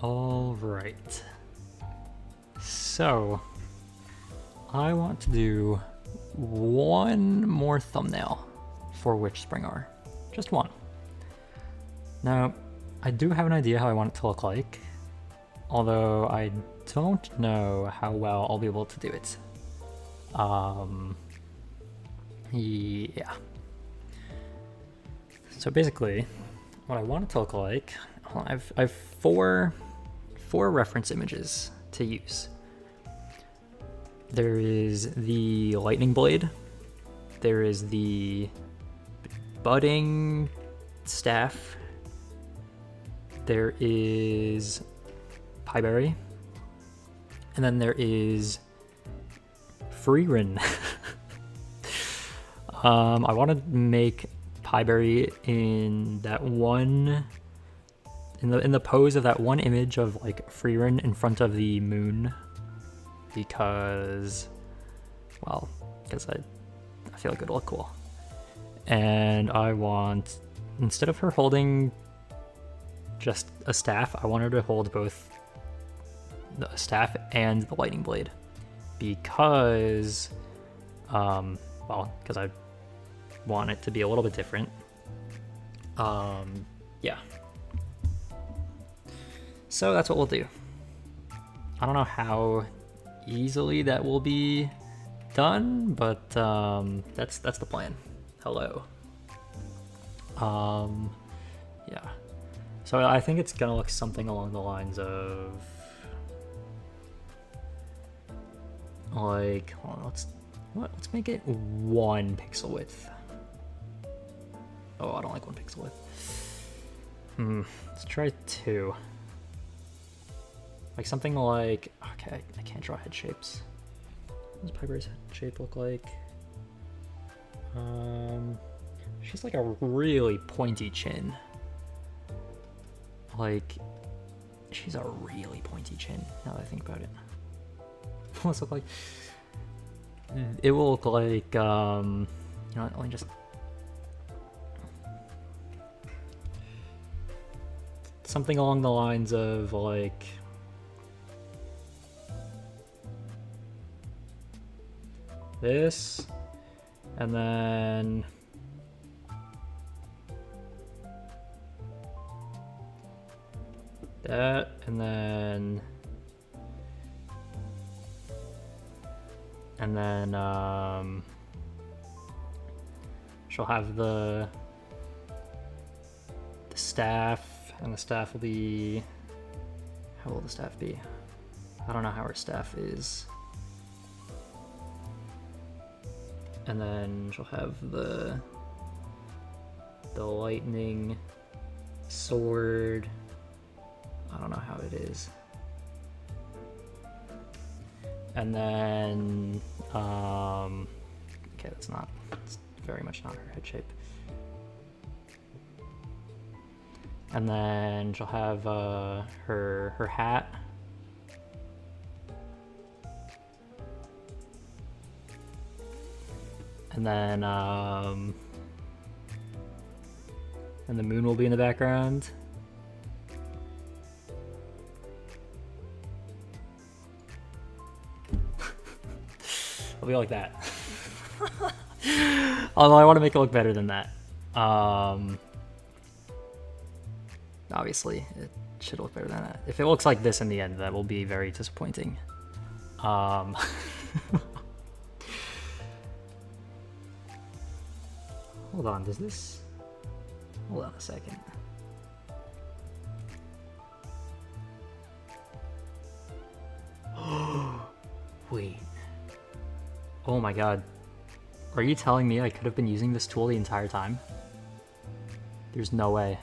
All right. So I want to do one more thumbnail for WitchSpring R. Just one. Now, I do have an idea how I want it to look like, although I don't know how well I'll be able to do it. Yeah. So basically, what I want it to look like, I've four reference images to use. There is the lightning blade, there is the budding staff, there is pieberry, and then there is Freerin. I want to make pieberry in that one, in the pose of that one image of like Freerin in front of the moon, because, well, because I feel like it'll look cool. And I want, instead of her holding just a staff, I want her to hold both the staff and the lightning blade, because, well, because I want it to be a little bit different. Yeah. So that's what we'll do. I don't know how easily that will be done, but that's the plan. Hello. Yeah. So I think it's gonna look something along the lines of like, hold on, let's make it 1 pixel width. Oh, I don't like 1 pixel width. Let's try 2. Like something like, okay, I can't draw head shapes. What does Piper's head shape look like? She's like a really pointy chin. Like, she's a really pointy chin, now that I think about it. What's it look like? It will look like, you know what, let me just... something along the lines of like... this, and then... that, and then... she'll have the staff, and the staff will be... how will the staff be? I don't know how her staff is. And then she'll have the lightning sword. I don't know how it is. And then, okay, it's very much not her head shape. And then she'll have her hat. And then, and the moon will be in the background. It'll be like that. Although I want to make it look better than that. Obviously, it should look better than that. If it looks like this in the end, that will be very disappointing. Hold on, does this... hold on a second. Wait. Oh my god. Are you telling me I could have been using this tool the entire time? There's no way.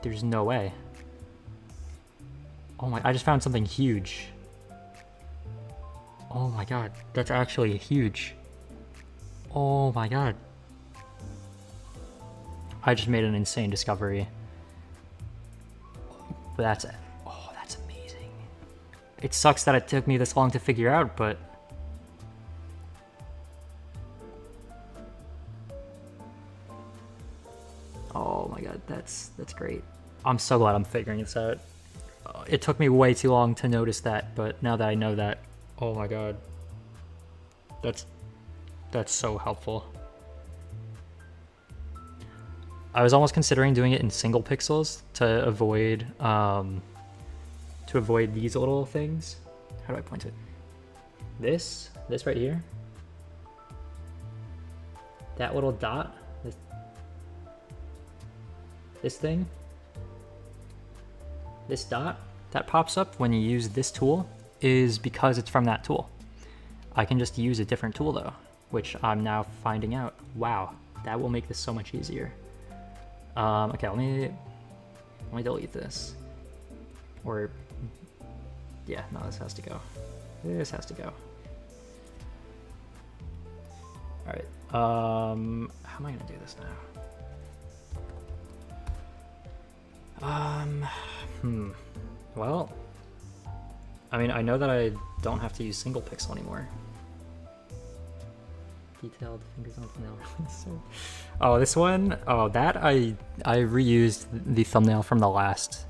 There's no way. Oh my, I just found something huge. Oh my god, that's actually huge. Oh my god. I just made an insane discovery. But that's it. Oh, that's amazing. It sucks that it took me this long to figure out, but... oh my god, that's great. I'm so glad I'm figuring this out. It took me way too long to notice that, but now that I know that, oh my god. That's so helpful. I was almost considering doing it in single pixels to avoid these little things. How do I point it? This right here. That little dot. This thing. This dot that pops up when you use this tool is because it's from that tool. I can just use a different tool though, which I'm now finding out. Wow, that will make this so much easier. Okay, let me delete this. Or, yeah, no, this has to go. This has to go. All right, how am I gonna do this now? Well, I mean, I know that I don't have to use single pixel anymore. Detailed fingers on thumbnail. Oh, this one? Oh, that I reused the thumbnail from the last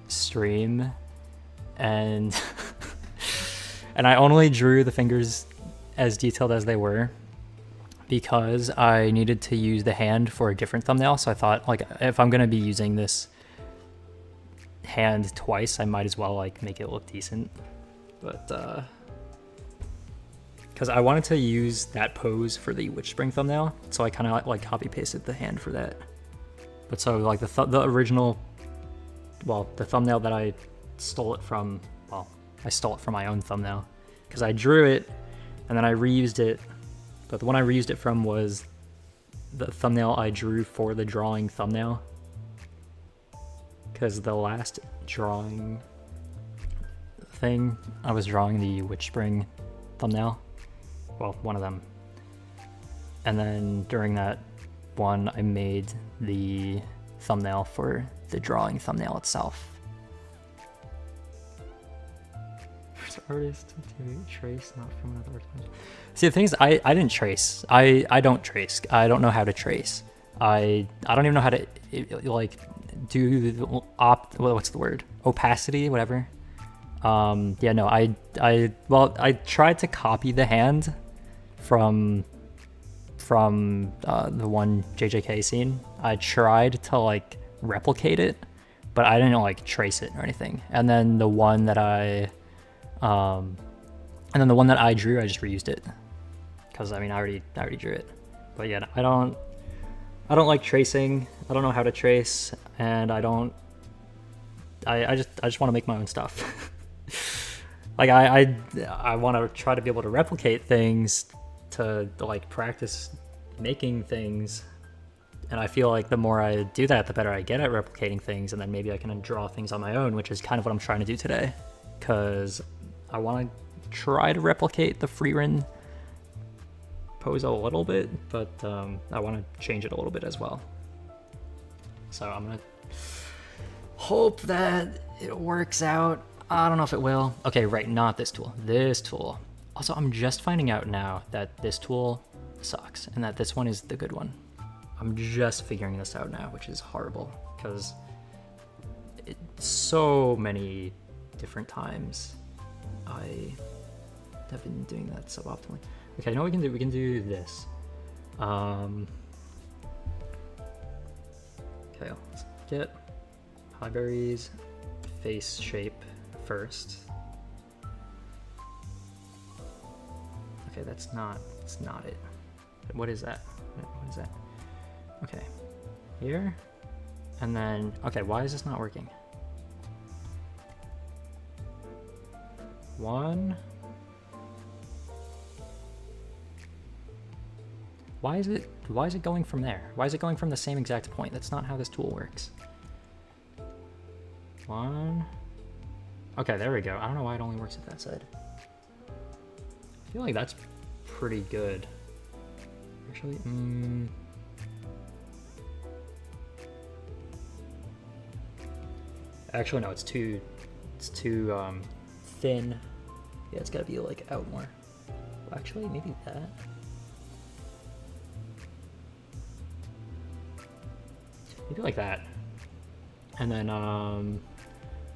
stream, and and I only drew the fingers as detailed as they were because I needed to use the hand for a different thumbnail. So I thought, like, if I'm gonna be using this hand twice, I might as well like make it look decent. But because I wanted to use that pose for the WitchSpring thumbnail, so I kind of like copy pasted the hand for that. But so like the original, well, the thumbnail that I stole it from, well, I stole it from my own thumbnail because I drew it and then I reused it. But the one I reused it from was the thumbnail I drew for the drawing thumbnail, because the last drawing thing I was drawing the WitchSpring thumbnail. Well, one of them. And then during that one, I made the thumbnail for the drawing thumbnail itself. First artist to trace, not from another artist. See, the thing is, I didn't trace. I don't trace. I don't know how to trace. I don't even know how to like do what's the word? Opacity, whatever. Yeah, no, I tried to copy the hand from the one JJK scene. I tried to like replicate it, but I didn't like trace it or anything. And then the one that I drew, I just reused it because I mean I already drew it. But yeah, I don't like tracing. I don't know how to trace, and I just want to make my own stuff. Like I want to try to be able to replicate things, to like practice making things, and I feel like the more I do that, the better I get at replicating things, and then maybe I can draw things on my own, which is kind of what I'm trying to do today, because I want to try to replicate the Freerin pose a little bit, but I want to change it a little bit as well. So I'm gonna hope that it works out. I don't know if it will. Okay, right, not this tool. This tool. Also, I'm just finding out now that this tool sucks and that this one is the good one. I'm just figuring this out now, which is horrible because so many different times I have been doing that suboptimally. Okay, you know what we can do? We can do this. Okay, let's get Highberry's face shape first. Okay, that's not it. What is that? What is that? Okay, here, and then, okay, why is this not working? One. Why is it going from there? Why is it going from the same exact point? That's not how this tool works. One. Okay, there we go. I don't know why it only works at that side. I feel like that's pretty good. Actually, actually no, it's too thin. Yeah, it's gotta be like out more. Actually, maybe that. Maybe like that. And then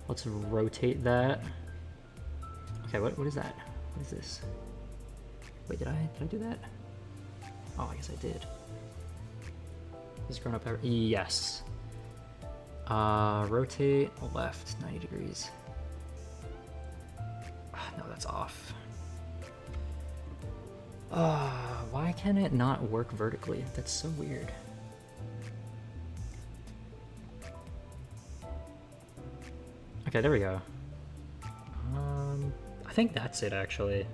let's rotate that. Okay, what is that? What is this? Wait, did I do that? Oh, I guess I did. Is grown up ever? Yes. Rotate left 90 degrees. No, that's off. Why can it not work vertically? That's so weird. Okay, there we go. I think that's it actually.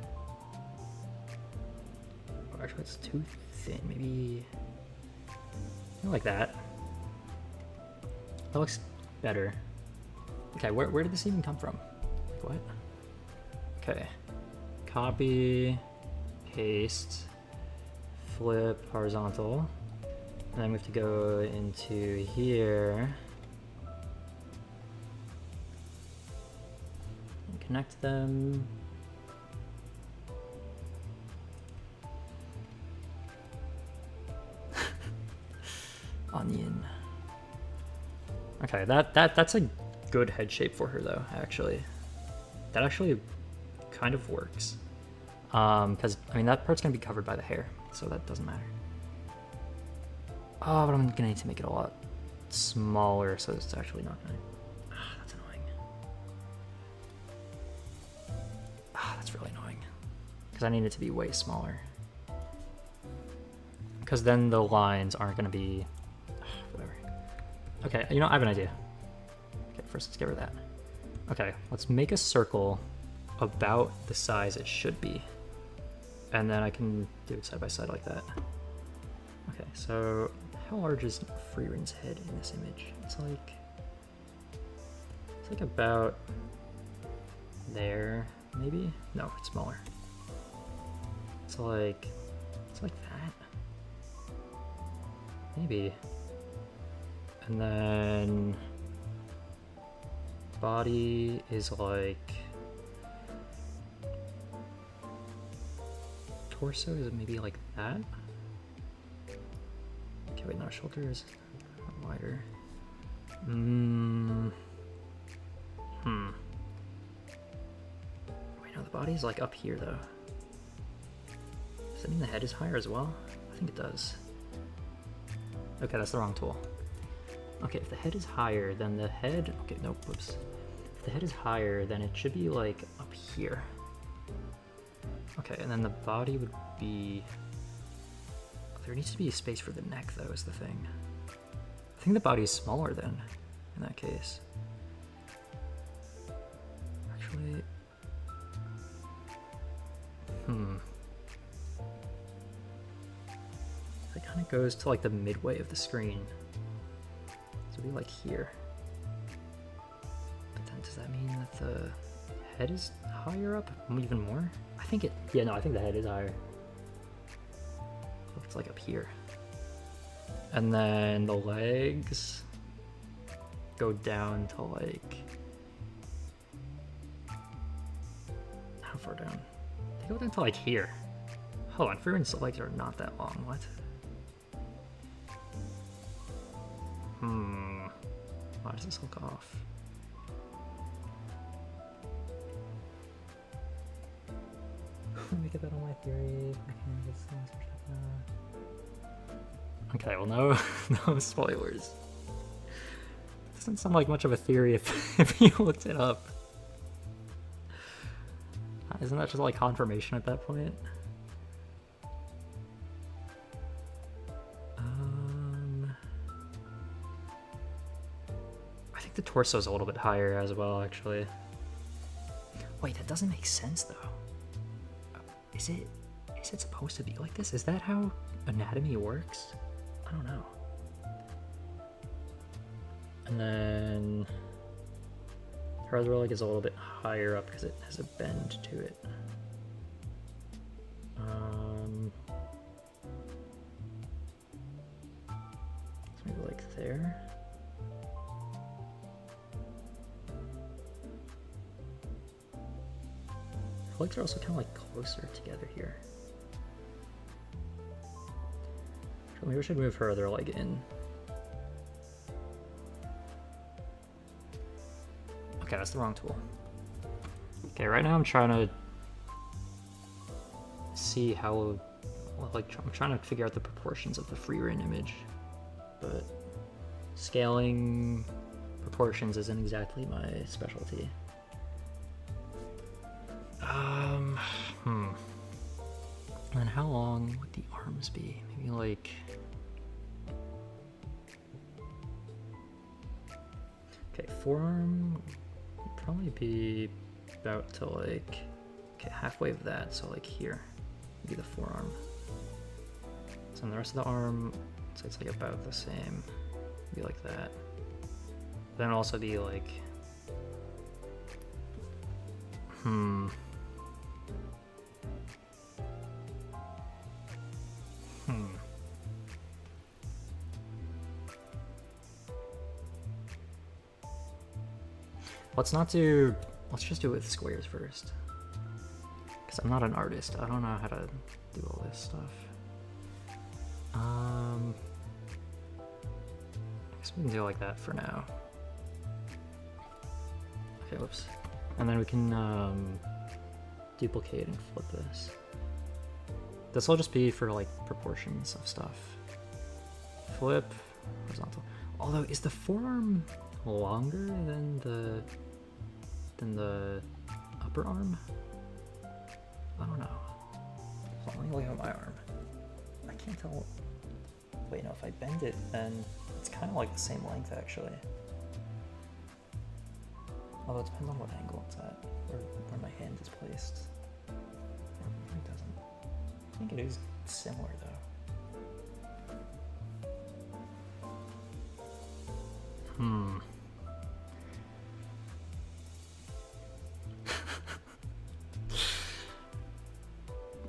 Oh, actually, it's too thin. Maybe like that. That looks better. Okay, where did this even come from? Like what? Okay. Copy, paste, flip horizontal. And then we have to go into here. And connect them. Onion. Okay, that's a good head shape for her though, actually. That actually kind of works. Because, I mean, that part's gonna be covered by the hair, so that doesn't matter. Oh, but I'm gonna need to make it a lot smaller, so it's actually not gonna... that's annoying. That's really annoying. Because I need it to be way smaller. Because then the lines aren't gonna be... whatever. Okay, you know, I have an idea. Okay, first let's get rid of that. Okay, let's make a circle about the size it should be. And then I can do it side by side like that. Okay, so how large is Freeren's head in this image? It's like about there, maybe? No, it's smaller. It's like that. Maybe. And then body is like torso is maybe like that. Okay, wait, no, shoulders wider. Wait, no, the body's like up here though. Does that mean the head is higher as well? I think it does. Okay, that's the wrong tool. Okay, if the head is higher, then the head... Okay, nope, whoops. If the head is higher, then it should be, like, up here. Okay, and then the body would be... There needs to be a space for the neck, though, is the thing. I think the body's smaller, then, in that case. Actually... It kind of goes to, like, the midway of the screen. So it'll be like here. But then does that mean that the head is higher up even more? I think it, yeah, no, I think the head is higher. So it's like up here. And then the legs go down to like, how far down? They go down to like here. Hold on, Freeren's legs are not that long, what? Why does this look off? Let me get that on my theory. Okay, well, no spoilers. Doesn't sound like much of a theory if you looked it up. Isn't that just like confirmation at that point? I think the torso is a little bit higher as well, actually. Wait, that doesn't make sense though. Is it supposed to be like this? Is that how anatomy works? I don't know. And then her other leg is a little bit higher up because it has a bend to it. So maybe like there. Her legs are also kind of like closer together here. So maybe we should move her other leg in. Okay, that's the wrong tool. Okay, right now I'm trying to see how, like, I'm trying to figure out the proportions of the free-ran image, but scaling proportions isn't exactly my specialty. And how long would the arms be? Maybe like... Okay, forearm would probably be about to like... Okay, halfway of that, so like here would be the forearm. So the rest of the arm, so it's like about the same. Be like that. Then it'll also be like... Let's just do it with squares first. Because I'm not an artist. I don't know how to do all this stuff. I guess we can do it like that for now. Okay, whoops. And then we can duplicate and flip this. This will just be for like proportions of stuff. Flip, horizontal. Although, is the forearm longer than the upper arm? I don't know. Hold on, let me look at my arm. I can't tell. Wait, no, if I bend it, then it's kind of like the same length actually. Although it depends on what angle it's at, or where my hand is placed. It doesn't. I think it is similar though.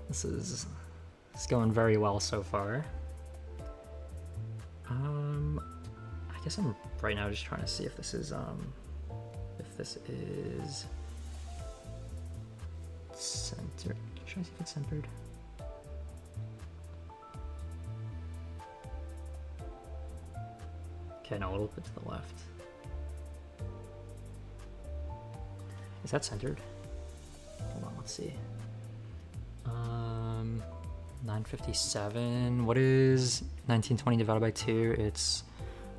This is going very well so far. I guess I'm right now just trying to see if this is centered. Should I see if it's centered? Okay, no, a little bit to the left. Is that centered? Hold on, let's see. 957. What is 1920 divided by 2? It's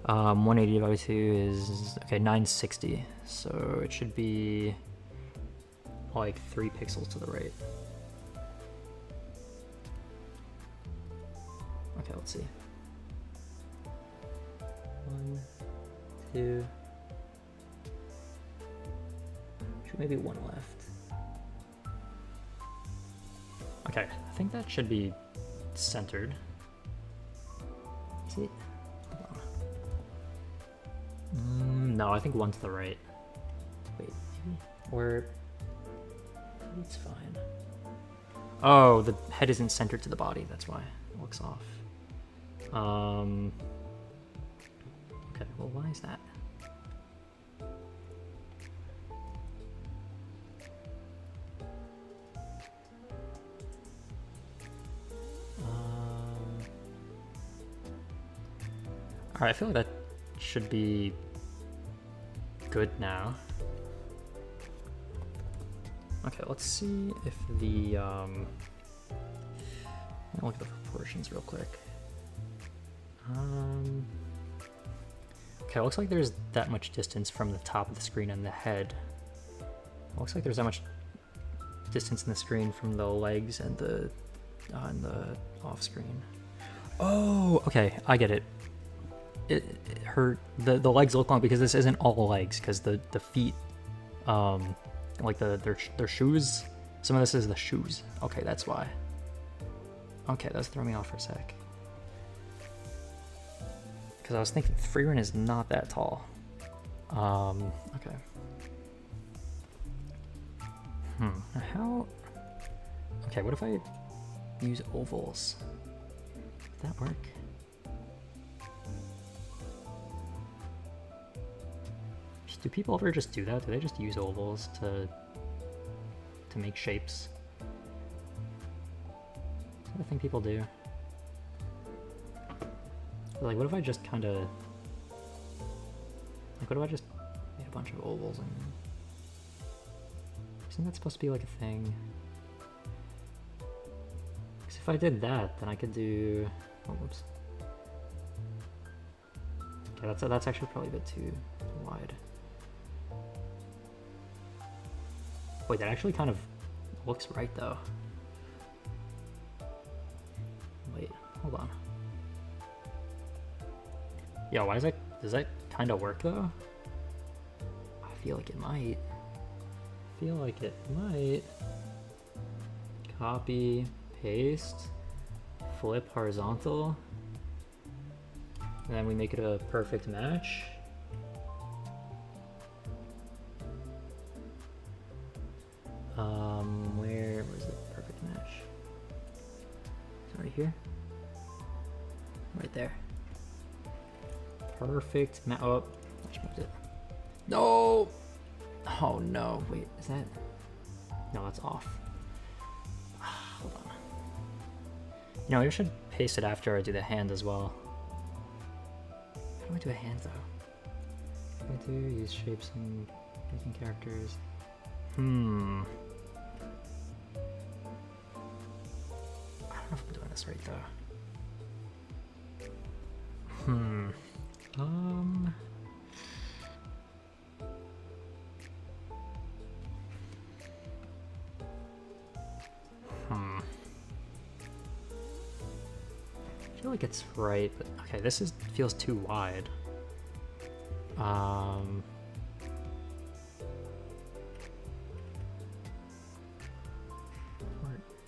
180 divided by 2 is, okay, 960. So it should be like 3 pixels to the right. Okay, let's see. 1, 2. Should maybe 1 left. Okay, I think that should be centered. Is it? Hold on. No, I think 1 to the right. Wait, maybe? Or maybe it's fine. Oh, the head isn't centered to the body. That's why it looks off. Okay, well, why is that? Alright, I feel like that should be good now. Okay, let's see if the, let me look at the proportions real quick. Okay, it looks like there's that much distance from the top of the screen and the head. It looks like there's that much distance in the screen from the legs and the off screen. Oh, okay, I get it. The legs look long because this isn't all legs, because the feet, like their shoes. Some of this is the shoes. Okay, that's why. Okay, that's throwing me off for a sec. Because I was thinking Freerun is not that tall. Okay. How? Okay, what if I use ovals? Would that work? Do people ever just do that? Do they just use ovals to make shapes? Is that a thing people do? Like, what if I just kind of... Like, what if I just made a bunch of ovals and Isn't that supposed to be like a thing? Because if I did that, then I could do... Oh, whoops. Okay, that's actually probably a bit too wide. Wait, that actually kind of looks right though. Wait, hold on. Yeah, why is that? Does that kind of work though? I feel like it might. Feel like it might. Copy, paste, flip horizontal. And then we make it a perfect match. Where's the perfect match? Is it right here? Right there. Perfect match. Oh, I just moved it. No! Oh no, wait, is that? No, that's off. Hold on. You know, I should paste it after I do the hand as well. How do I do a hand though? I do use shapes and using characters. I don't know if I'm doing this right though. I feel like it's right, but okay, this feels too wide. Or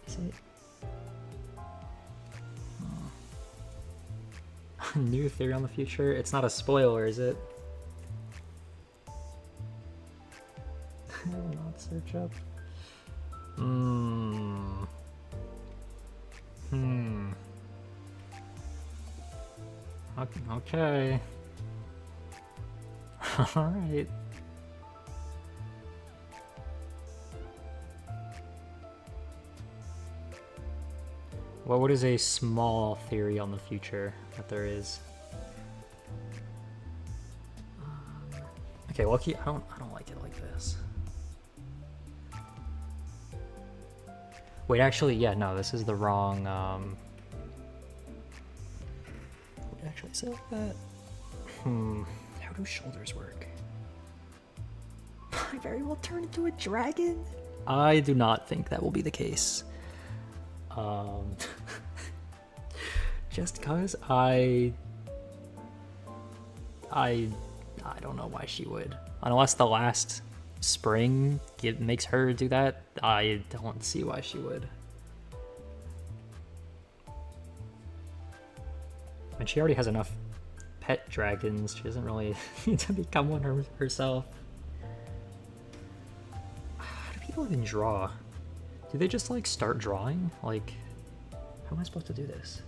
is it? New theory on the future? It's not a spoiler, is it? I will not search up. Okay. Alright. Well, what is a small theory on the future that there is? Okay, Lucky, I don't like it like this. Wait, actually, yeah, no, this is the wrong, would it actually say like that? How do shoulders work? I very well turn into a dragon? I do not think that will be the case. Just cause I don't know why she would. Unless the last spring makes her do that, I don't see why she would. And she already has enough pet dragons, she doesn't really need to become one herself. How do people even draw? Do they just like start drawing? Like, how am I supposed to do this?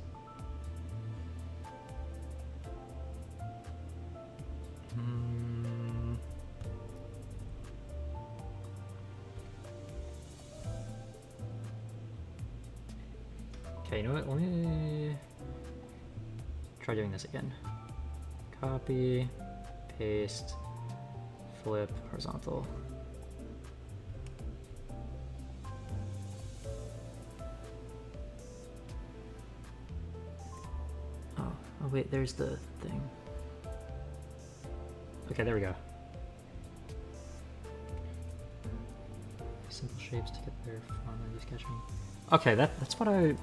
Okay, you know what? Let me try doing this again. Copy, paste, flip, horizontal. Oh, wait, there's the thing. Okay, there we go. Simple shapes to get there from sketching. Okay, that's what I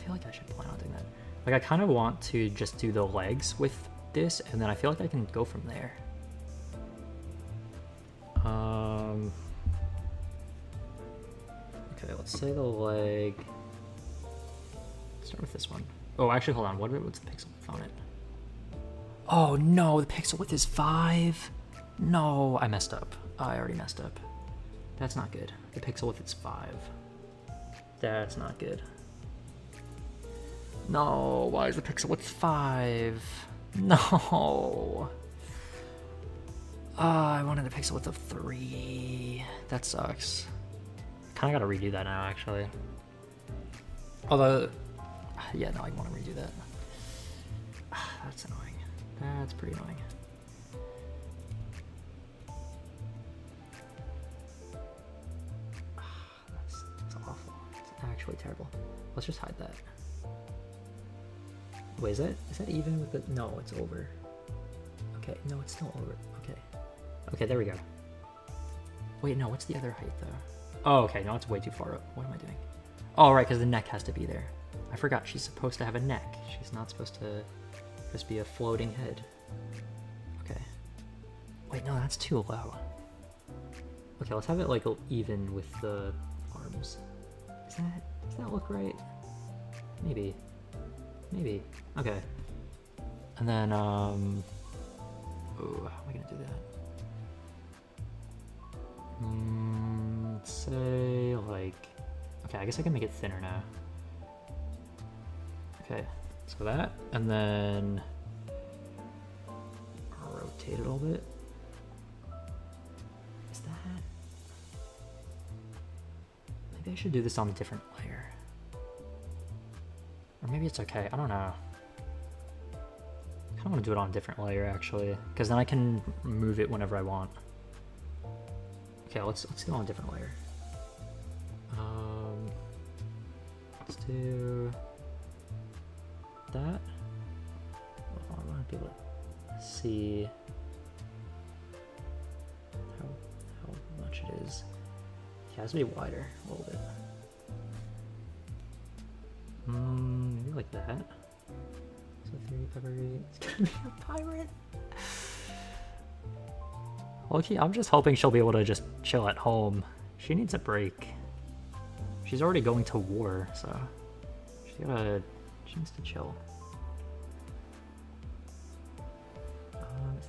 feel like I should plan on doing that. Like, I kind of want to just do the legs with this, and then I feel like I can go from there. Okay, let's say the leg. Let's start with this one. Oh, actually, hold on. What's the pixel width on it? Oh no, the pixel width is 5. No, I messed up. I already messed up. That's not good. The pixel width is 5. That's not good. No, why is the pixel width 5? No. I wanted a pixel width of 3. That sucks. Kind of gotta redo that now, actually. Although, yeah, no, I want to redo that. That's annoying. That's pretty annoying. really terrible. Let's just hide that. Wait, is that even with the... No, it's over. Okay, no, it's still over. Okay. Okay, there we go. Wait, no, what's the other height, though? Oh, okay, no, it's way too far up. What am I doing? Oh, right, because the neck has to be there. I forgot, she's supposed to have a neck. She's not supposed to just be a floating head. Okay. Wait, no, that's too low. Okay, let's have it, like, even with the arms. Does that look right? Maybe. Maybe. Okay. And then, ooh, how am I gonna do that? Let's say, like... Okay, I guess I can make it thinner now. Okay, so that, and then... rotate it a little bit. Is that... Maybe I should do this on a different layer. Or maybe it's okay, I don't know. I kind of want to do it on a different layer, actually, because then I can move it whenever I want. Okay, let's do it on a different layer. Let's do that. Oh, I want to be able to see how much it is. It has to be wider a little bit. Maybe like that. So 3 it's gonna be a pirate. Okay, I'm just hoping she'll be able to just chill at home. She needs a break. She's already going to war, so she needs to chill.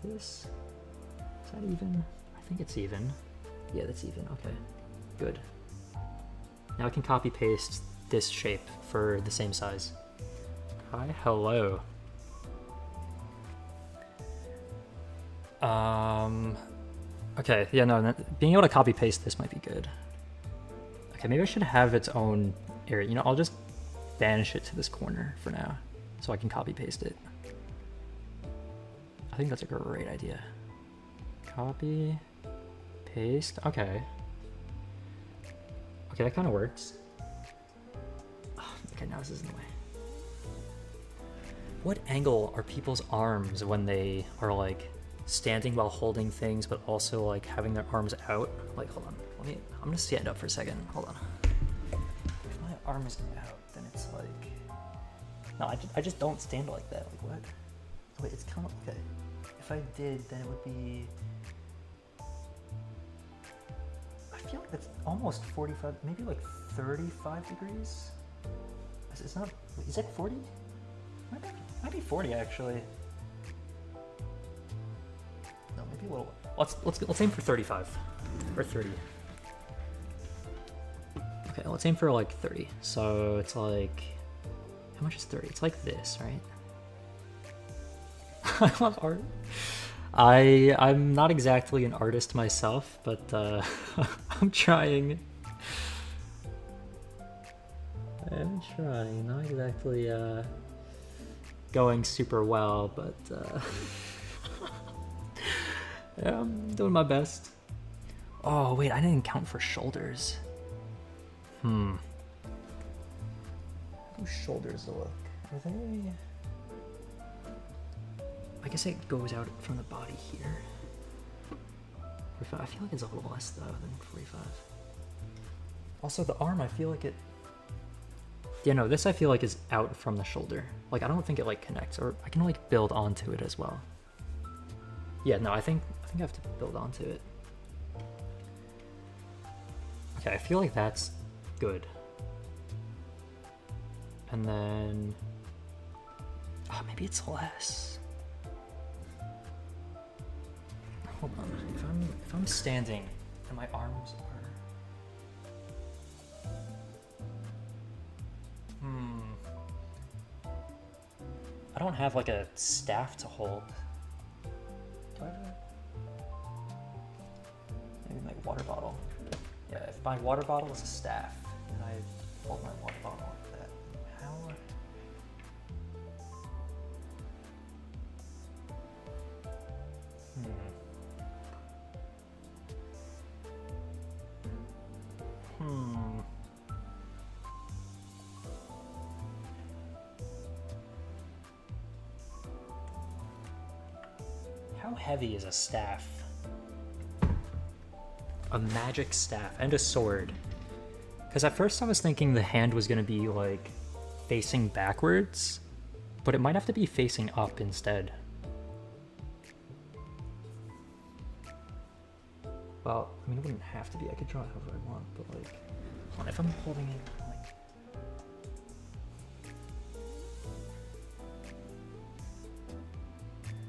Is that even? I think it's even. Yeah, that's even. Okay, good. Now I can copy paste this shape for the same size. Hi, hello. Okay, yeah, no, being able to copy paste this might be good. Okay, maybe I should have its own area. You know, I'll just banish it to this corner for now, so I can copy paste it. I think that's a great idea. Copy, paste, okay. Okay, that kind of works. Okay, now this is in the way. What angle are people's arms when they are like standing while holding things, but also like having their arms out? Like, hold on, I'm gonna stand up for a second, hold on. If my arm is out, then it's like, no, I just don't stand like that, like what? Wait, it's kind of, okay. If I did, then it would be, I feel like that's almost 45, maybe like 35 degrees? It's not, is that 40? Might be 40 actually. No, maybe a little. Let's aim for 35 or 30. Okay, let's aim for like 30. So it's like, how much is 30? It's like this, right? I love art. I'm not exactly an artist myself, but I'm trying. I'm trying, not exactly going super well, but yeah, I'm doing my best. Oh wait, I didn't count for shoulders. How do shoulders look? Are they... I guess it goes out from the body here. 45. I feel like it's a little less though than 45. Also the arm, I feel like it... Yeah, no, this I feel like is out from the shoulder. Like, I don't think it like connects, or I can like build onto it as well. Yeah, no, I think I have to build onto it. Okay, I feel like that's good. And then, oh, maybe it's less. Hold on, if I'm standing and my arms are... I don't have like a staff to hold. Do I have a... Maybe my water bottle. Yeah, if my water bottle is a staff, and I hold my water bottle like that, how... How heavy is a staff? A magic staff and a sword. Because at first I was thinking the hand was gonna be like facing backwards, but it might have to be facing up instead. Well, I mean, it wouldn't have to be. I could draw it however I want, but like, hold on, if I'm holding it like.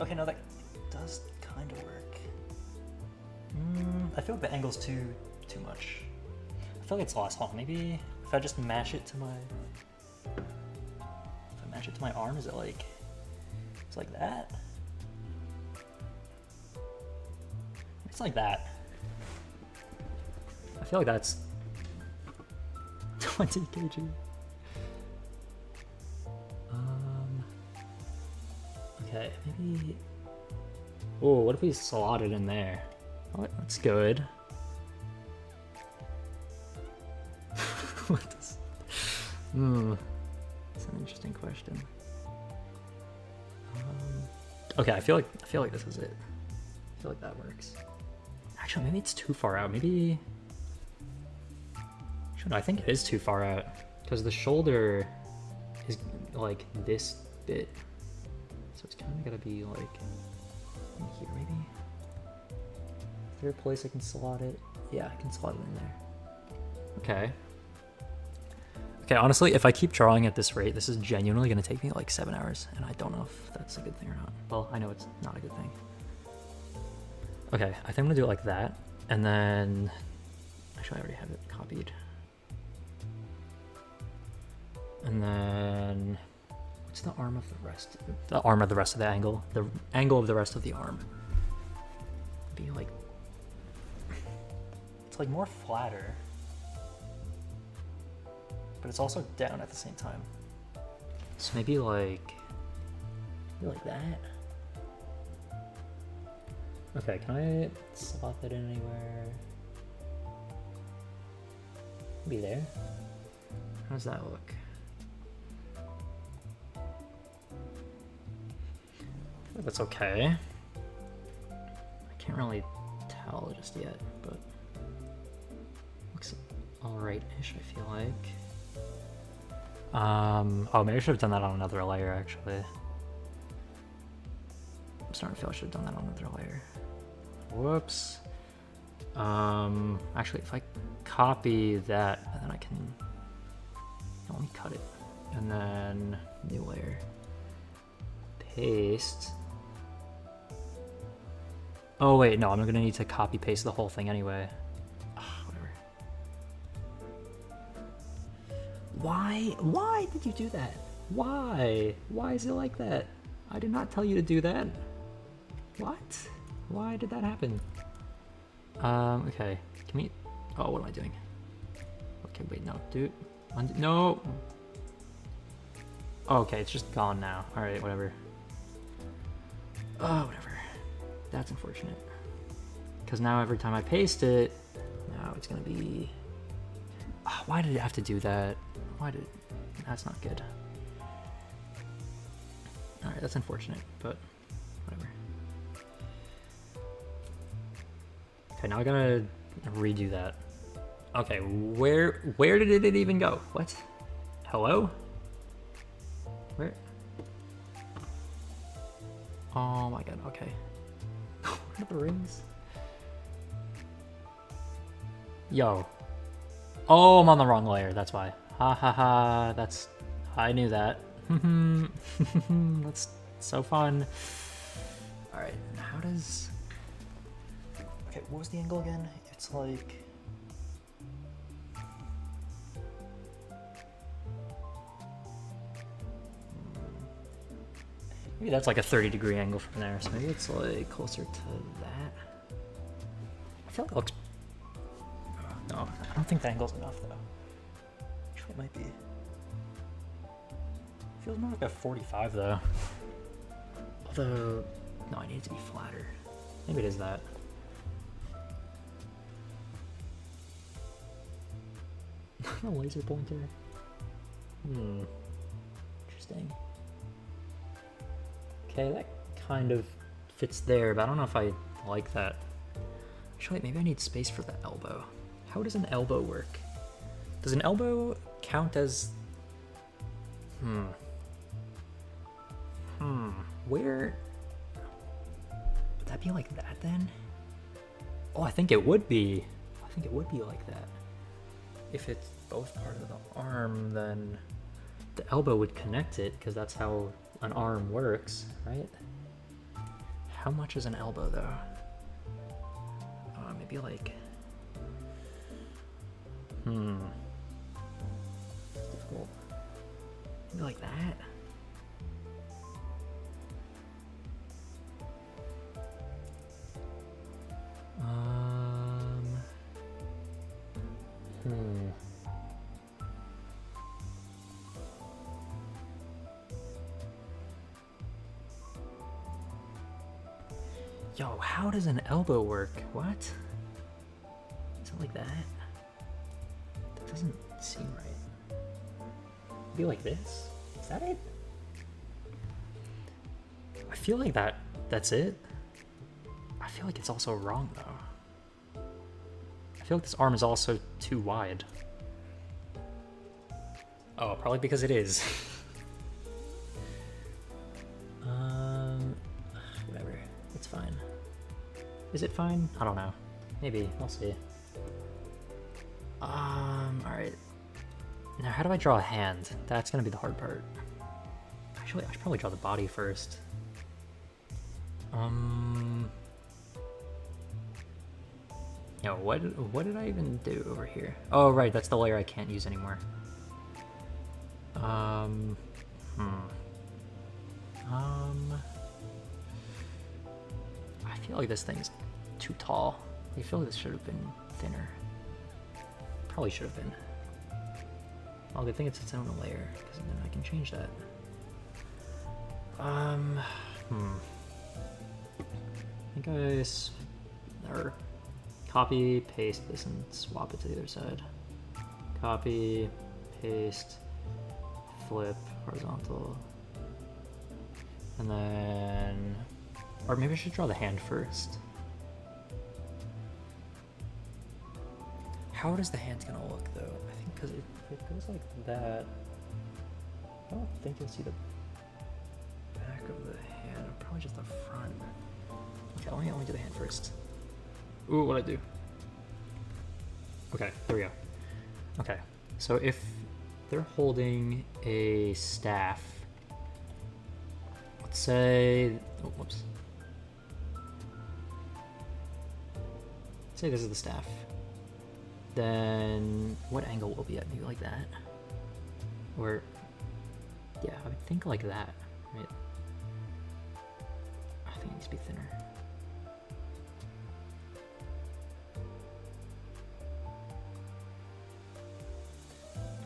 Okay, no, that does kind of work. I feel like the angle's too much. I feel like it's lost. Hold on, maybe if I just mash it to my, arm, is it like, it's like that? It's like that. I feel like that's 20 kg. Okay, maybe. Oh, what if we slot it in there? Oh, that's good. What does? That's an interesting question. Okay, I feel like this is it. I feel like that works. Actually, maybe it's too far out. Maybe. Actually, no, I think it is too far out because the shoulder is like this bit, so it's kind of gotta be like in here, maybe. Is there a place I can slot it? Yeah, I can slot it in there. Okay. Okay, honestly, if I keep drawing at this rate, this is genuinely going to take me like 7 hours, and I don't know if that's a good thing or not. Well, I know it's not a good thing. Okay, I think I'm going to do it like that, and then... Actually, I already have it copied. And then... What's the arm of the rest? The arm of the rest of the angle. The angle of the rest of the arm. Be like... It's like more flatter. But it's also down at the same time. So maybe like that. Okay, can I slot that in anywhere? Maybe there. How does that look? I feel like that's okay. I can't really tell just yet, but looks alright-ish, I feel like. Oh, maybe I should have done that on another layer, actually. I'm starting to feel I should have done that on another layer. Whoops. Actually, if I copy that, then I can... Let me cut it. And then, new layer. Paste. Oh, wait, no, I'm gonna need to copy paste the whole thing anyway. Why did you do that? Why? Why is it like that? I did not tell you to do that. What? Why did that happen? Okay. Can we... Oh, what am I doing? Okay, wait, no. Dude. No! Oh, okay, it's just gone now. Alright, whatever. Oh, whatever. That's unfortunate. Because now every time I paste it, now it's gonna be... Oh, why did it have to do that? Why did... That's not good. Alright, that's unfortunate, but whatever. Okay, now I gotta redo that. Okay, where did it even go? What? Hello? Where? Oh my god, okay. Where are the rings? Yo. Oh, I'm on the wrong layer, that's why. Ha ha ha, that's... I knew that. That's so fun. Alright, how does... Okay, what was the angle again? It's like... Maybe that's like a 30-degree angle from there, so maybe it's like closer to that. I feel like it looks... No, I don't think the angle's enough though. Actually, it might be. Feels more like a 45 though. Although, no, I need it to be flatter. Maybe it is that. A laser pointer. Interesting. Okay, that kind of fits there, but I don't know if I like that. Actually, maybe I need space for the elbow. How does an elbow work? Does an elbow count as... Where... Would that be like that then? Oh, I think it would be. I think it would be like that. If it's both part of the arm, then the elbow would connect it, because that's how an arm works, right? How much is an elbow, though? Maybe like... It's difficult. Maybe like that? Yo, how does an elbow work? What? Is it like that? That doesn't seem right. Be like this? Is that it? I feel like that's it. I feel like it's also wrong though. I feel like this arm is also too wide. Oh, probably because it is. Whatever. It's fine. Is it fine? I don't know. Maybe. We'll see. Alright. Now, how do I draw a hand? That's gonna be the hard part. Actually, I should probably draw the body first. Yo, what did I even do over here? Oh, right, that's the layer I can't use anymore. I feel like this thing's too tall. I feel like this should have been thinner. Probably should have been. Well, good thing it's its own layer, because then I can change that. I think or copy, paste this, and swap it to the other side. Copy, paste, flip, horizontal, and then, or maybe I should draw the hand first. How does the hand gonna look though? I think because if it goes like that, I don't think you'll see the back of the hand, probably just the front. Okay, let me do the hand first. Ooh, what'd I do? Okay, there we go. Okay, so if they're holding a staff, let's say, oh, whoops. Say this is the staff. Then what angle will be at? Maybe like that? Or, yeah, I would think like that, right? I think it needs to be thinner.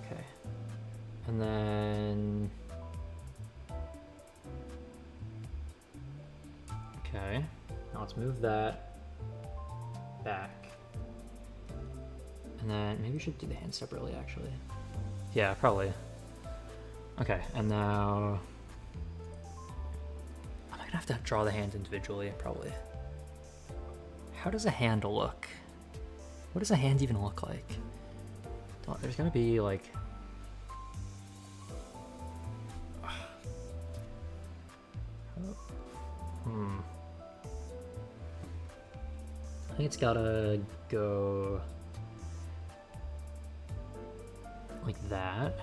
Okay. And then... Okay. Now let's move that back. And then maybe we should do the hand separately, actually. Yeah, probably. Okay, and now... I'm gonna have to draw the hand individually, probably. How does a hand look? What does a hand even look like? There's gonna be, like... I think it's gotta go... like that.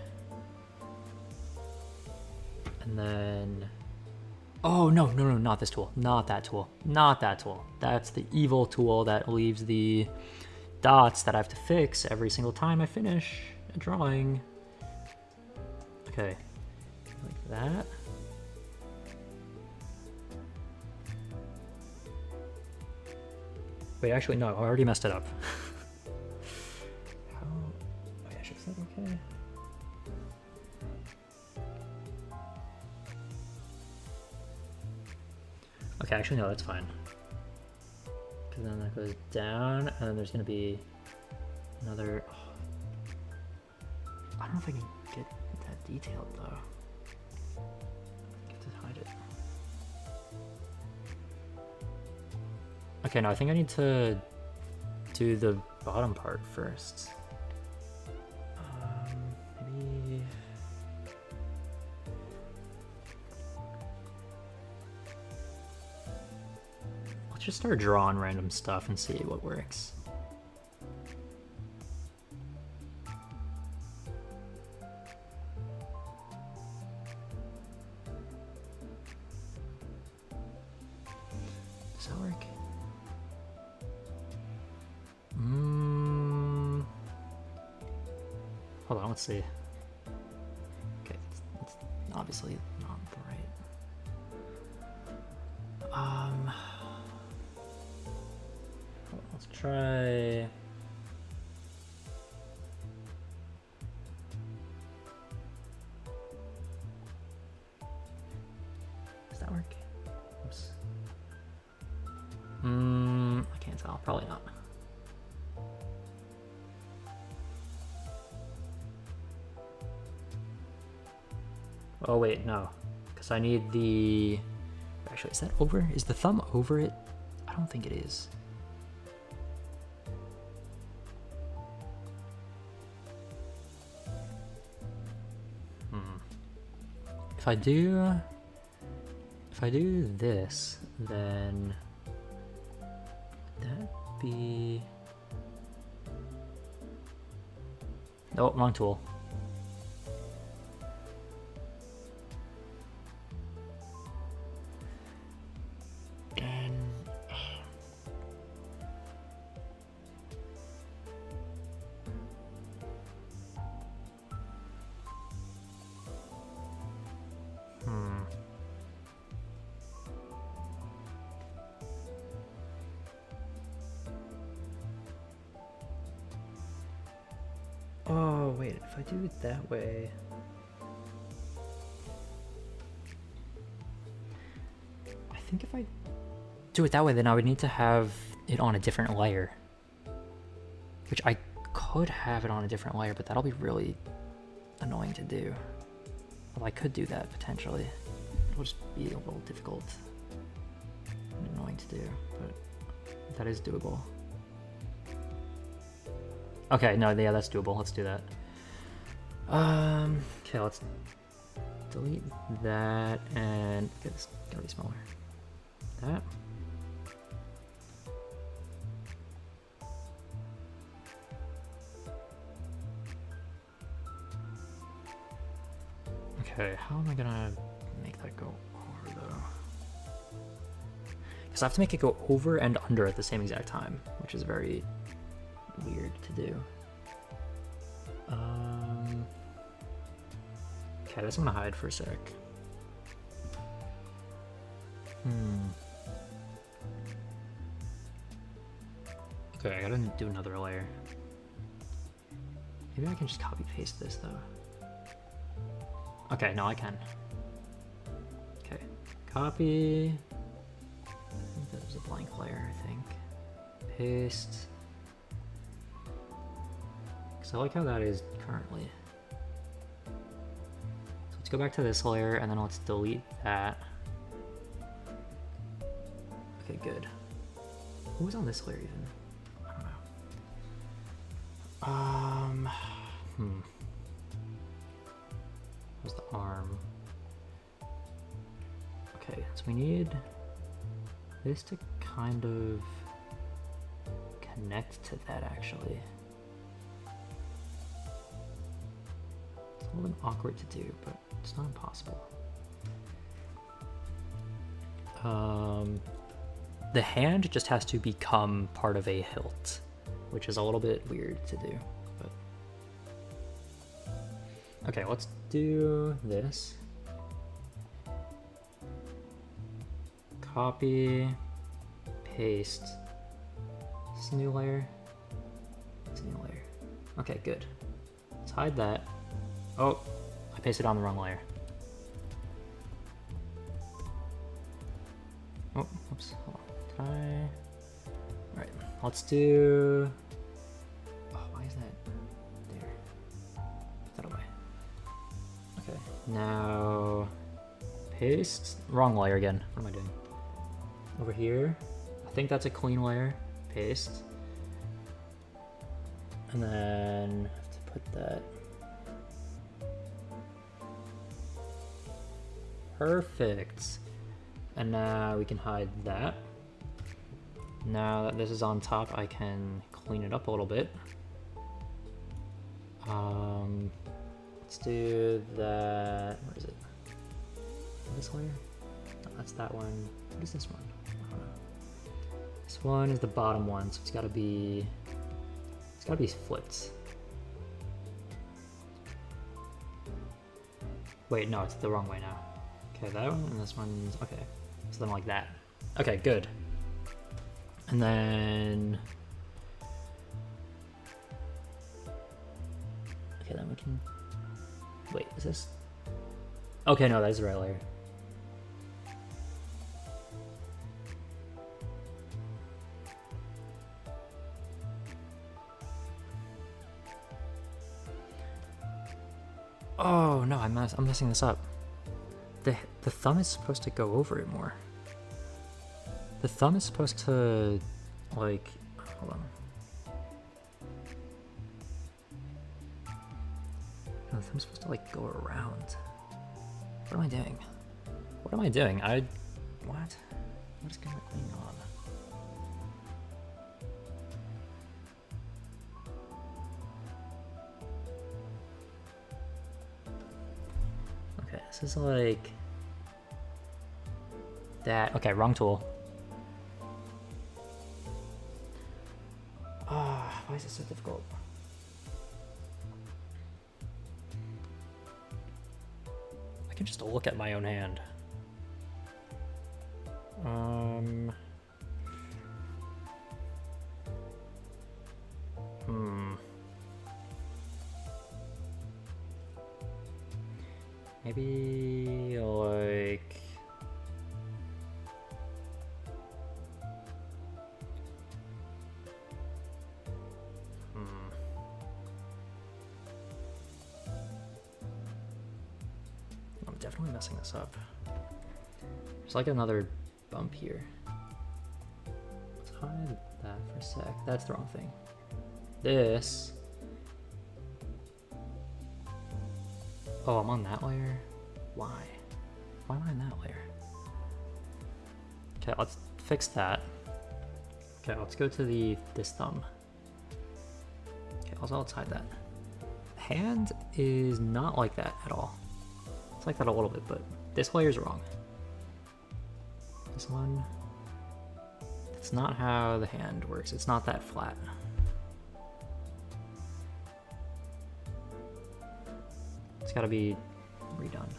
And then... Oh, no, not this tool. Not that tool. Not that tool. That's the evil tool that leaves the dots that I have to fix every single time I finish a drawing. Okay. Like that. Wait, actually, no, I already messed it up. How... Wait, I should say okay. Okay, actually, no, that's fine. Because then that goes down, and then there's going to be another... Oh. I don't know if I can get that detailed, though. I have to hide it. Okay, no, I think I need to do the bottom part first. Maybe... Let's just start drawing random stuff and see what works. Does that work? Hold on, let's see. Okay, it's obviously not the right. Let's try. Does that work? Oops. I can't tell. Probably not. Oh wait, no, because I need the. Actually, is that over? Is the thumb over it? I don't think it is. If I do this, then that'd be. Oh, wrong tool. Oh, wait, if I do it that way... I think if I do it that way, then I would need to have it on a different layer. Which I could have it on a different layer, but that'll be really annoying to do. Well, I could do that, potentially. It'll just be a little difficult and annoying to do, but that is doable. Okay, no, yeah, that's doable. Let's do that. Okay, let's delete that and get this gotta be smaller. That. Okay, how am I gonna make that go over though? Because I have to make it go over and under at the same exact time, which is very weird to do. Okay, this I'm gonna hide for a sec. Okay, I gotta do another layer. Maybe I can just copy paste this though. Okay, no, I can. Okay, copy. I think that was a blank layer, I think. Paste. So I like how that is currently. So let's go back to this layer and then let's delete that. Okay, good. What was on this layer even? I don't know. Where's the arm? Okay, so we need this to kind of connect to that actually. A little bit awkward to do, but it's not impossible. The hand just has to become part of a hilt, which is a little bit weird to do, but... Okay, let's do this. Copy, paste. Is this a new layer? It's a new layer. Okay, good. Let's hide that. Oh, I pasted on the wrong layer. Oh, oops, hold on. Did I? Alright, let's do... Oh, why is that there? Put that away. Okay, now... Paste. Wrong layer again. What am I doing? Over here. I I think that's a clean layer. Paste. And then I have to put that. Perfect. And now we can hide that. Now that this is on top, I can clean it up a little bit. Let's do that. What is it? This layer? No, that's that one. What is this one? I don't know. This one is the bottom one, so it's gotta be flipped. Wait, no, it's the wrong way now. Okay, that one and this one's okay. So then like that. Okay, good. And then okay, then we can wait, is this? Okay, no, that is the right layer. Oh no, I'm messing this up. The thumb is supposed to go over it more. The thumb is supposed to, like, hold on. No, the thumb's supposed to like go around. What am I doing? What am I doing? What? What is going on? Okay, this is like that. Okay, wrong tool. Why is it so difficult? I can just look at my own hand. Maybe like I'm definitely messing this up. There's like another bump here. Let's hide that for a sec. That's the wrong thing. This. Oh, I'm on that layer? Why? Why am I on that layer? Okay, let's fix that. Okay, let's go to this thumb. Okay, also let's hide that. Hand is not like that at all. It's like that a little bit, but this layer's wrong. This one, that's not how the hand works. It's not that flat. It's gotta be redone.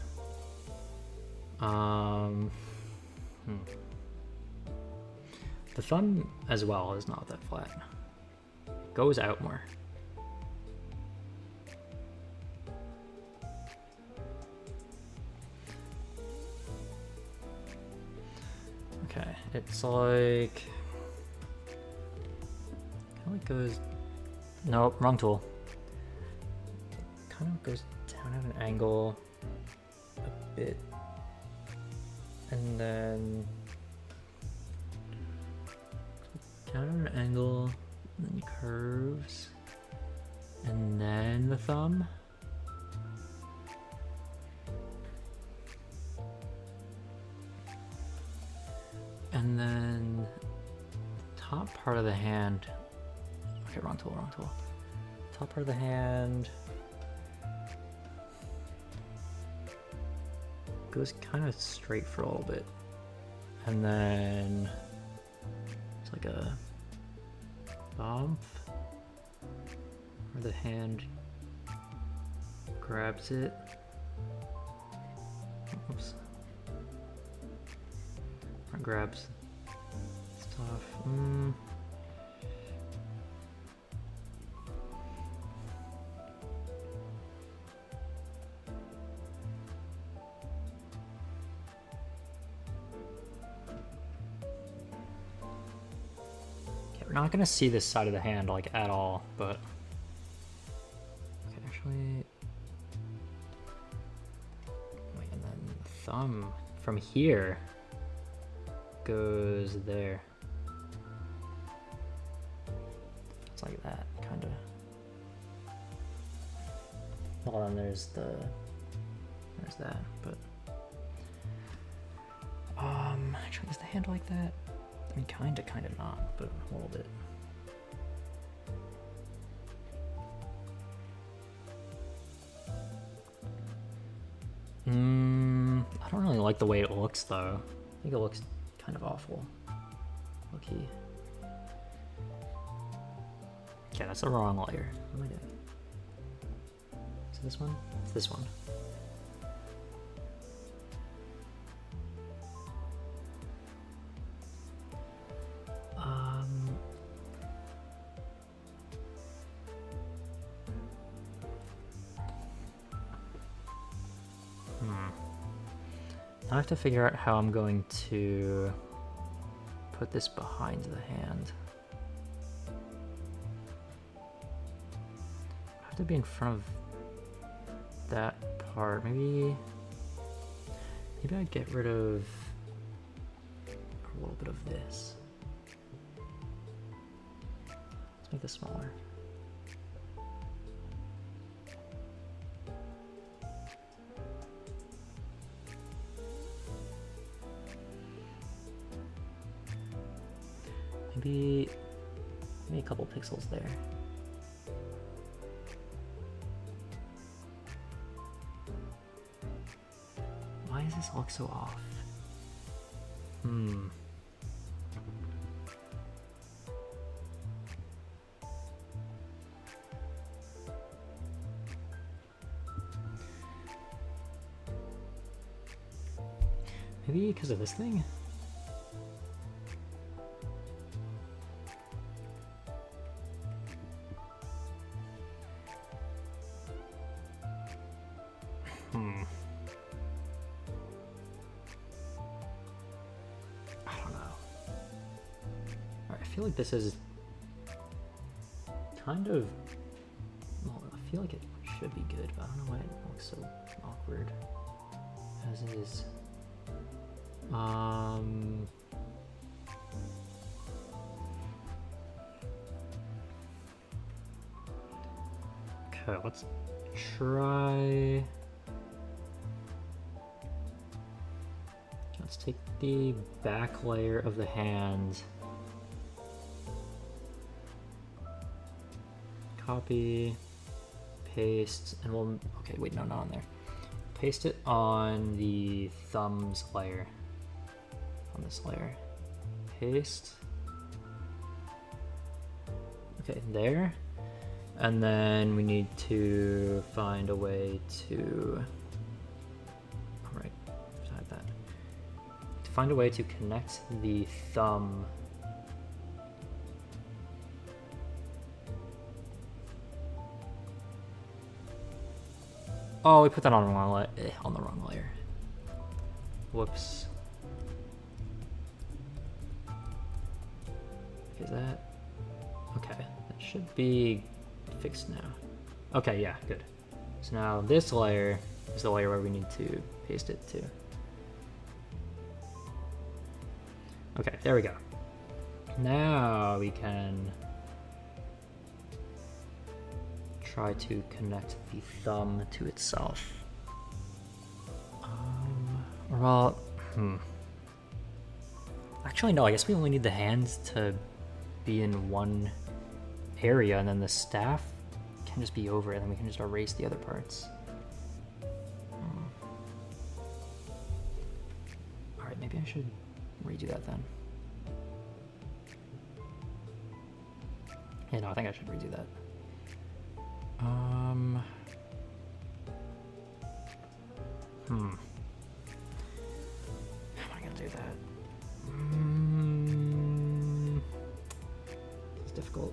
The thumb as well is not that flat. It goes out more. Okay, it's like kind of goes. Nope, wrong tool. Kind of goes down at an angle a bit, and then down at an angle, and then curves, and then the thumb. And then top part of the hand. Okay, wrong tool, wrong tool. Top part of the hand goes kind of straight for a little bit, and then it's like a bump where the hand grabs it. Oops. Or grabs stuff. We're not gonna see this side of the hand like at all, but okay, actually, wait, and then the thumb from here goes there. looks like that, kind of. Well, then there's that, but actually, is the handle like that? I mean, kind of not, but a little bit. I don't really like the way it looks, though. I think it looks kind of awful. Okay. Okay, that's the wrong layer. What am I doing? Is it this one? It's this one. I have to figure out how I'm going to put this behind the hand. I have to be in front of that part. Maybe I'd get rid of a little bit of this. Let's make this smaller. Maybe a couple pixels there. Why does this look so off? Maybe because of this thing? I feel like this is kind of, well, I feel like it should be good, but I don't know why it looks so awkward as is. Okay, let's try. Let's take the back layer of the hand. Copy, paste, and we'll, okay, wait, no, not on there. Paste it on the thumbs layer, on this layer. Paste. Okay, there. And then we need to find a way to, all right, hide that. To find a way to connect the thumb Oh, we put that on the wrong layer. Whoops. Is that okay? That should be fixed now. Okay, yeah, good. So now this layer is the layer where we need to paste it to. Okay, there we go. Now we can try to connect the thumb to itself. Well, actually no, I guess we only need the hands to be in one area, and then the staff can just be over it, and then we can just erase the other parts. Alright, maybe I should redo that then. Yeah, no, I think I should redo that. How am I gonna do that? It's difficult.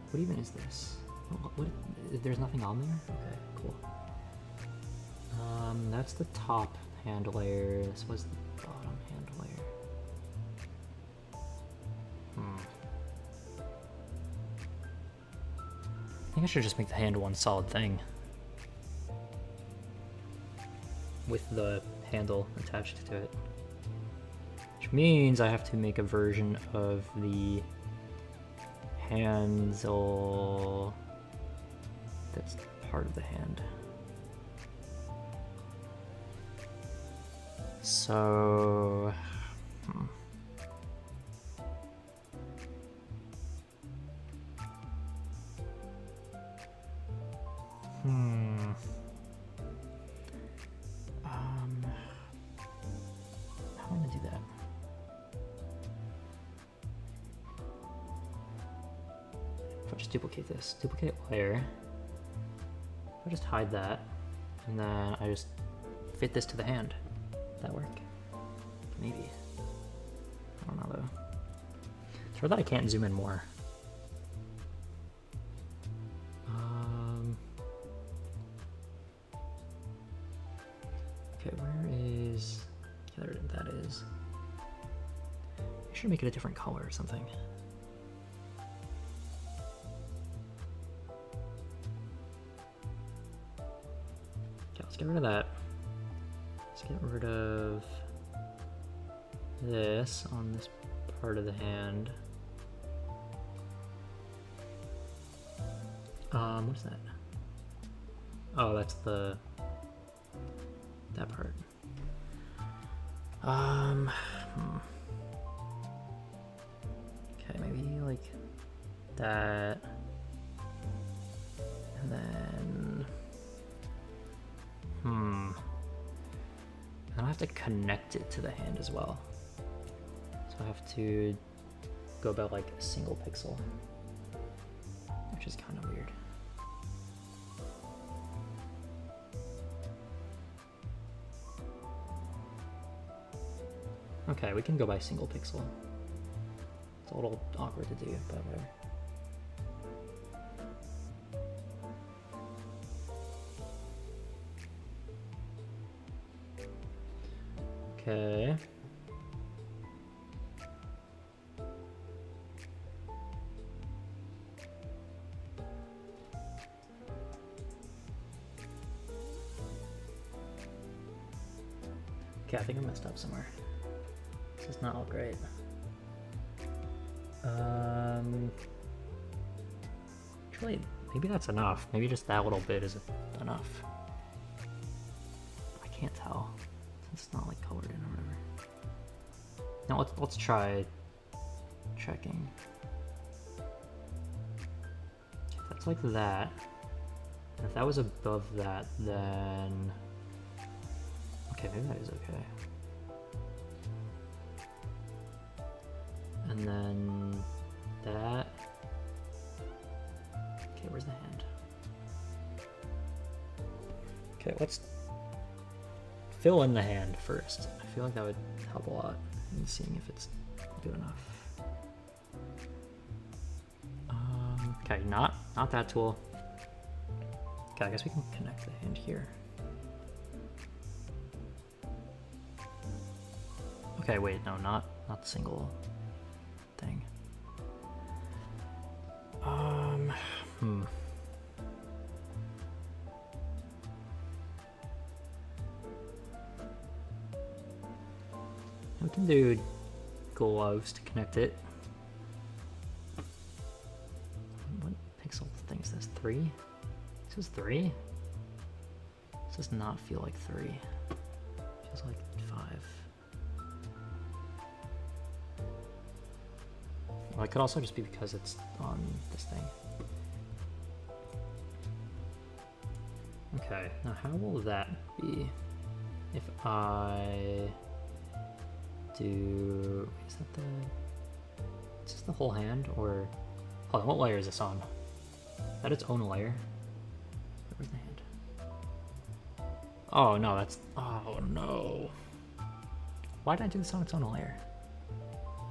What even is this? What, there's nothing on there? Okay, cool. That's the top hand layer. This was the bottom hand layer. I think I should just make the hand one solid thing with the handle attached to it, which means I have to make a version of the handle that's part of the hand. So, how am I gonna do that? If I just duplicate this, duplicate layer, if I just hide that, and then I just fit this to the hand, would that work? Maybe. I don't know though. It's hard that I can't zoom in more. Okay, where is... There that is. I should make it a different color or something. Okay, let's get rid of that. Let's get rid of this on this part of the hand. What is that? Oh, that's the... that part. Okay, maybe like that, and then, and I have to connect it to the hand as well. So I have to go about like a single pixel, which is kind of weird. Okay, we can go by single pixel. It's a little awkward to do, but whatever. Okay. Okay, I think I messed up somewhere. This is not all great. Actually, maybe that's enough. Maybe just that little bit is enough. I can't tell. It's not like colored in or whatever. Now let's try checking. If that's like that, and if that was above that, then okay, maybe that is okay. And then that. Okay, where's the hand? Okay, let's fill in the hand first. I feel like that would help a lot in seeing if it's good enough. Okay, not that tool. Okay, I guess we can connect the hand here. Okay, wait, no, not the single thing. We can do gloves to connect it. What pixel thing is this? 3? This is 3? This does not feel like 3. It feels like 5. Well, it could also just be because it's on this thing. Okay, now how will that be if I do, is this the whole hand, or, hold on, what layer is this on? Is that its own layer? Where's the hand? Oh no, oh no. Why did I do this on its own layer?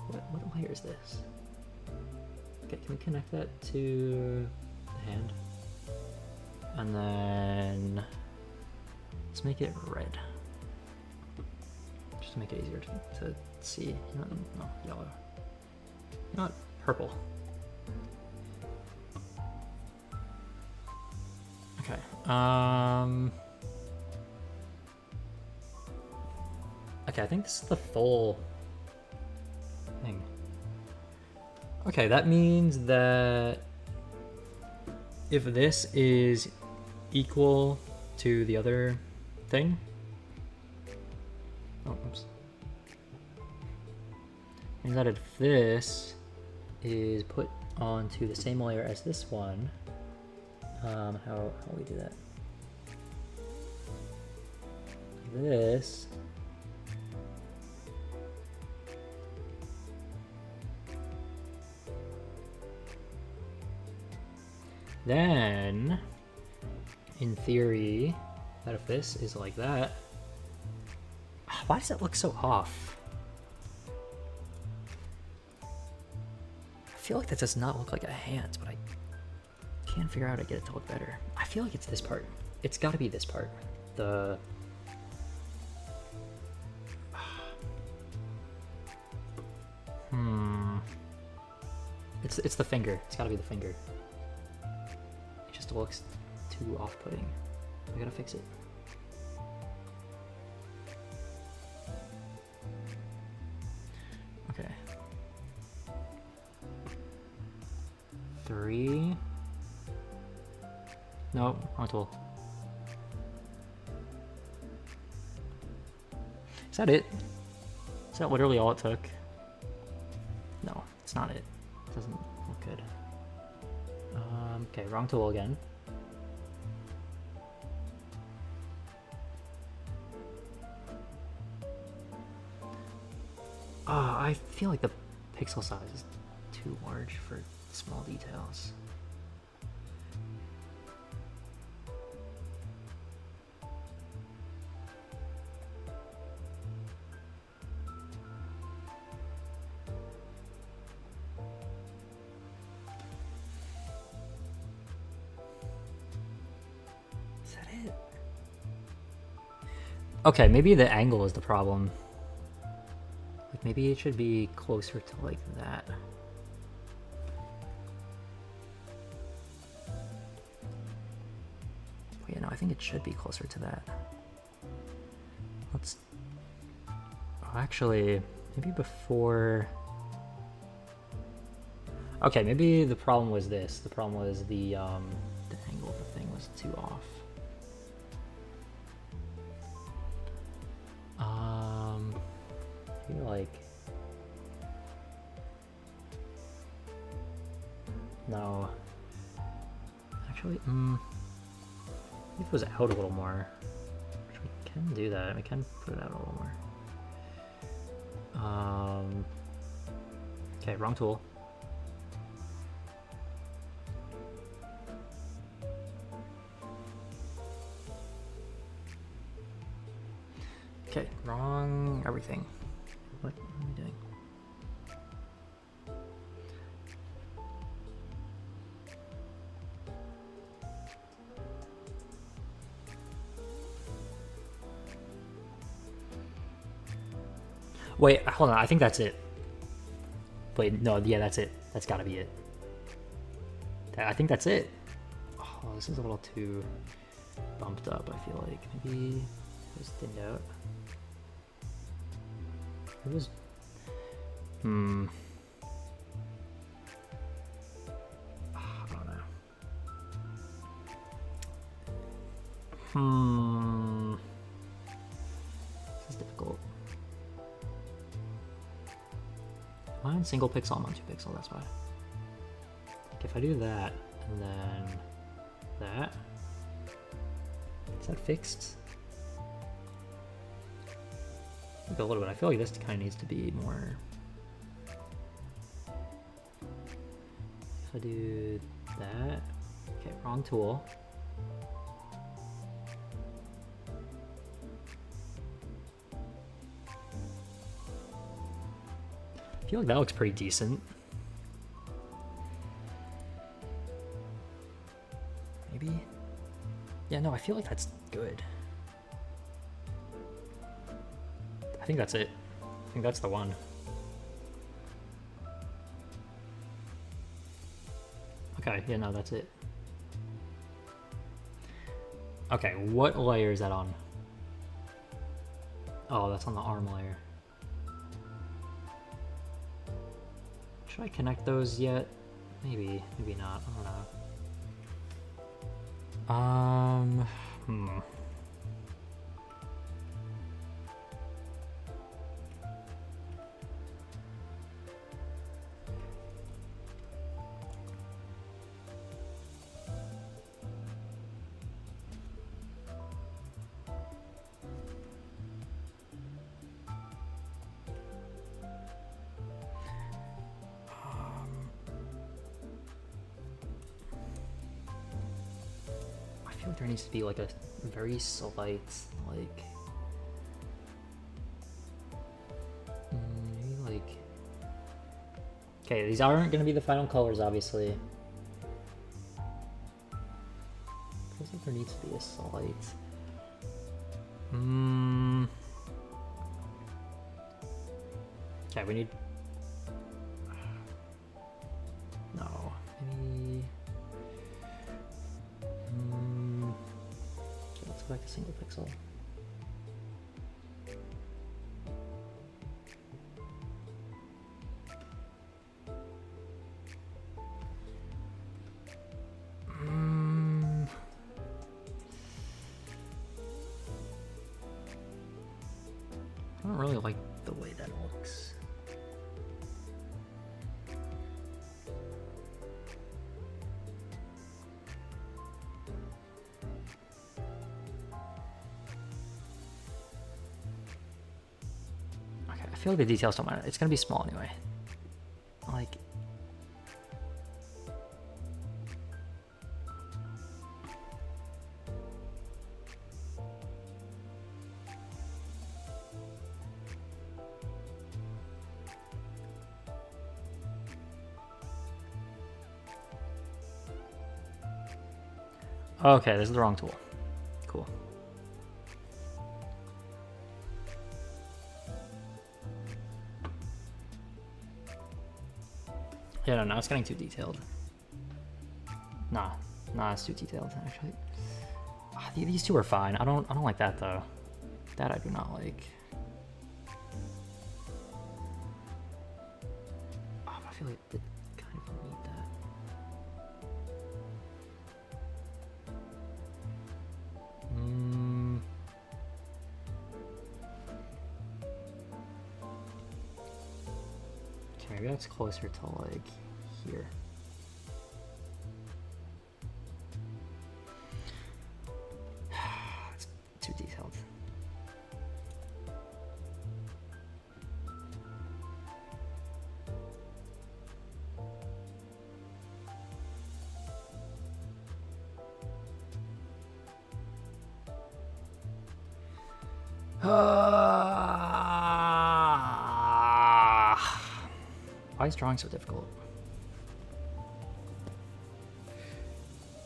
What layer is this? Okay, can we connect that to the hand? And then let's make it red. Just to make it easier to see. No, yellow. Not purple. Okay. Okay, I think this is the full Okay, that means that if this is equal to the other thing, oh, oops. Means that if this is put onto the same layer as this one, how do we do that? This then, in theory, that if this is like that, why does it look so off? I feel like that does not look like a hand, but I can't figure out how to get it to look better. I feel like it's this part. It's got to be this part. The It's the finger. It's got to be the finger. It just looks too off-putting. I gotta fix it. Okay. 3. No, wrong tool. Is that it? Is that literally all it took? No, it's not it. It doesn't look good. Okay, wrong tool again. I feel like the pixel size is too large for small details. Is that it? Okay, maybe the angle is the problem. Like maybe it should be closer to like that. Yeah, no, I think it should be closer to that. Let's... Oh, actually, maybe before... Okay, maybe the problem was this. The problem was the angle of the thing was too off. Maybe like... No. Actually, if it was out a little more, which we can do that. We can put it out a little more. Okay, wrong tool. Okay, wrong everything. What am I doing? Wait, hold on, I think that's it. Wait, no, yeah, that's it. That's gotta be it. I think that's it. Oh, this is a little too bumped up, I feel like. Maybe it was thinned out. It was... I don't know. This is difficult. Am I on single pixel? I'm on 2 pixel, that's why. Okay, if I do that, and then that, is that fixed? A little bit. I feel like this kind of needs to be more. If I do that, okay, wrong tool. I feel like that looks pretty decent. Maybe? Yeah, no, I feel like that's good. I think that's it. I think that's the one. Okay, yeah, no, that's it. Okay, what layer is that on? Oh, that's on the arm layer. Should I connect those yet? Maybe, maybe not. I don't know. I feel like there needs to be like a very slight, like, maybe like, okay, these aren't going to be the final colors, obviously. Feels like there needs to be a slight. Okay, we need. No, maybe. Okay, let's go back to single pixel. I don't really like the way that looks. Okay, I feel like the details don't matter. It's gonna be small anyway. Like, okay, this is the wrong tool. Cool. Yeah, no, now it's getting too detailed. Nah, it's too detailed actually. These two are fine. I don't like that though. That I do not like. I feel like it kind of need that. Okay, maybe that's closer to like here. It's too detailed. Why is drawing so difficult?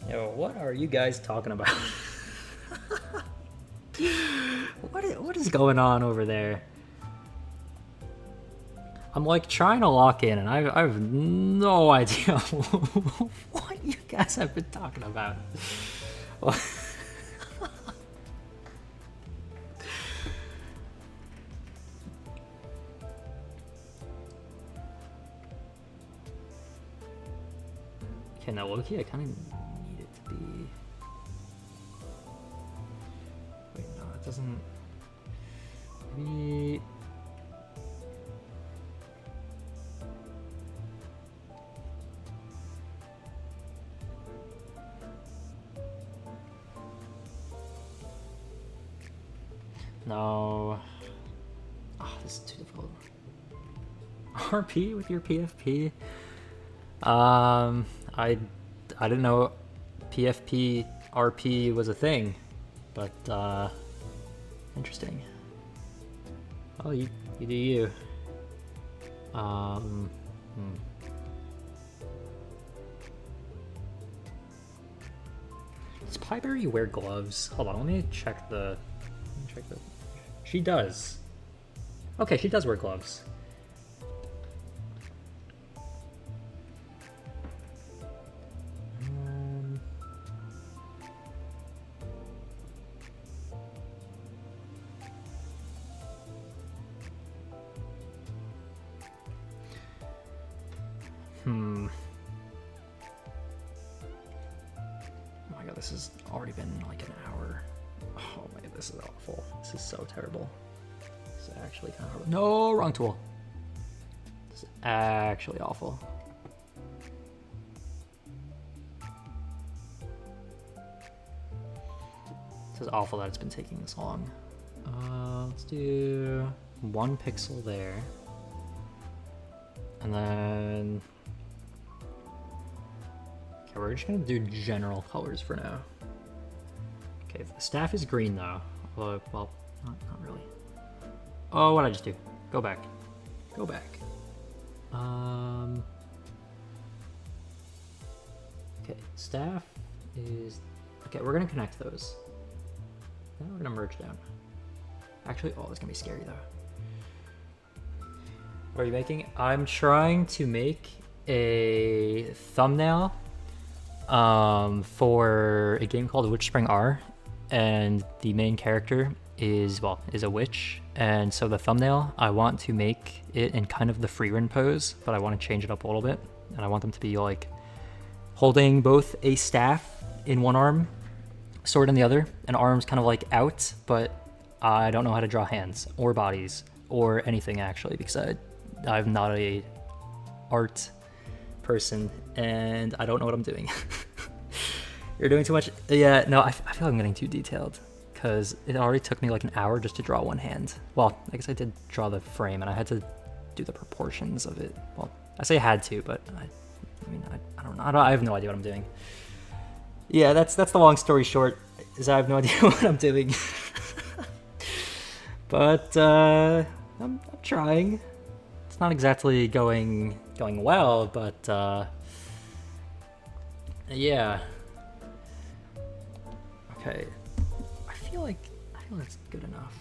Yo, what are you guys talking about? What is going on over there? I'm like trying to lock in and I have no idea what you guys have been talking about. Okay, now Loki, I kind of need it to be. Wait, no, it doesn't. Maybe. No. Oh, this is too difficult. RP with your PFP? I didn't know PFP RP was a thing, but interesting. Oh, you do you. Does Pieberry wear gloves? Hold on, let me check the. She does. Okay, she does wear gloves. Oh my god, this has already been like an hour. Oh my god, this is awful. This is so terrible. This is actually kind of horrible. No, wrong tool. This is actually awful. This is awful that it's been taking this long. Let's do 1 pixel there. And then... Okay, we're just gonna do general colors for now. Okay, the staff is green though. Well, not really. Oh, what'd I just do? Go back. Go back. Okay, staff is... Okay, we're gonna connect those. Then we're gonna merge down. Actually, oh, it's gonna be scary though. What are you making? I'm trying to make a thumbnail for a game called WitchSpring R, and the main character is a witch, and so the thumbnail, I want to make it in kind of the freerun pose, but I want to change it up a little bit, and I want them to be like holding both a staff in one arm, sword in the other, and arms kind of like out, but I don't know how to draw hands or bodies or anything actually, because I'm not a art person and I don't know what I'm doing. You're doing too much. Yeah, no, I feel like I'm getting too detailed because it already took me like an hour just to draw one hand. Well, I guess I did draw the frame and I had to do the proportions of it. Well, I say I had to, but I mean, I don't know. I have no idea what I'm doing. Yeah, that's the long story short, is I have no idea what I'm doing. But I'm trying. It's not exactly going well, but yeah. Okay. I feel like it's good enough.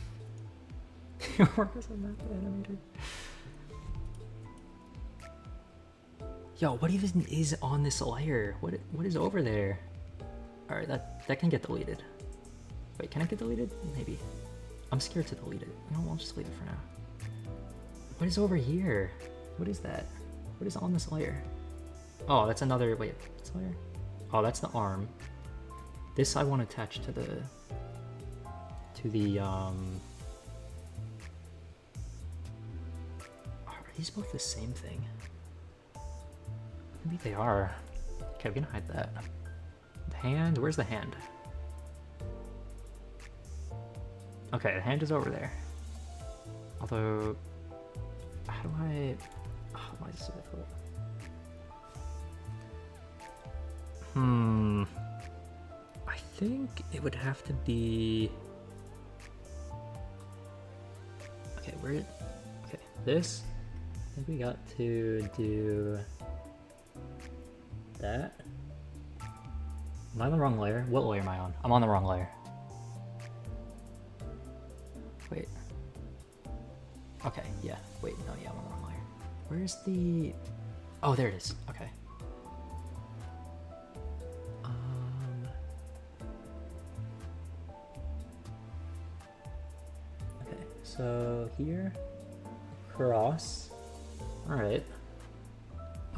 Work as a map animator. Yo, what even is on this layer? What is over there? All right, that can get deleted. Wait, can it get deleted? Maybe. I'm scared to delete it. No, I'll just leave it for now. What is over here? What is that? What is on this layer? Oh, that's another, wait, this layer? Oh, that's the arm. This I want attached to the, are these both the same thing? Maybe they are. Okay, we can hide that. The hand, where's the hand? Okay, the hand is over there. Although, how do I... Oh, why is this so difficult? I think it would have to be... Okay, okay, this. I think we got to do that. Am I on the wrong layer? What layer am I on? I'm on the wrong layer. Wait. Okay, yeah. Wait, no, yeah, I'm on the wrong layer. Where's the... Oh, there it is. Okay. Okay, so here, cross. All right.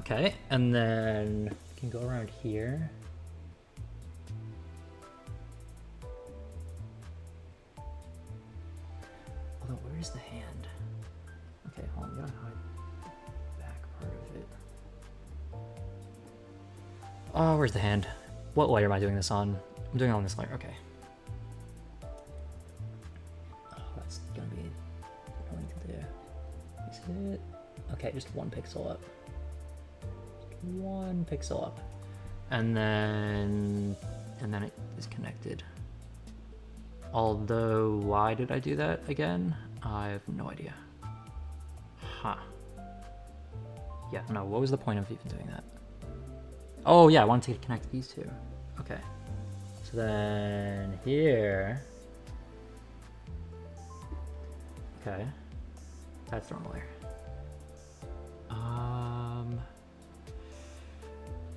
Okay, and then we can go around here. Although, where's the hand? Okay, hold on, I'm gonna hide the back part of it. Oh, where's the hand? What layer am I doing this on? I'm doing it on this layer, okay. Oh, that's gonna be annoying to do. Is it? Okay, just 1 pixel up. Just 1 pixel up. And then it is connected. Although, why did I do that again? I have no idea. Huh. Yeah, no, what was the point of even doing that? Oh yeah, I wanted to connect these two. Okay. So then here. Okay. That's the wrong layer.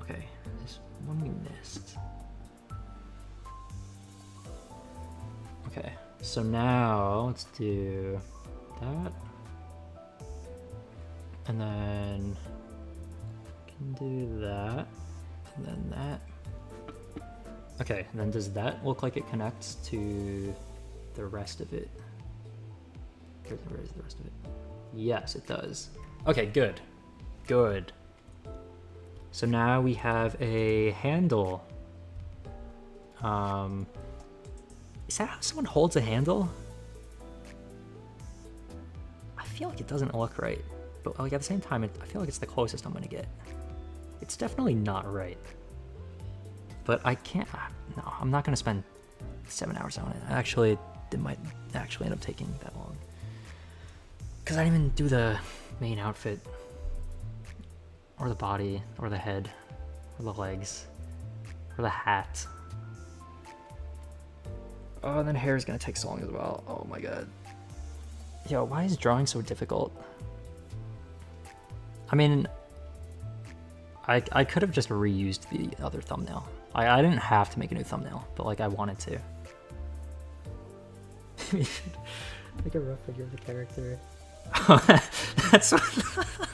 Okay, this one we missed. Okay, so now let's do that. And then can Do that, and then that. Okay, and then does that look like it connects to the rest of it? Where is the rest of it? Yes, it does. Okay, good. Good. So now we have a handle. Is that how someone holds a handle? I feel like it doesn't look right, but like at the same time, I feel like it's the closest I'm gonna get. It's definitely not right. But I can't, no, I'm not gonna spend 7 hours on it. Actually, it might actually end up taking that long. Because I didn't even do the main outfit, or the body, or the head, or the legs, or the hat. Oh, and then hair is gonna take so long as well. Oh my god. Yo, why is drawing so difficult? I mean, I could have just reused the other thumbnail. I didn't have to make a new thumbnail, but like I wanted to. Like a rough figure of the character. That's what,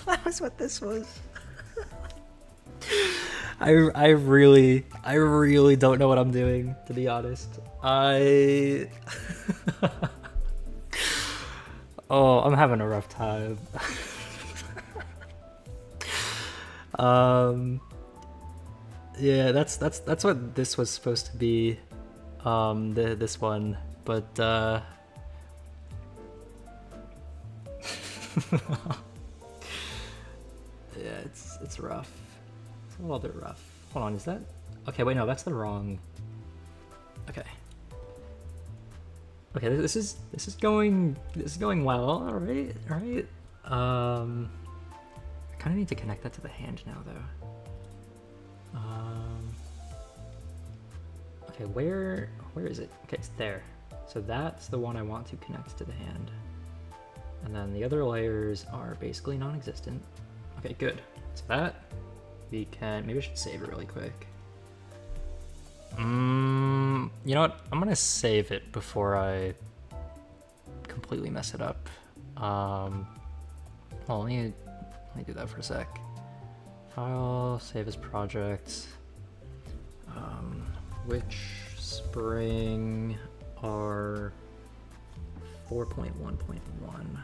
that was what this was. I really don't know what I'm doing, to be honest. Oh, I'm having a rough time. Yeah, that's what this was supposed to be. This one, but yeah, it's rough. It's a little bit rough. Hold on, is that? Okay, wait, no, that's the wrong. Okay. Okay, this is going well. All right. I kind of need to connect that to the hand now, though. Okay, where is it? Okay, it's there. So that's the one I want to connect to the hand. And then the other layers are basically non-existent. Okay, good. So that we can, maybe I should save it really quick. You know what? I'm gonna save it before I completely mess it up. Well, let me do that for a sec. File, save as project. WitchSpring R 4.1.1.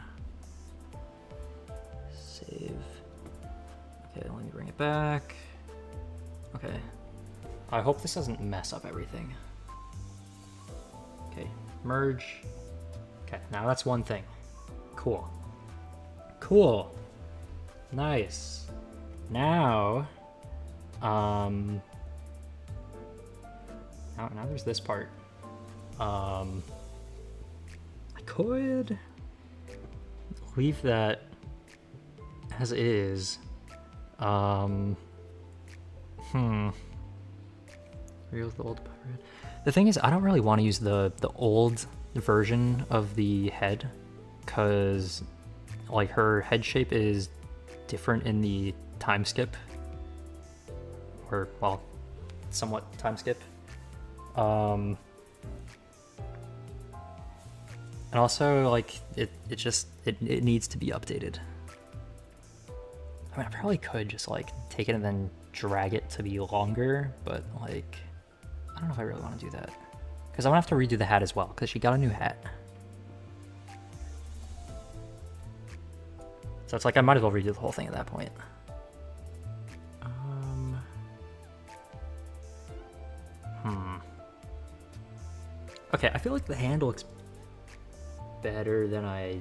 Save. Okay, let me bring it back. Okay. I hope this doesn't mess up everything. Okay, merge. Okay, now that's one thing. Cool. Cool. Nice. Now, now there's this part. I could leave that as is. Reuse the old pirate. The thing is, I don't really want to use the old version of the head, cause like her head shape is different in the time skip, or well, somewhat time skip. And also like it needs to be updated. I mean, I probably could just like take it and then drag it to be longer, but like I don't know if I really want to do that, because I'm gonna have to redo the hat as well, because she got a new hat. So it's like I might as well redo the whole thing at that point. Okay, I feel like the hand looks better than I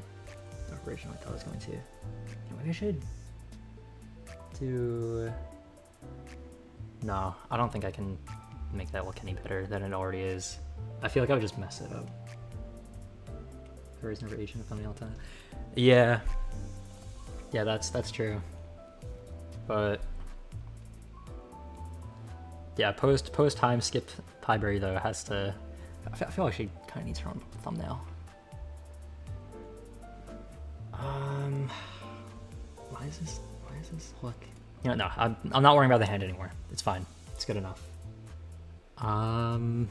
originally thought it was going to. Maybe I should do... No, I don't think I can make that look any better than it already is. I feel like I would just mess it up. There is never H in the thumbnail time. Yeah. Yeah, that's true. But yeah, post time skip Pieberry though has to. I feel like she kind of needs her own thumbnail. Why is this look? You know, no, I'm not worrying about the hand anymore. It's fine. It's good enough. Should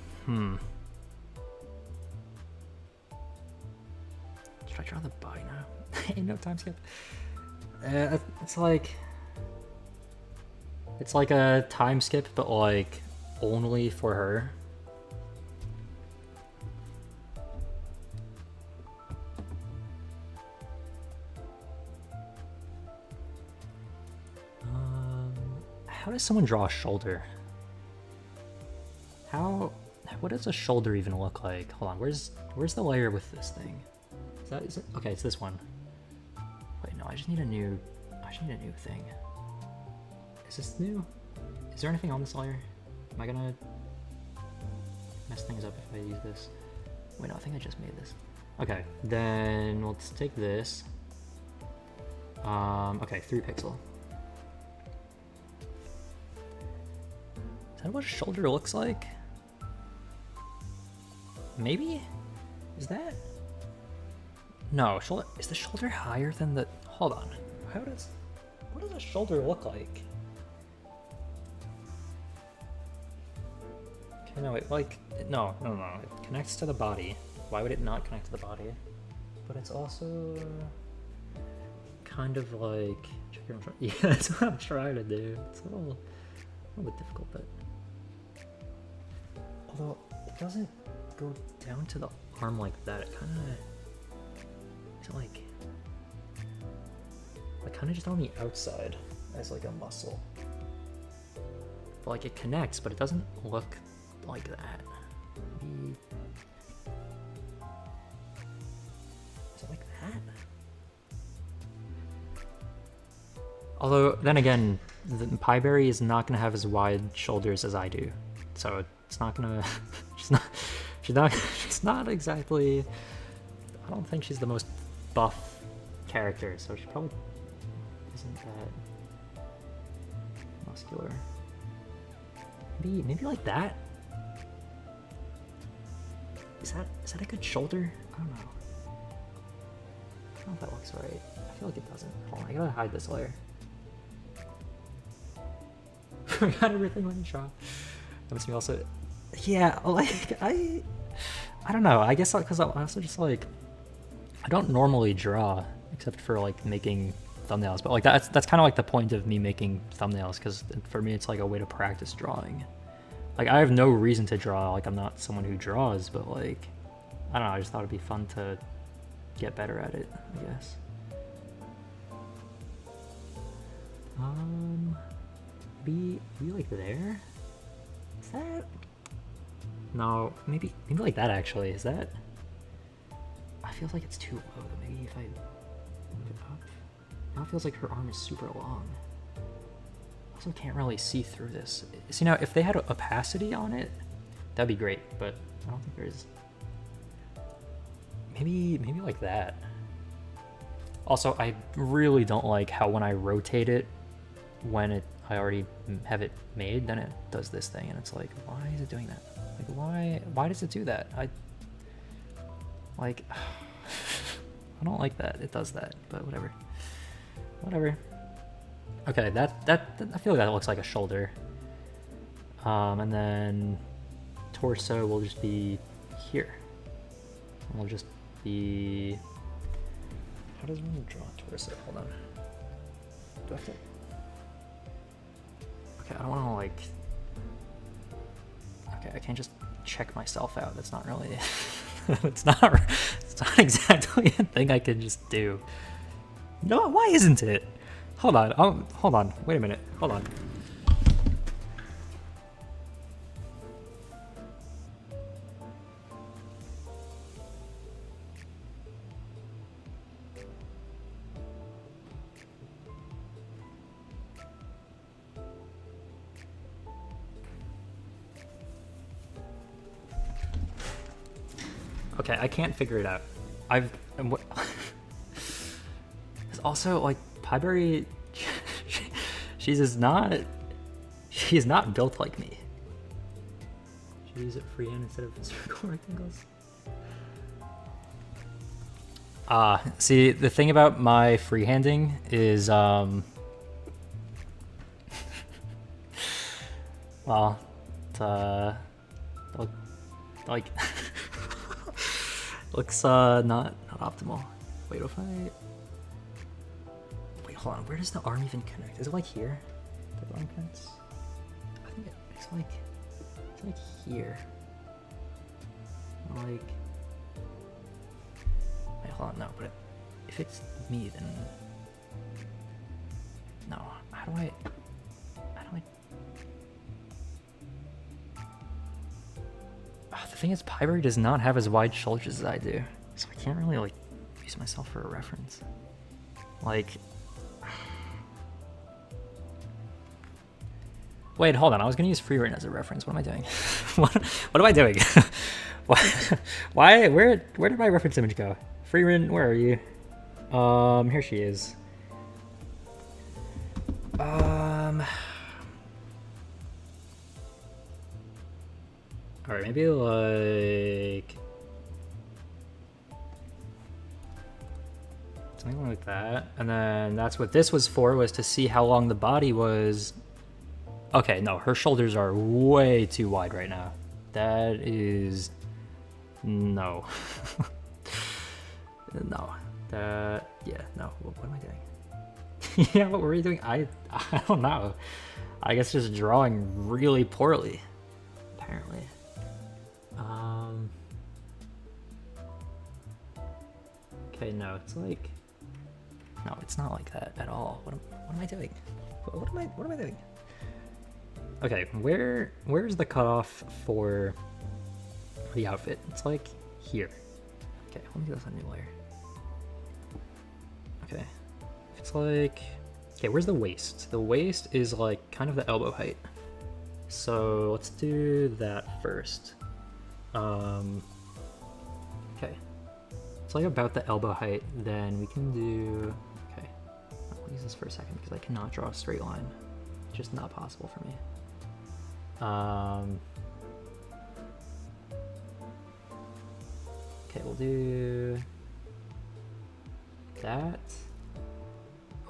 I draw the body now? Ain't no time skip. It's like, It's like a time skip, but like only for her. How does someone draw a shoulder? What does a shoulder even look like? Hold on, where's the layer with this thing? Is it? Okay, it's this one. Wait, no, I just need a new thing. Is this new? Is there anything on this layer? Am I gonna mess things up if I use this? Wait, no, I think I just made this. Okay, then let's take this. Okay, 3 pixel. Is that what a shoulder looks like? Maybe? Is that? No, shoulder. Is the shoulder higher than the? Hold on. What does a shoulder look like? Okay, no, it like no. It connects to the body. Why would it not connect to the body? But it's also kind of like. Yeah, that's what I'm trying to do. It's a little bit difficult, but although it doesn't go down to the arm like that, it kind of. It's like kind of just on the outside as like a muscle. But like it connects, but it doesn't look like that. Maybe... Is it like that? Although then again, the Pieberry is not gonna have as wide shoulders as I do, so it's not gonna. she's not exactly. I don't think she's the most buff character, so she probably isn't that muscular. Maybe like that. Is that a good shoulder? I don't know. I don't know if that looks right. I feel like it doesn't. Hold on, I gotta hide this layer. I got everything on the shot. That makes me also. Yeah, like I don't know. I guess because I also just like I don't normally draw except for like making thumbnails, but like that's kind of like the point of me making thumbnails, because for me it's like a way to practice drawing. Like I have no reason to draw, like I'm not someone who draws, but like I don't know, I just thought it'd be fun to get better at it, I guess. Be like there? Is that? No, maybe like that actually. Is that? I feel like it's too low. Maybe if I move it up. Now it feels like her arm is super long. Also can't really see through this. See, now if they had opacity on it, that'd be great, but I don't think there is. Maybe like that. Also, I really don't like how when I rotate it, I already have it made, then it does this thing, and it's like, why is it doing that? Like, why does it do that? I don't like that. It does that, but whatever. Okay, that I feel like that looks like a shoulder. And then torso will just be here. And we'll just be. How does one draw torso? Hold on. Do I have to? Okay, I don't want to like. Okay, I can't just check myself out. That's not really. It's not exactly a thing I can just do. No, why isn't it? Hold on. Oh, hold on. Wait a minute. Hold on. Okay, I can't figure it out. It's also like Pieberry. She's not built like me. Should we use it freehand instead of circle rectangles? See, the thing about my freehanding is well, like looks not optimal. Wait, hold on, where does the arm even connect? Is it like here? The bone cuts. I think it's like here. Like, wait, hold on, no, but if it's me, then no. How do I? Oh, the thing is, Pyberry does not have as wide shoulders as I do, so I can't really like use myself for a reference. Like, wait, hold on. I was gonna use Freerun as a reference. What am I doing? what am I doing? Why? Where did my reference image go? Freerun, where are you? Here she is. All right, maybe like something like that. And then that's what this was for, was to see how long the body was. Okay, no, her shoulders are way too wide right now. That is no. No. That, yeah, no. What am I doing? Yeah, what were you doing? I don't know. I guess just drawing really poorly, apparently. Okay, no, it's like, no, it's not like that at all. What am I doing? What am I doing? Okay, where's the cutoff for the outfit? It's like here. Okay, let me do this on a new layer. Okay, it's like, okay, where's the waist? The waist is like kind of the elbow height. So let's do that first. Okay, it's like about the elbow height. Then we can do, okay, I'll use this for a second because I cannot draw a straight line. It's just not possible for me. Okay, we'll do that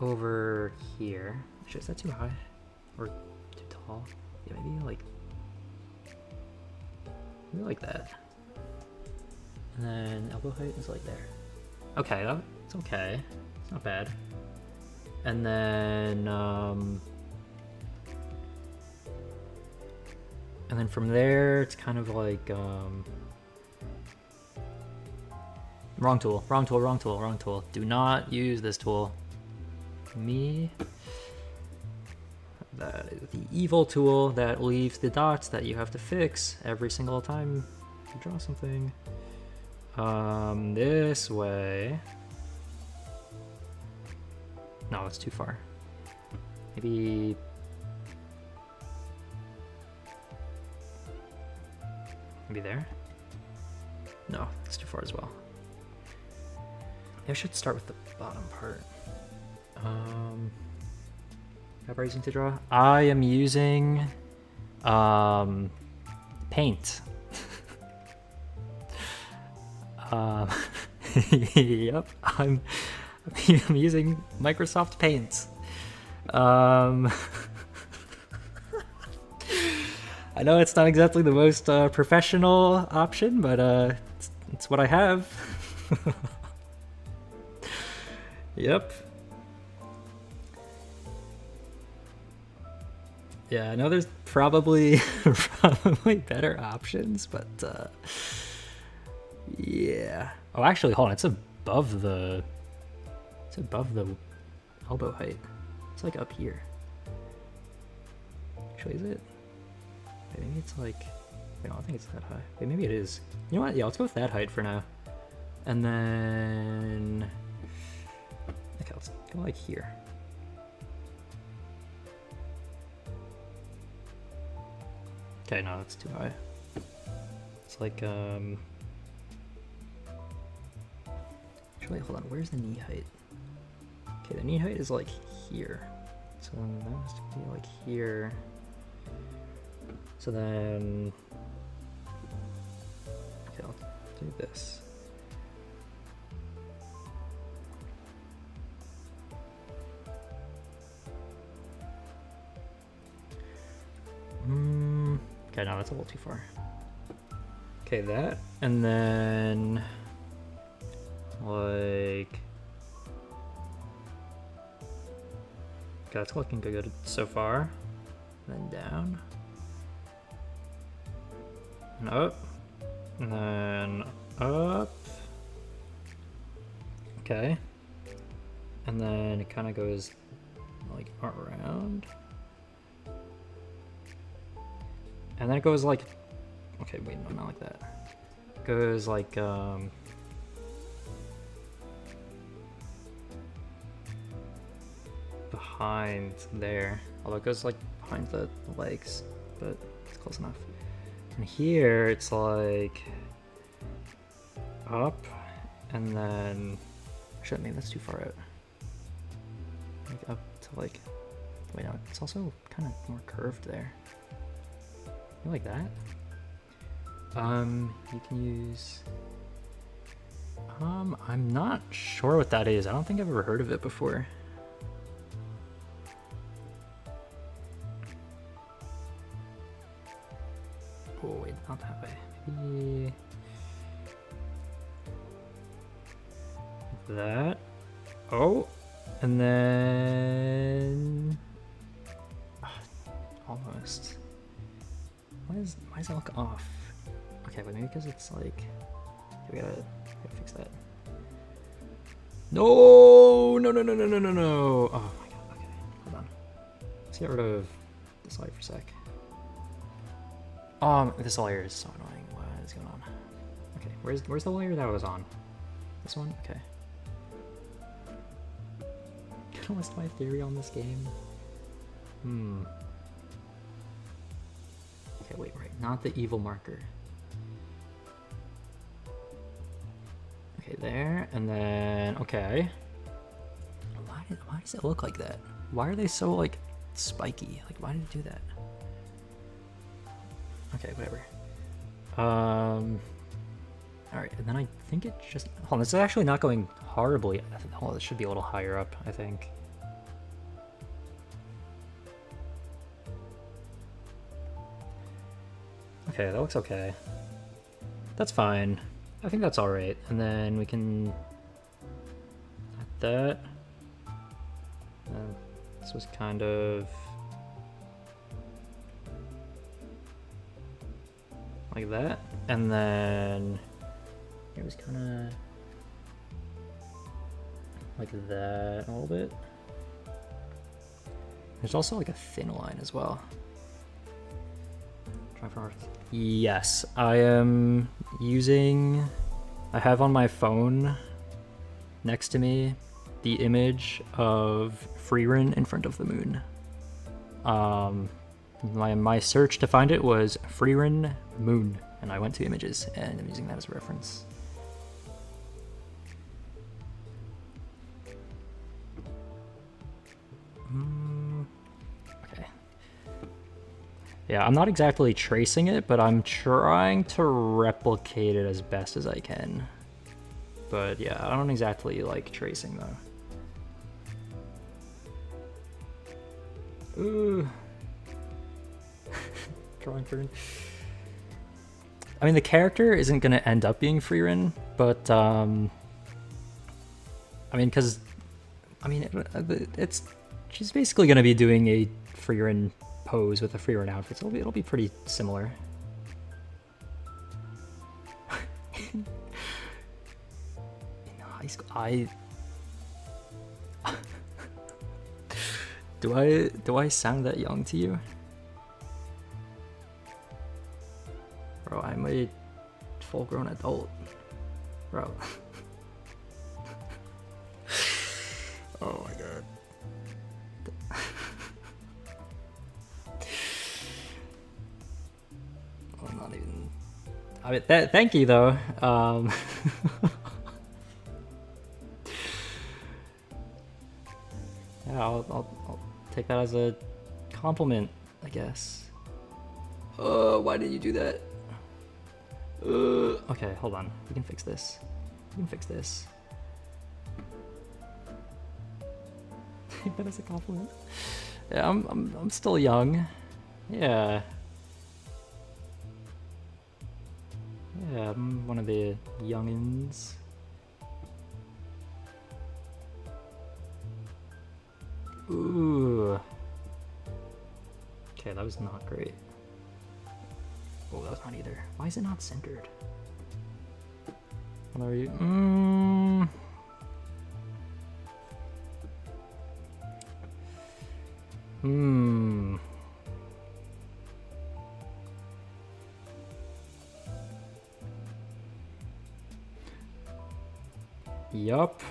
over here. Actually, is that too high or too tall? Yeah, maybe like that. And then elbow height is like there. Okay, that's okay. It's not bad. And then from there, it's kind of like, wrong tool. Do not use this tool. That is the evil tool that leaves the dots that you have to fix every single time you draw something. This way. No, it's too far. Maybe there? No, it's too far as well. Maybe I should start with the bottom part. What am I using to draw? I am using paint. Yep, I'm using Microsoft Paint. I know it's not exactly the most professional option, but it's what I have. Yep. Yeah, I know there's probably better options, but yeah. Oh, actually, hold on. It's above the elbow height. It's like up here. Actually, is it? Maybe it's like, I don't think it's that high. Wait, maybe it is. You know what? Yeah, let's go with that height for now. And then, okay, let's go like here. Okay, no, that's too high. It's like, actually, hold on, where's the knee height? Okay, the knee height is like here. So then that has to be like here. So then, okay, I'll do this. Okay, no, that's a little too far. Okay, that, and then, like, Okay, that's looking good so far. Then down. And up. And then up. Okay. And then it kind of goes like around. And then it goes like, okay, wait, no, not like that. It goes like, behind there. Although it goes like behind the legs, but it's close enough. And here it's like up, and then actually maybe that's too far out. Like up to like, wait, no, it's also kind of more curved there. You like that? You can use. I'm not sure what that is. I don't think I've ever heard of it before. Oh wait, not that way. Maybe that. Oh, and then almost. Why does it look off? Okay, but maybe because it's like we gotta fix that. No, no, no, no, no, no, no, no. Oh my god. Okay, hold on. Let's get rid of this light for a sec. This layer is so annoying. What is going on? Okay, where's the layer that was on? This one? Okay. What's my theory on this game? Okay, wait, right. Not the evil marker. Okay, there, and then, okay. Why does it look like that? Why are they so, like, spiky? Like, why did it do that? Okay, whatever. Alright, and then I think it just... Hold on, this is actually not going horribly. Oh, this should be a little higher up, I think. Okay, that looks okay. That's fine. I think that's alright. And then we can... that. This was kind of... like that. And then... it was kind of... like that a little bit. There's also like a thin line as well. Yes, I am using... I have on my phone next to me the image of Freerin in front of the moon. My search to find it was Freerin moon, and I went to images, and I'm using that as a reference. Okay. Yeah, I'm not exactly tracing it, but I'm trying to replicate it as best as I can. But yeah, I don't exactly like tracing though. Ooh. Drawing turn. I mean, the character isn't going to end up being Freerin, but I mean, because she's basically going to be doing a Freerin pose with a Freerin outfit, so it'll be pretty similar. In high school, do I sound that young to you? Bro, I'm a full-grown adult. Bro. Oh my god. I'm not even... I mean, thank you, though. Yeah, I'll take that as a compliment, I guess. Why did you do that? Okay, hold on. We can fix this. We can fix this. Take that as a compliment. Yeah, I'm still young. Yeah. Yeah, I'm one of the youngins. Ooh. Okay, that was not great. Oh, that was not either. Why is it not centered? What are you? Yup.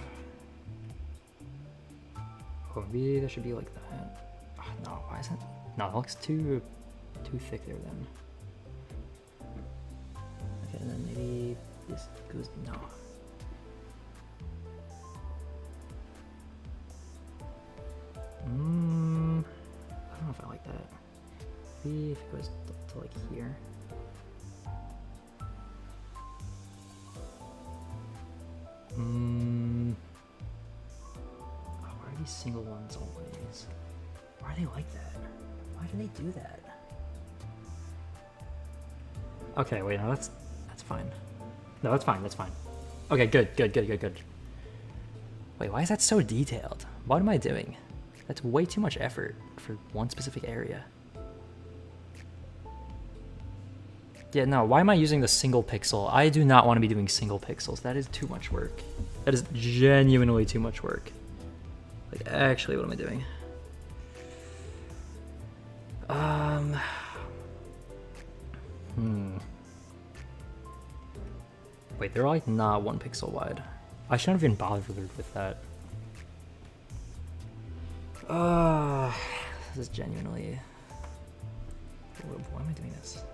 Oh, maybe that should be like that. Oh, no, why is it? No, it looks too thick there then. Okay, and then maybe this goes no. I don't know if I like that. Maybe if it goes to like here. Oh, why are these single ones always? Why are they like that? Why do they do that? Okay, wait, no, that's fine. No, that's fine, that's fine. Okay, good. Wait, why is that so detailed? What am I doing? That's way too much effort for one specific area. Yeah, no, why am I using the single pixel? I do not want to be doing single pixels. That is too much work. That is genuinely too much work. Like, actually, what am I doing? Wait, they're like not 1 pixel wide. I shouldn't have even bothered with that. This is genuinely... Why am I doing this?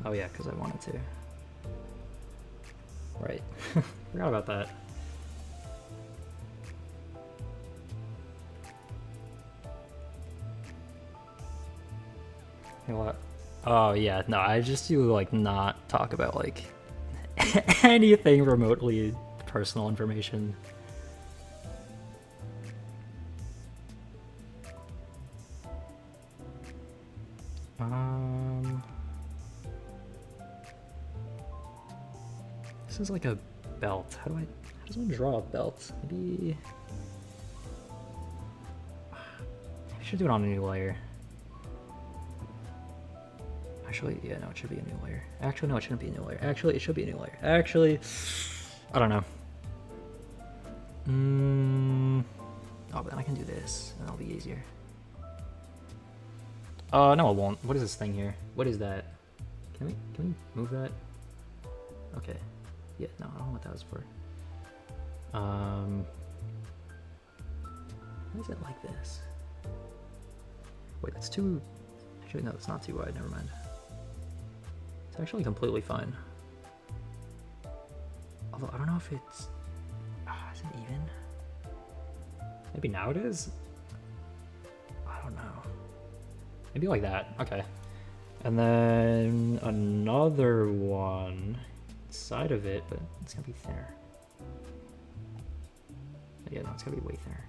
Oh yeah, because I wanted to. Right. Forgot about that. You know what? Oh yeah, no, I just do like not talk about like anything remotely personal information. This is like a belt. How does one draw a belt? Maybe I should do it on a new layer. Actually, yeah, no, it should be a new layer. Actually, no, it shouldn't be a new layer. Actually, it should be a new layer. Actually, I don't know. Oh, but then I can do this, and that'll be easier. No, it won't. What is this thing here? What is that? Can we move that? Okay. Yeah, no, I don't know what that was for. Why is it like this? Wait, that's too... Actually, no, it's not too wide. Never mind. It's actually completely fine. Although, I don't know if it's... is it even? Maybe now it is? I don't know. Maybe like that. Okay. And then another one inside of it, but it's gonna be thinner. Yeah, no, it's gonna be way thinner.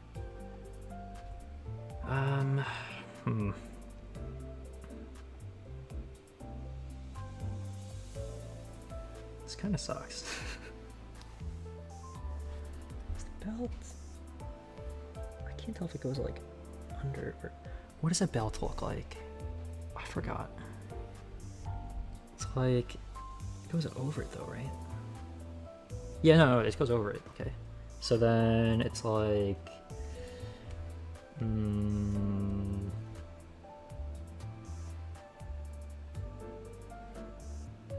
This kind of sucks. This belt. I can't tell if it goes like under or... What does a belt look like? I forgot. It's like... It goes over it though, right? Yeah, no, it goes over it. Okay. So then it's like...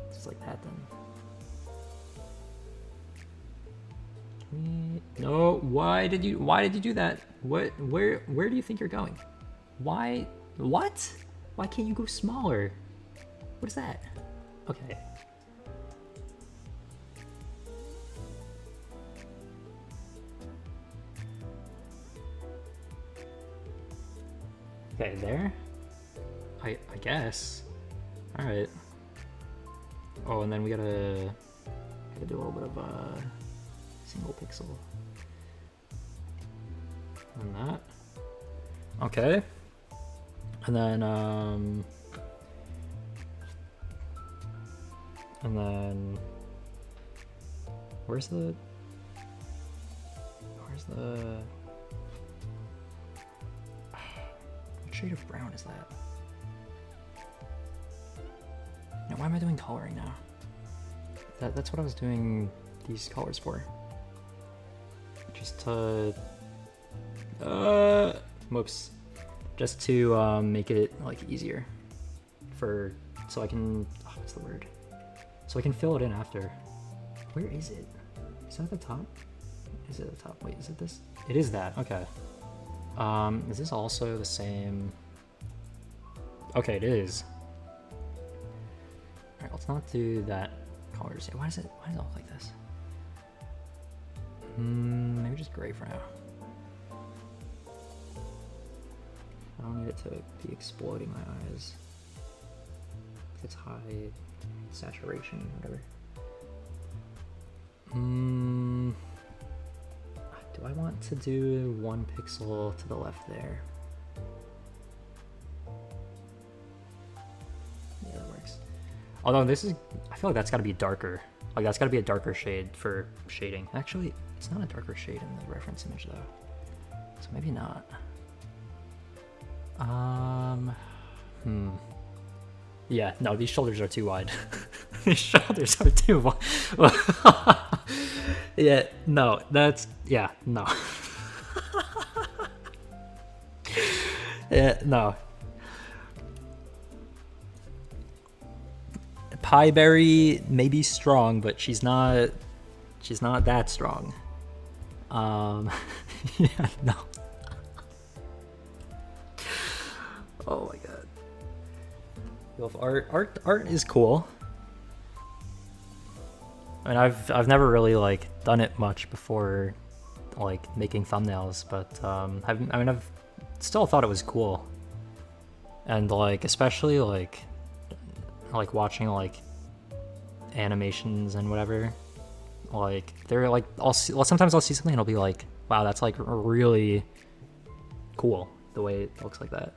It's like that then. No, why did you do that? Where do you think you're going? Why? What? Why can't you go smaller? What is that? Okay. Okay, there? I guess. Alright. Oh, and then we gotta do a little bit of single pixel. And that. Okay. And then where's the What shade of brown is that? Now, why am I doing coloring now? That's what I was doing these colors for. Just to... whoops. Just to make it like easier for... So I can... Oh, what's the word? So I can fill it in after. Where is it? Is that at the top? Is it at the top? Wait, is it this? It is that, okay. Is this also the same? Okay, it is. Alright, let's not do that color. Why does it look like this? Maybe just gray for now. I don't need it to be exploding my eyes. If it's high saturation, whatever. Do I want to do 1 pixel to the left there? Yeah, that works. Although this is, I feel like that's got to be darker. Like that's got to be a darker shade for shading. Actually, it's not a darker shade in the reference image though. So maybe not. Yeah, no, these shoulders are too wide. These shoulders are too wide. Yeah, no, that's, yeah, no. Yeah, no. Pieberry may be strong, but she's not that strong. Yeah, no. Oh my god. Art is cool. I mean, I've never really like done it much before, like making thumbnails, but I've still thought it was cool, and like especially like watching like animations and whatever. Like they're like sometimes I'll see something and I'll be like, wow, that's like really cool the way it looks like that.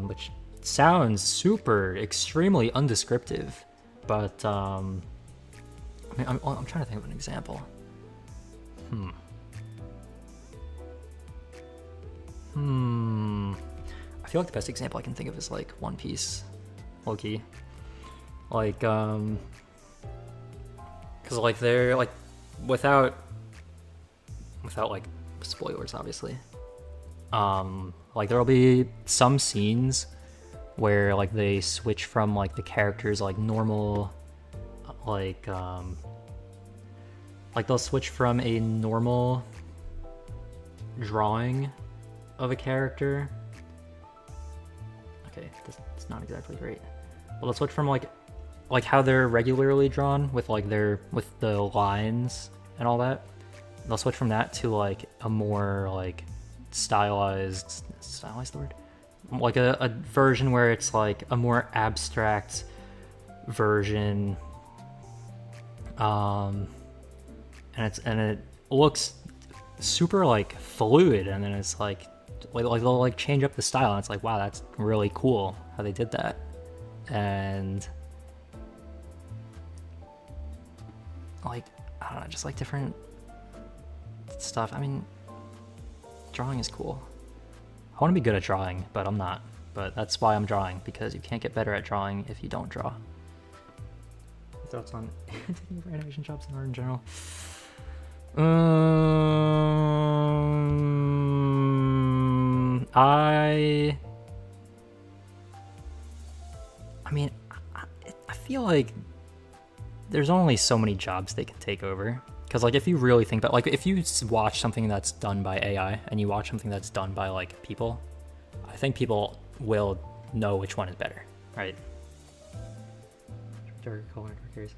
Which sounds super extremely undescriptive. But, I mean, I'm trying to think of an example. I feel like the best example I can think of is, like, One Piece, low-key. Like, because, like, they're, like, without, like, spoilers, obviously. Like, there'll be some scenes where like they switch from like the characters like normal, like they'll switch from a normal drawing of a character. Okay, that's not exactly great. But they'll switch from like how they're regularly drawn with like with the lines and all that. They'll switch from that to like a more like stylized the word? Like a version where it's like a more abstract version, and it looks super like fluid, and then it's like they'll like change up the style, and it's like, wow, that's really cool how they did that. And like, I don't know, just like different stuff. I mean, drawing is cool. I want to be good at drawing, but I'm not. But that's why I'm drawing, because you can't get better at drawing if you don't draw. Thoughts on taking for animation jobs in art in general? I mean, I feel like there's only so many jobs they can take over. Because like if you really think about, like if you watch something that's done by AI and you watch something that's done by like people, I think people will know which one is better, right? Darker color, darker.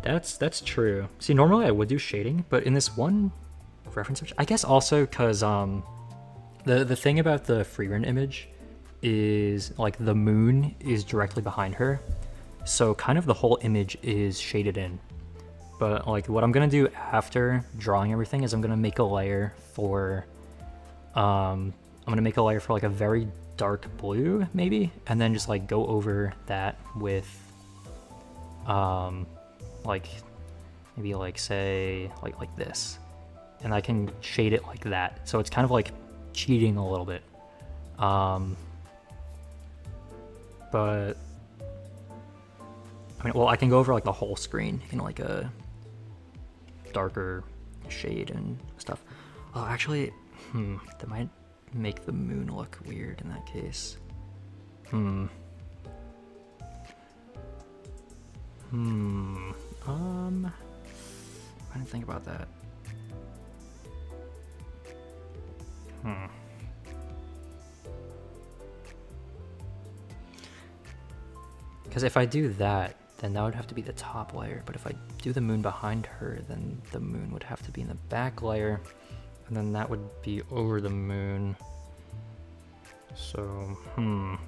That's true. See, normally I would do shading, but in this one reference, I guess also because the thing about the free run image is like the moon is directly behind her, so kind of the whole image is shaded in. But like what I'm gonna do after drawing everything is I'm gonna make a layer for like a very dark blue maybe, and then just like go over that with like maybe like say like this, and I can shade it like that, so it's kind of like cheating a little bit. But I mean, well, I can go over like the whole screen in like a darker shade and stuff. Oh, actually, that might make the moon look weird in that case. I didn't think about that. Because if I do that, then that would have to be the top layer. But if I do the moon behind her, then the moon would have to be in the back layer. And then that would be over the moon. So, I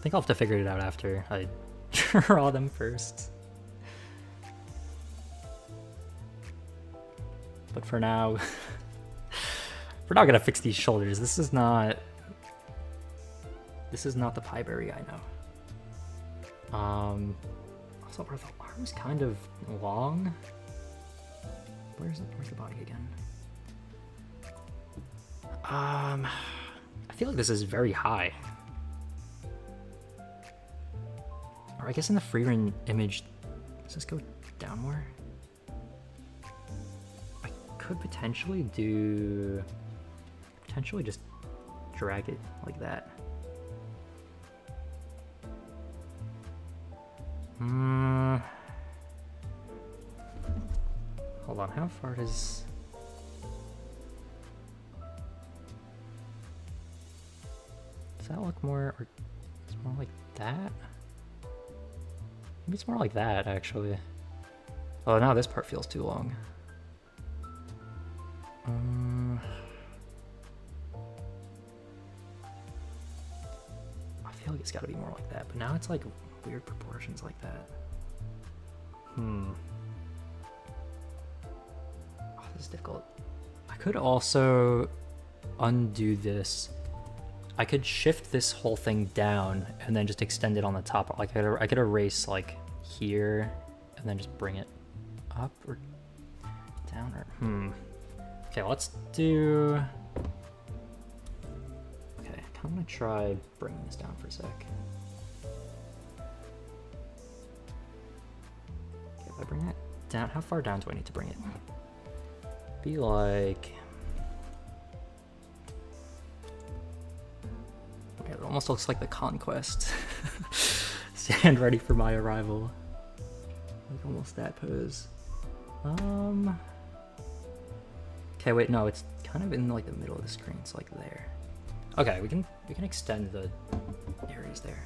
think I'll have to figure it out after I draw them first. But for now, we're not gonna fix these shoulders. This is not the Pieberry I know. Also, the arm is kind of long. Where's the body again? I feel like this is very high. Or I guess in the free run image, does this go down more? I could potentially just drag it like that. Hold on, how far does... Does that look more, or it's more like that? Maybe it's more like that, actually. Oh, now this part feels too long. I feel like it's gotta be more like that, but now it's like weird proportions like that. Oh, this is difficult. I could also undo this. I could shift this whole thing down and then just extend it on the top. Like I could erase like here and then just bring it up or down or Okay, let's do. Okay, I'm gonna try bringing this down for a sec. Okay, if I bring that down, how far down do I need to bring it? Be like. Okay, it almost looks like the Conquest. Stand ready for my arrival. Like almost that pose. Okay, wait, no, it's kind of in like the middle of the screen. It's like there. Okay, we can extend the areas there.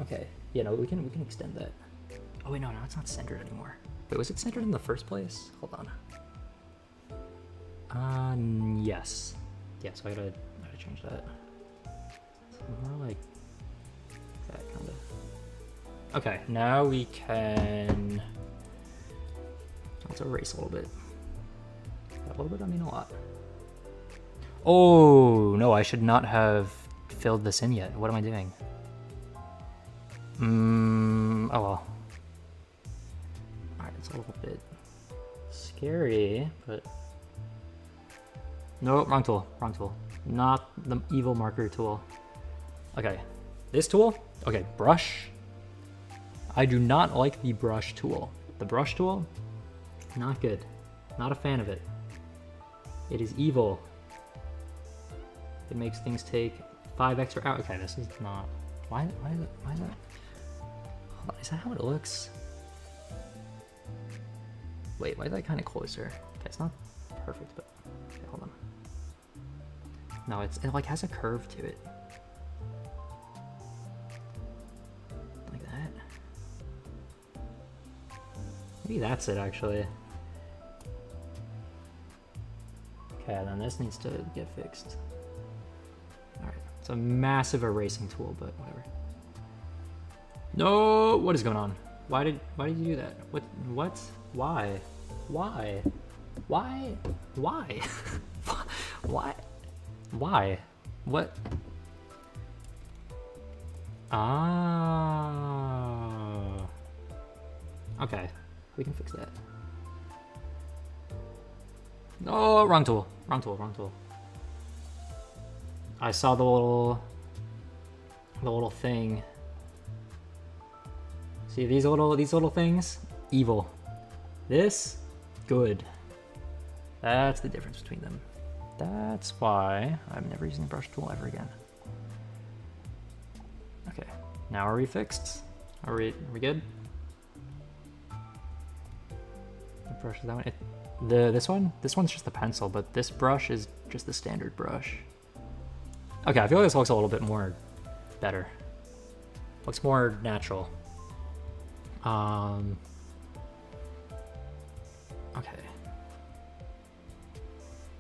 Okay, yeah, no, we can extend that. Oh wait, no, it's not centered anymore. Wait, was it centered in the first place? Hold on. Yes. Yeah, so I gotta change that. So more like that, kind of. Okay, now we can. Let's erase a little bit. A little bit, I mean a lot. Oh, no, I should not have filled this in yet. What am I doing? Oh well. Alright, it's a little bit scary, but... No, wrong tool, wrong tool. Not the evil marker tool. Okay, this tool? Okay, brush. I do not like the brush tool. The brush tool? Not good. Not a fan of it. It is evil. It makes things take 5 extra hours. Okay, this is not. Why is it? Hold on, is that how it looks? Wait, why is that kind of closer? Okay, it's not perfect, but okay, hold on. No, it like has a curve to it. Like that. Maybe that's it actually. Okay, then this needs to get fixed. Alright, it's a massive erasing tool, but whatever. No, what is going on? Why did you do that? What? Why? Why? Why? Why? Why? Why? What? Ah. Okay, we can fix that. Oh, wrong tool. Wrong tool. Wrong tool. I saw the little thing. See these little things? Evil. This, good. That's the difference between them. That's why I'm never using the brush tool ever again. Okay, now are we fixed? Are we good? What brush is that one? This one's just the pencil, but this brush is just the standard brush. Okay, I feel like this looks a little bit more better. Looks more natural. Okay.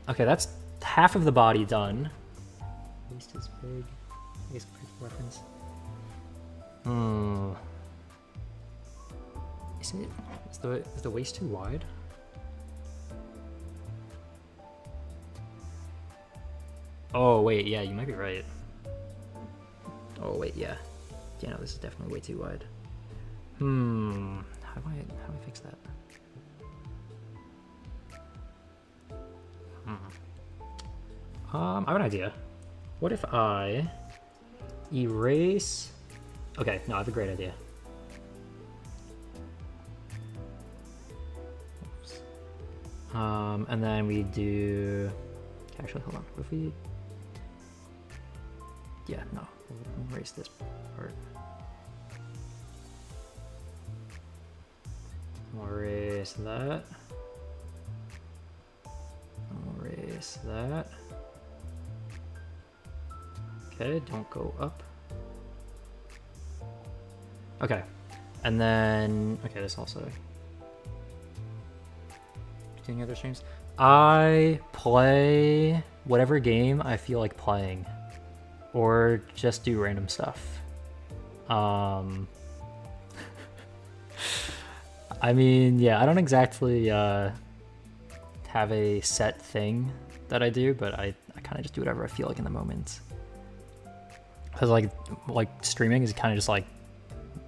Okay, that's half of the body done. Waist is big. I guess reference. Is the waist too wide? Oh wait, yeah, you might be right. Oh wait, yeah. Yeah, no, this is definitely way too wide. How do I fix that? I have an idea. What if I erase? Okay, no, I have a great idea. Oops. And then we do. Actually, hold on. What if we? Yeah, no. We'll erase this part. We'll erase that. We'll erase that. Okay, don't go up. Okay, and then, okay, this also. Any other streams? I play whatever game I feel like playing, or just do random stuff. I mean, yeah, I don't exactly have a set thing that I do, but I kind of just do whatever I feel like in the moment. Cause like streaming is kind of just like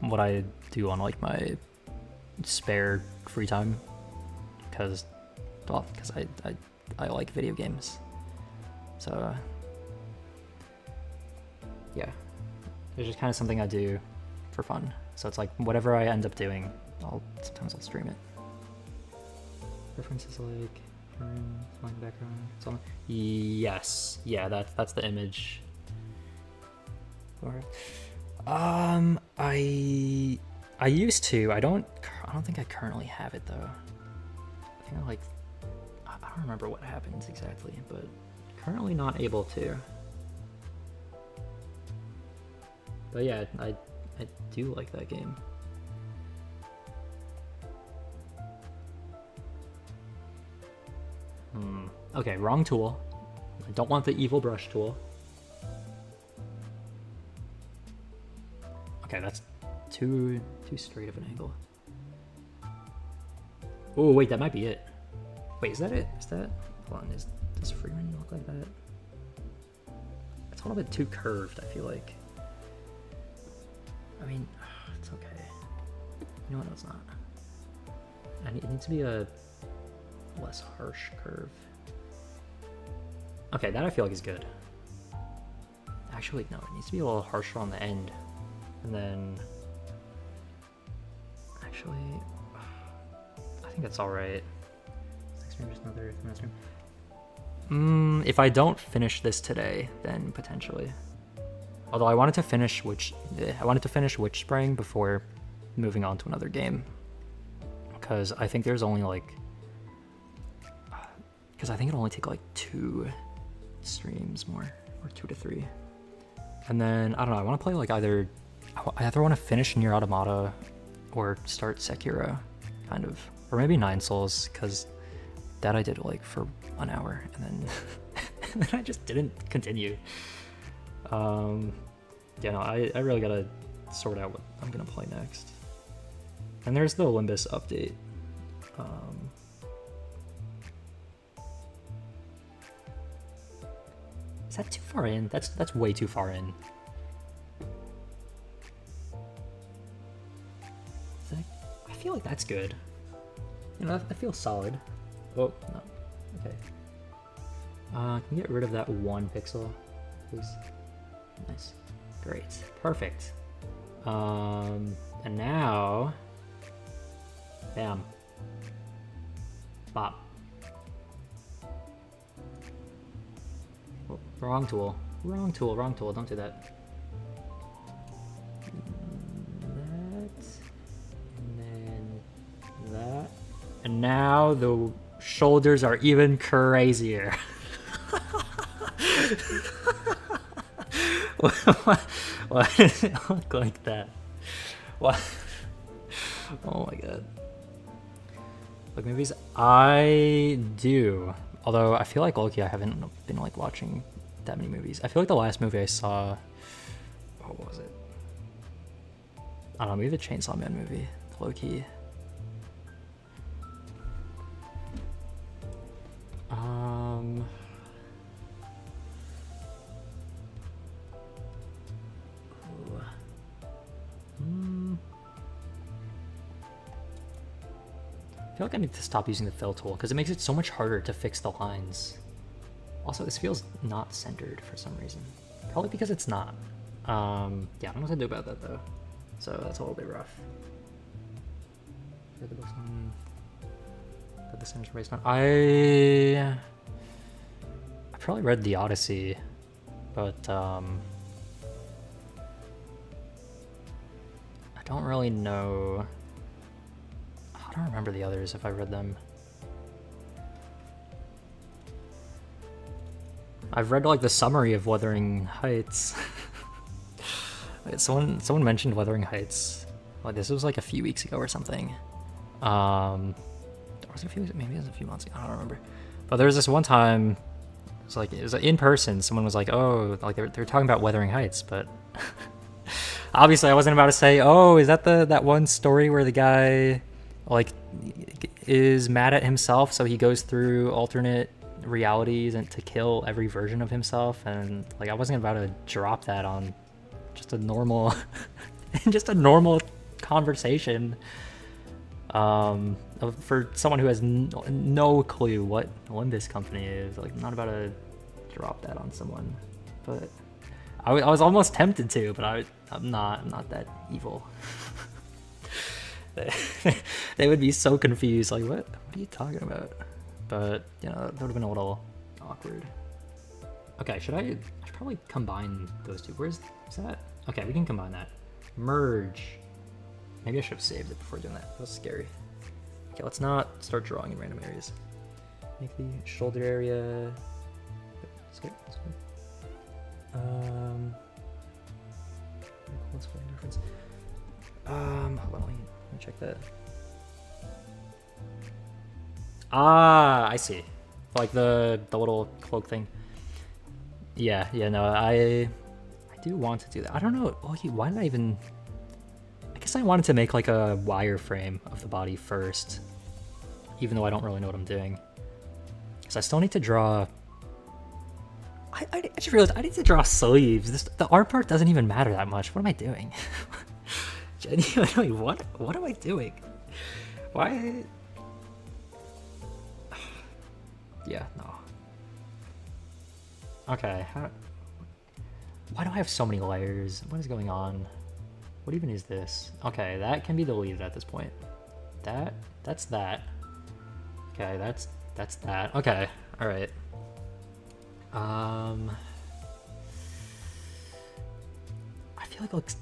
what I do on like my spare free time. Cause I like video games. So yeah, it's just kind of something I do for fun. So it's like whatever I end up doing, sometimes I'll stream it. References like flying background. So, yes, yeah, that's the image. I used to. I don't think I currently have it though. I think I don't remember what happens exactly, but currently not able to. But yeah, I do like that game. Okay, wrong tool. I don't want the evil brush tool. Okay, that's too straight of an angle. Oh wait, that might be it. Wait, is that it? Is that? Hold on, does Freeman look like that? It's a little bit too curved, I feel like. I mean, it's okay. You know what? No, it's not. It needs to be a less harsh curve. Okay, that I feel like is good. Actually, no, it needs to be a little harsher on the end. And then, actually, I think that's all right. Next stream, just another stream. If I don't finish this today, then potentially. Although I wanted to finish WitchSpring before moving on to another game, because I think there's only like, because I think it'll only take like 2 streams more, or 2 to 3, and then I don't know. I want to play like I either want to finish Nier Automata or start Sekiro, kind of, or maybe Nine Souls, because that I did like for an hour and then and then I just didn't continue. Yeah, no, I really gotta sort out what I'm gonna play next. And there's the Olympus update. Is that too far in? That's way too far in. I feel like that's good. You know, I feel solid. Oh, no. Okay. Can we get rid of that 1 pixel, please? Nice. Great. Perfect. And now... Bam. Bop. Oh, wrong tool. Wrong tool, wrong tool. Don't do that. That. And then that. And now the shoulders are even crazier. Why does it look like that? What? Oh my god. Like movies I do. Although I feel like low-key I haven't been like watching that many movies. I feel like the last movie I saw, what was it? I don't know, maybe the Chainsaw Man movie, low-key. I feel like I need to stop using the fill tool because it makes it so much harder to fix the lines. Also, this feels not centered for some reason. Probably because it's not. Yeah, I don't know what to do about that though. So that's a little bit rough. The books on. The center's raised on. I probably read The Odyssey, but I don't really know. I don't remember the others if I read them. I've read like the summary of Wuthering Heights. Someone mentioned Wuthering Heights. Like this was like a few weeks ago or something. Or was it a few weeks? Maybe it was a few months ago. I don't remember. But there was this one time. It was in person. Someone was like, "Oh, like they were talking about Wuthering Heights," but obviously I wasn't about to say, "Oh, is that that one story where the guy like is mad at himself, so he goes through alternate realities and to kill every version of himself?" And like I wasn't about to drop that on just a normal just a normal conversation for someone who has no clue what Olympus Company is. Like I'm not about to drop that on someone, but I was almost tempted to, but I'm not that evil. They would be so confused, like, what are you talking about? But, you know, that would have been a little awkward. Okay, I should probably combine those two. Is that? Okay, we can combine that. Merge. Maybe I should have saved it before doing that. That was scary. Okay, let's not start drawing in random areas. Make the shoulder area. That's good. That's good. Let's find a reference. Hold on, let me check that. Ah, I see. Like the little cloak thing. Yeah, no, I do want to do that. I don't know. Why did I even? I guess I wanted to make like a wireframe of the body first, even though I don't really know what I'm doing. Because I still need to draw. I just realized I need to draw sleeves. The art part doesn't even matter that much. What am I doing? Genuinely, what am I doing? Why? Yeah, no. Okay, why do I have so many layers? What is going on? What even is this? Okay, that can be deleted at this point. That's that. Okay, that's that. Okay, all right. I feel like it looks...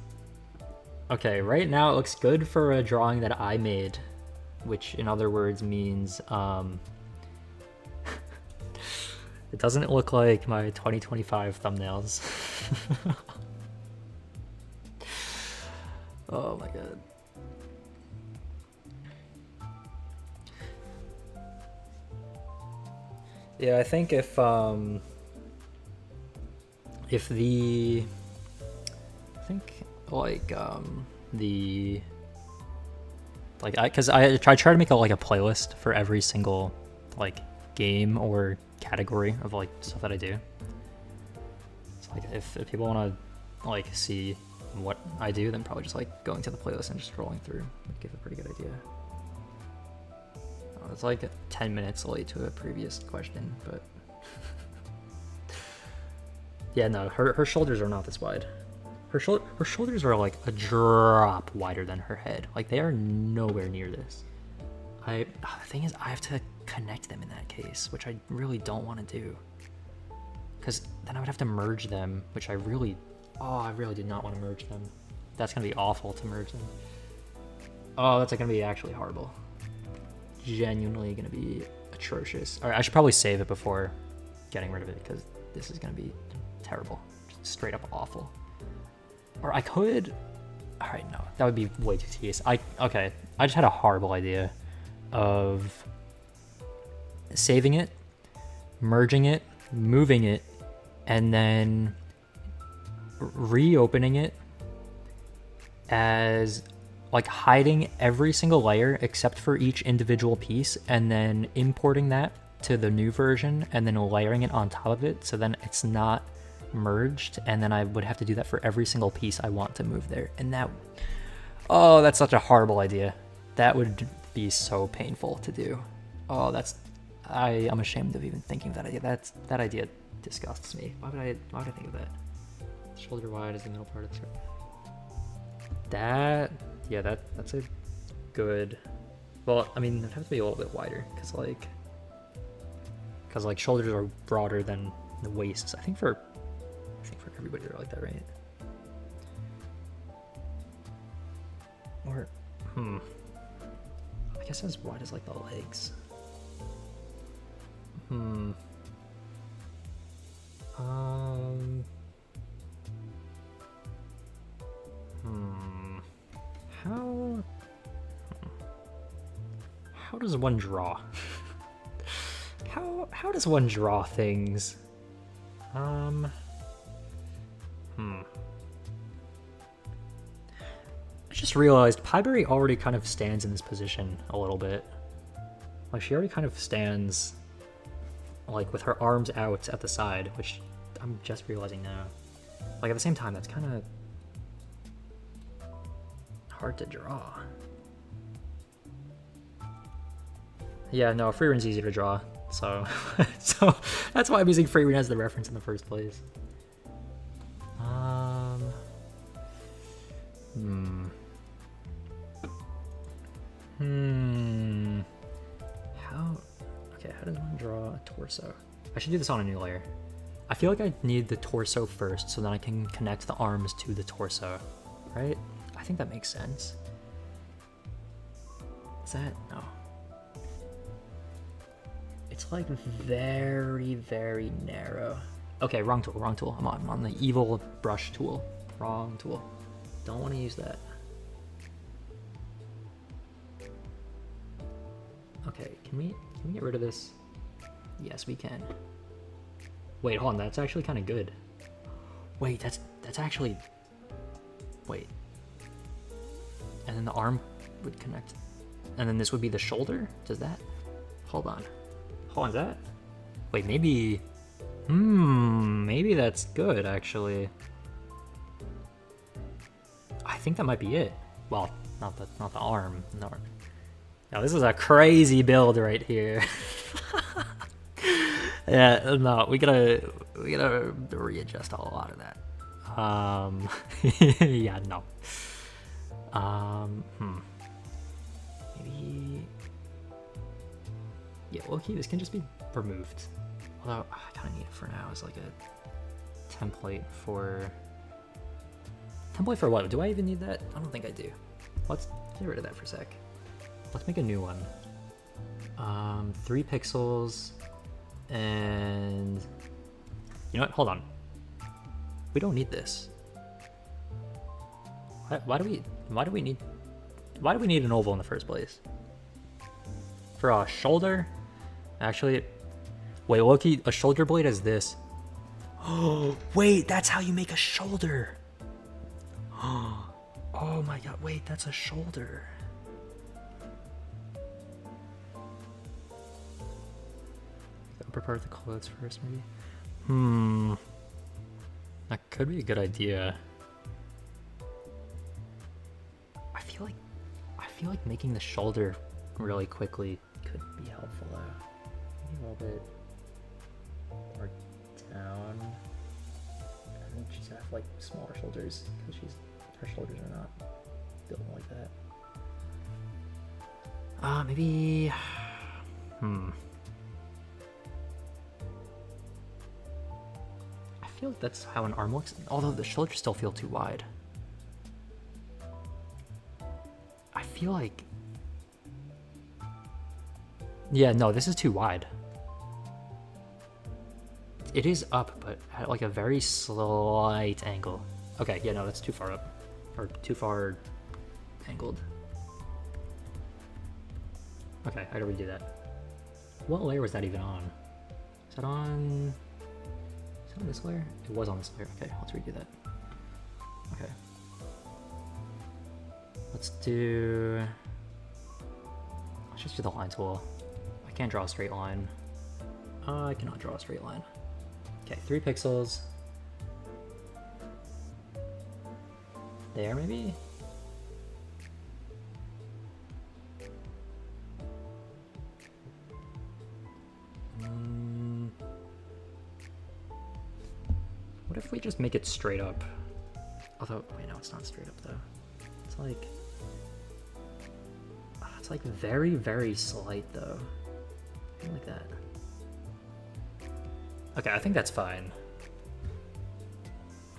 Okay, right now it looks good for a drawing that I made, which in other words means, it doesn't look like my 2025 thumbnails. Oh my god. Yeah, I think if the... I think like because I try to make like a playlist for every single like game or category of like stuff that I do. So like if people want to like see what I do, then probably just like going to the playlist and just scrolling through would give a pretty good idea. Oh, it's like 10 minutes late to a previous question, but Yeah, no, her shoulders are not this wide. Her shoulders are like a drop wider than her head. Like they are nowhere near this. The thing is, I have to connect them in that case, which I really don't want to do. Because then I would have to merge them, which I really do not want to merge them. That's gonna be awful to merge them. Oh, that's gonna be actually horrible. Genuinely gonna be atrocious. All right, I should probably save it before getting rid of it because this is gonna be terrible, just straight up awful. Or I could. All right, no, that would be way too tedious. Okay, I just had a horrible idea of saving it, merging it, moving it, and then reopening it as like hiding every single layer except for each individual piece, and then importing that to the new version and then layering it on top of it so then it's not merged, and then I would have to do that for every single piece I want to move there. And that's such a horrible idea. That would be so painful to do. Oh, I'm ashamed of even thinking of that idea. That idea disgusts me. Why would I think of that? Shoulder wide is the middle part of the skirt. That's a good. Well, I mean, it has to be a little bit wider because shoulders are broader than the waists. I think for everybody they're like that, right? Or I guess as wide as like the legs. How does one draw? How does one draw things? I just realized Pieberry already kind of stands in this position a little bit. Like she already kind of stands like with her arms out at the side, which I'm just realizing now. Like at the same time, that's kind of hard to draw. Yeah, no, Freerun's easy to draw, so so that's why I'm using Freerun as the reference in the first place. How does one draw a torso? I should do this on a new layer. I feel like I need the torso first so then I can connect the arms to the torso, right? I think that makes sense. Is that? No. It's like very, very narrow. Okay, wrong tool. I'm on the evil brush tool. Wrong tool. Don't want to use that. Okay, can we get rid of this? Yes, we can. Wait, hold on, that's actually kind of good. Wait, that's actually... Wait. And then the arm would connect. And then this would be the shoulder? Does that... Hold on, is that... Wait, maybe... maybe that's good, actually. I think that might be it. Well, not the arm. No. Now, this is a crazy build right here. Yeah, no, we gotta readjust a lot of that. Yeah, no. Maybe. Yeah, okay, this can just be removed. Although I kind of need it for now as like a template for. Template for what? Do I even need that? I don't think I do. Let's get rid of that for a sec. Let's make a new one. 3 pixels, and you know what? Hold on. We don't need this. Why do we need an oval in the first place? For a shoulder? Actually, wait, Loki, a shoulder blade is this. Oh, wait, that's how you make a shoulder. Oh my god, wait, that's a shoulder. Prepare the clothes first, maybe. That could be a good idea. I feel like making the shoulder really quickly could be helpful though. Maybe a little bit more down. have like smaller shoulders because her shoulders are not built like that. Maybe. I feel like that's how an arm looks, although the shoulders still feel too wide. I feel like. Yeah, no, this is too wide. It is up, but at like a very slight angle. Okay, yeah, no, that's too far up. Or too far angled. Okay, I gotta redo that. What layer was that even on? Is that on... Is that on this layer? It was on this layer. Okay, let's redo that. Okay. Let's just do the line tool. I can't draw a straight line. I cannot draw a straight line. Okay, 3 pixels. There, maybe? What if we just make it straight up? Although, wait, no, it's not straight up though. It's like very, very slight though. Something like that. Okay, I think that's fine.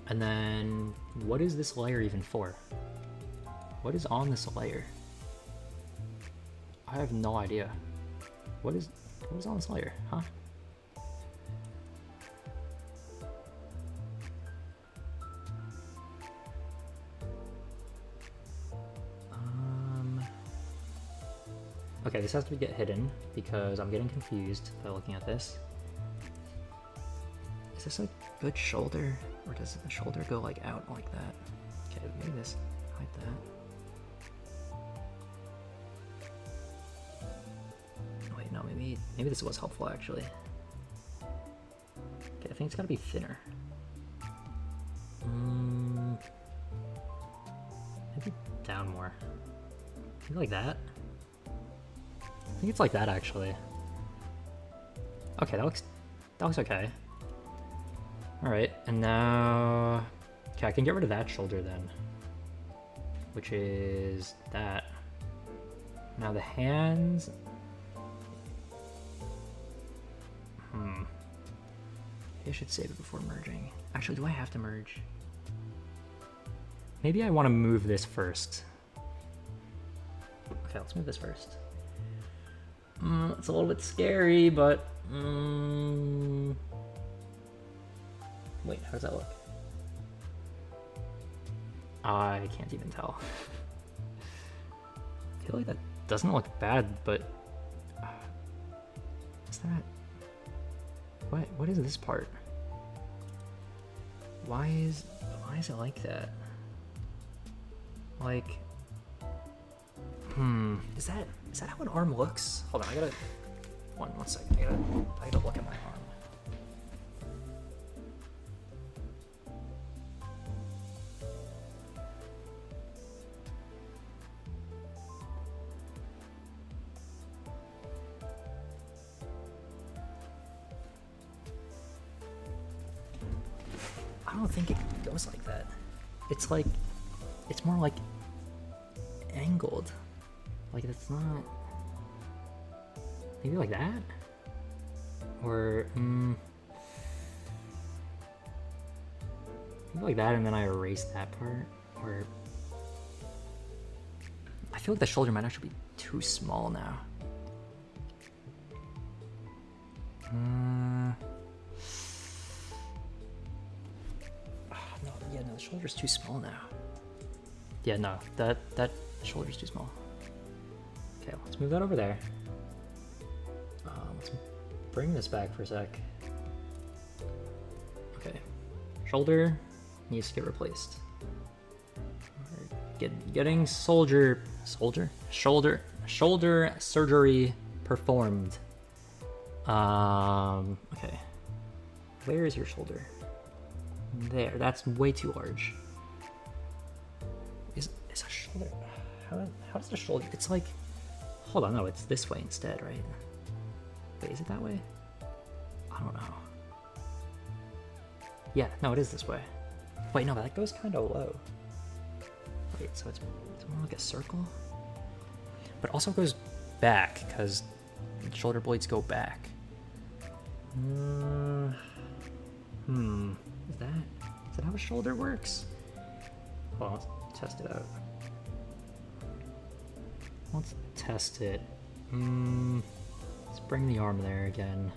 And then, what is this layer even for? What is on this layer? I have no idea. What is on this layer, huh? Okay, this has to get hidden because I'm getting confused by looking at this. Is this a good shoulder? Or does the shoulder go like out like that? Okay, maybe this, like that. Wait, no, maybe this was helpful actually. Okay, I think it's gotta be thinner. Maybe down more. Maybe like that. I think it's like that actually. Okay, that looks okay. Alright, and now... Okay, I can get rid of that shoulder then. Which is that. Now the hands... Maybe I should save it before merging. Actually, do I have to merge? Maybe I want to move this first. Okay, let's move this first. It's a little bit scary, but... Wait, how does that look? I can't even tell. I feel like that doesn't look bad, but... Is that... What is this part? Why is it like that? Like... Is that how an arm looks? Hold on, I gotta... One second, I gotta look at my arm. I don't think it goes like that. It's like, it's more like angled. Like it's not, maybe like that? Or, maybe like that and then I erase that part? Or, I feel like the shoulder might actually be too small now. No, the shoulder's too small now. Yeah, no, that shoulder's too small. Okay, let's move that over there. Let's bring this back for a sec. Okay, shoulder needs to get replaced. Getting shoulder surgery performed. Okay, where is your shoulder? There, that's way too large. Is a shoulder, how does the shoulder, it's like, hold on, no, it's this way instead, right? Wait, is it that way? I don't know. Yeah, no, it is this way. Wait, no, that goes kind of low. Wait, so it's more like a circle? But also goes back, because shoulder blades go back. Is that how a shoulder works? Well, let's test it out. Let's test it. Let's bring the arm there again.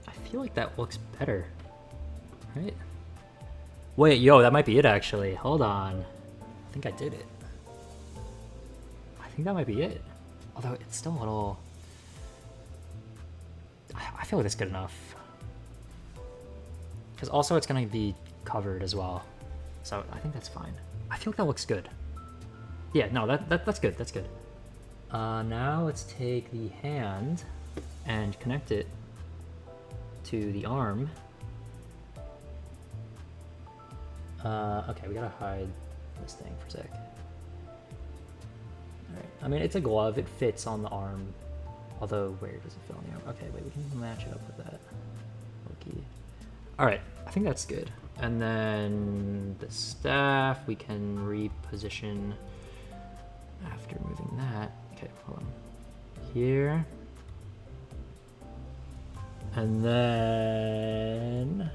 I feel like that looks better, right? Wait, yo, that might be it actually. Hold on. I think I did it. I think that might be it. Although it's still a little... I feel like it's good enough. Because also it's going to be covered as well. So I think that's fine. I feel like that looks good. Yeah, no, that's good. That's good. Now let's take the hand and connect it to the arm. Okay, we gotta hide this thing for a sec. Alright, I mean, it's a glove, it fits on the arm. Although, where does it fit on the arm? Okay, wait, we can match it up with that. Okay. Alright, I think that's good. And then the staff, we can reposition after moving that. Okay, hold on. Here. And then...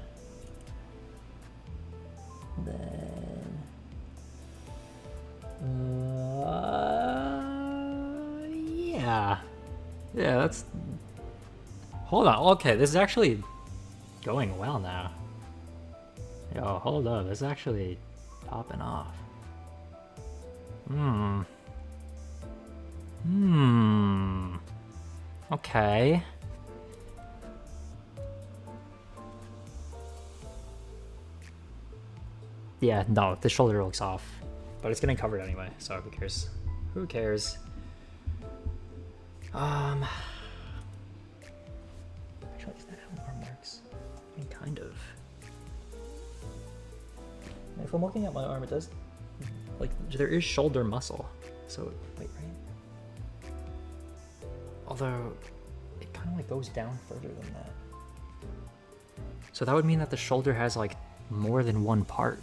yeah. Yeah, that's... Hold on, okay, this is actually going well now. Yo, hold up, this is actually popping off. Okay. Yeah, no, the shoulder looks off. But it's getting covered anyway, so who cares? Who cares? Actually, is that how an arm works? I mean, kind of. If I'm looking at my arm, it does... Like, there is shoulder muscle. So, wait, right? Although, it kind of like goes down further than that. So that would mean that the shoulder has like more than one part.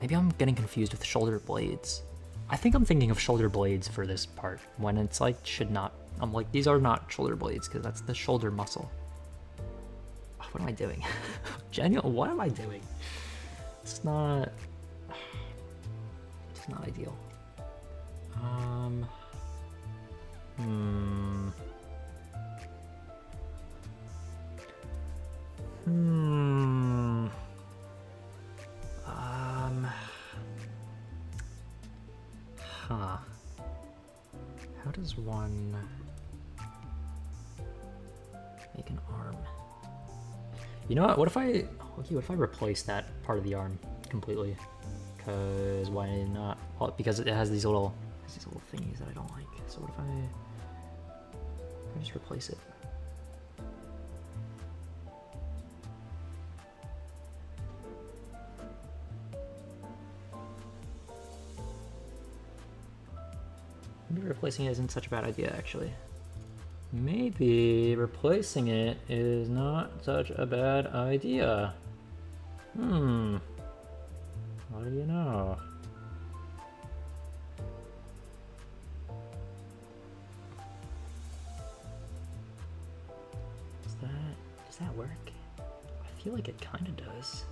Maybe I'm getting confused with shoulder blades. I think I'm thinking of shoulder blades for this part, when it's like, should not. I'm like, these are not shoulder blades, because that's the shoulder muscle. Oh, what am I doing? Genuine, what am I doing? It's not ideal. How does one make an arm? You know what? What if I replace that part of the arm completely? Because why not? Well, because it has these little thingies that I don't like. So what if I just replace it? Maybe replacing it isn't such a bad idea, actually. Maybe replacing it is not such a bad idea. What do you know? Does that work? I feel like it kind of does.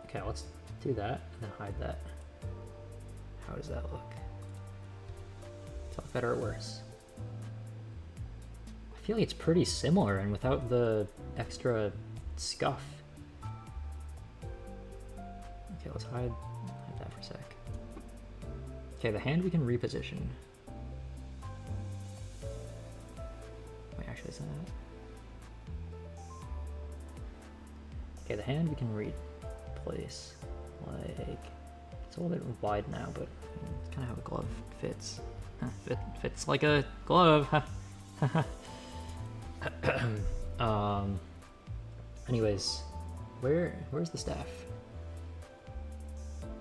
Okay, let's do that and then hide that. How does that look? Does that look better or worse? I feel like it's pretty similar and without the extra scuff. Okay, let's hide that for a sec. Okay, the hand we can reposition. Wait, actually, is that? Okay, the hand we can replace. Like, it's a little bit wide now, but it's kind of how a glove fits. It fits like a glove. Anyways, where's the staff?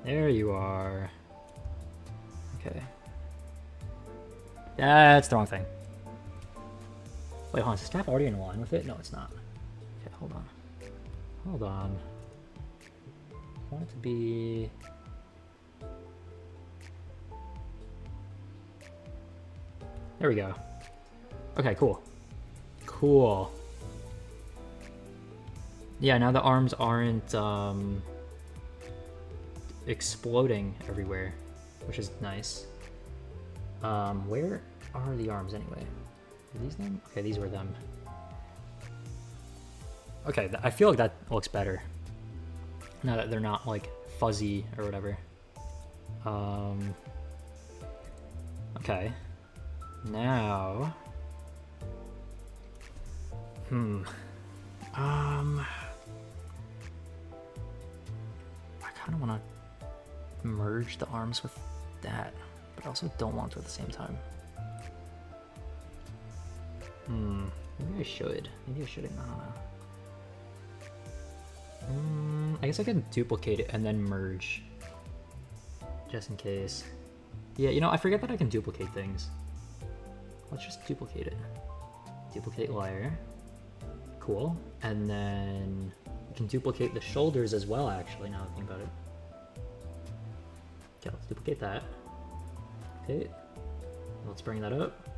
There you are. Okay. That's the wrong thing. Wait, hold on. Is the staff already in line with it? No, it's not. Okay, hold on. Hold on. I want it to be... There we go. Okay, cool. Cool. Yeah, now the arms aren't exploding everywhere, which is nice. Where are the arms anyway? Are these them? Okay, these were them. Okay, I feel like that looks better. Now that they're not like fuzzy or whatever. Okay. Now. I kind of want to merge the arms with that, but I also don't want to at the same time. Maybe I should. Maybe I shouldn't. I don't know. I guess I can duplicate it and then merge. Just in case. Yeah, you know, I forget that I can duplicate things. Let's just duplicate it. Duplicate layer. Cool. And then we can duplicate the shoulders as well, actually, now that I think about it. Okay, let's duplicate that. Okay. Let's bring that up.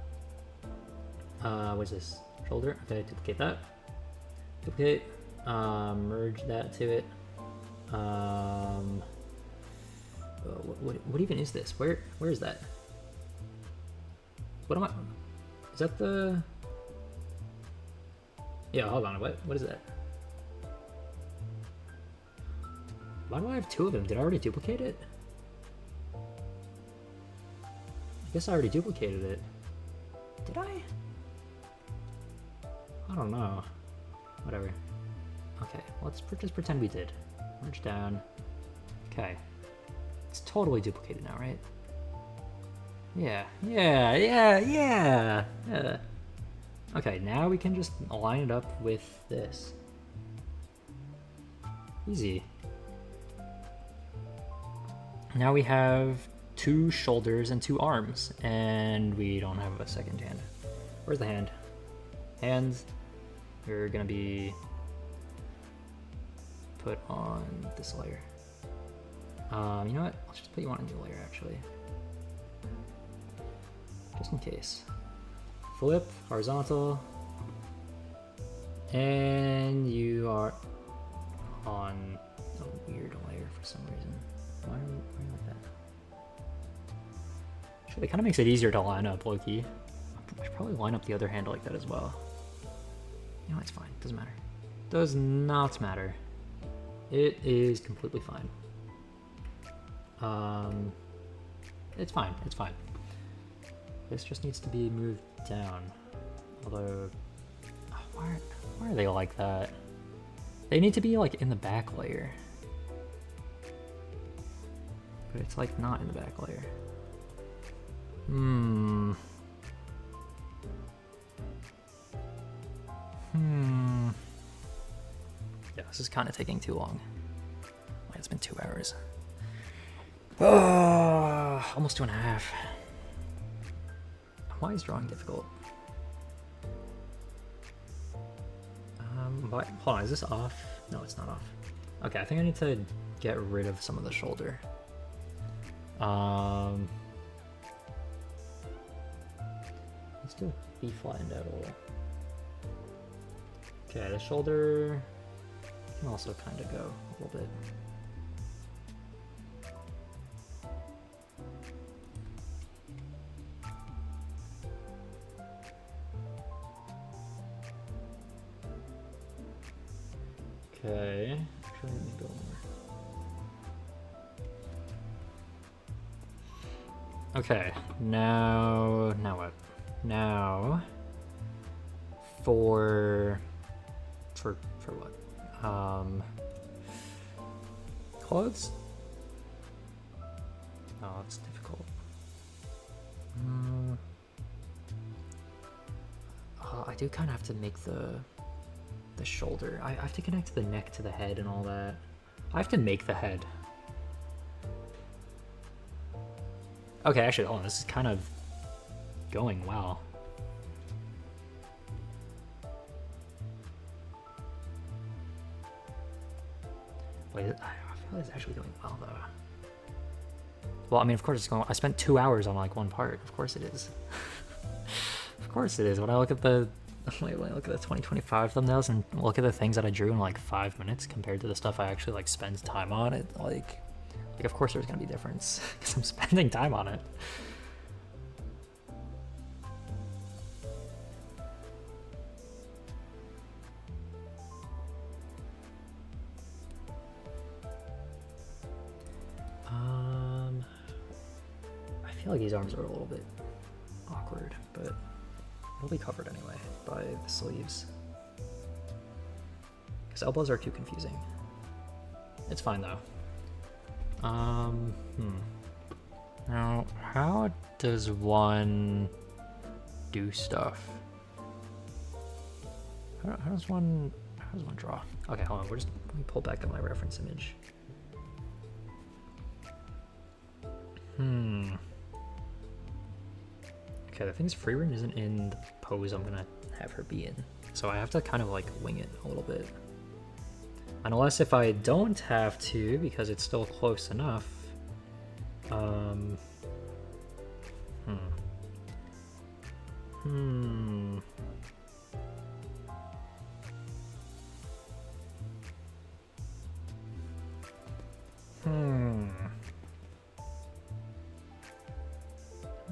What's this? Shoulder. Okay, duplicate that. Duplicate. Merge that to it. What even is this? Where is that? What am I? Is that the? Yeah, hold on. What is that? Why do I have two of them? Did I already duplicate it? I guess I already duplicated it. Did I? I don't know. Whatever. Okay, let's just pretend we did. Merge down. Okay. It's totally duplicated now, right? Yeah. Okay, now we can just line it up with this. Easy. Now we have 2 shoulders and 2 arms, and we don't have a second hand. Where's the hand? Hands are gonna be put on this layer. You know what? Let's just put you on a new layer, actually. Just in case. Flip, horizontal. And you are on a weird layer for some reason. Why are you like that? Actually, it kind of makes it easier to line up, low-key. I should probably line up the other hand like that as well. You know, it's fine. Doesn't matter. Does not matter. It is completely fine. It's fine. It's fine. This just needs to be moved down. Although, why are they like that? They need to be like in the back layer. But it's like not in the back layer. Yeah, this is kind of taking too long. It's been 2 hours. Almost 2.5. Why is drawing difficult? Hold on, is this off? No, it's not off. Okay, I think I need to get rid of some of the shoulder. Let's do B flattened out a little. Okay, the shoulder can also kind of go a little bit. Okay, actually let me go more. Okay, now what? Now for what? Clothes? Oh, it's difficult. I do kind of have to make the shoulder. I have to connect the neck to the head and all that. I have to make the head. Okay, actually, hold on. This is kind of going well. Wait, I feel like it's actually going well though. Well, I mean, of course it's going. I spent 2 hours on like one part. Of course it is. Of course it is. When I look at the 2025 thumbnails and look at the things that I drew in like 5 minutes compared to the stuff I actually like spend time on, it like of course there's gonna be a difference because I'm spending time on it. I feel like these arms are a little bit awkward, but it'll be covered anyway by the sleeves. Because elbows are too confusing. It's fine though. Now, how does one do stuff? How does one draw? Okay, hold on. Let me pull back up my reference image. Okay, the thing is, Freerun isn't in the pose I'm gonna have her be in, so I have to kind of like wing it a little bit. Unless if I don't have to, because it's still close enough. I'm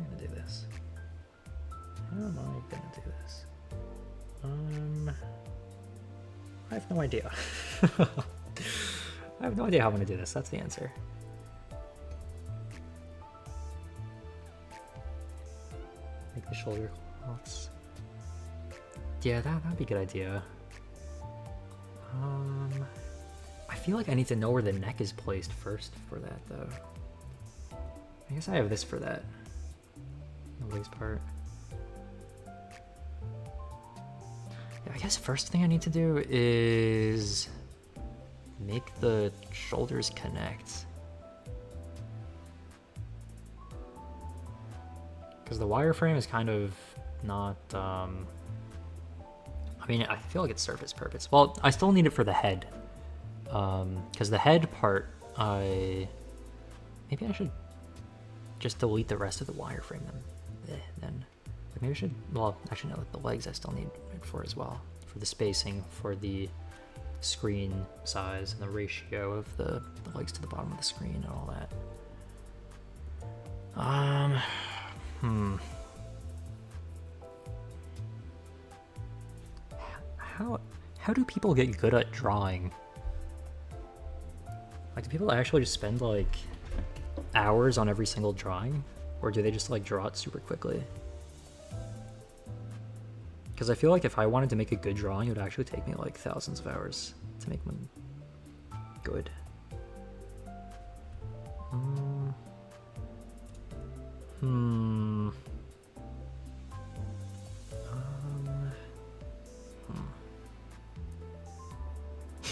gonna do this. How am I gonna do this? I have no idea. I have no idea how I'm gonna do this. That's the answer. Make the shoulder cloths. Yeah, that'd be a good idea. I feel like I need to know where the neck is placed first for that, though. I guess I have this for that. The legs part. Yeah, I guess first thing I need to do is make the shoulders connect. Because the wireframe is kind of not, I mean, I feel like it's surface purpose. Well, I still need it for the head. Because the head part, maybe I should just delete the rest of the wireframe then. Maybe I should, well, actually no, the legs I still need it for as well. For the spacing, for the screen size, and the ratio of the legs to the bottom of the screen and all that. How do people get good at drawing? Like, do people actually just spend like hours on every single drawing? Or do they just like draw it super quickly? Because I feel like if I wanted to make a good drawing, it would actually take me like thousands of hours to make one good.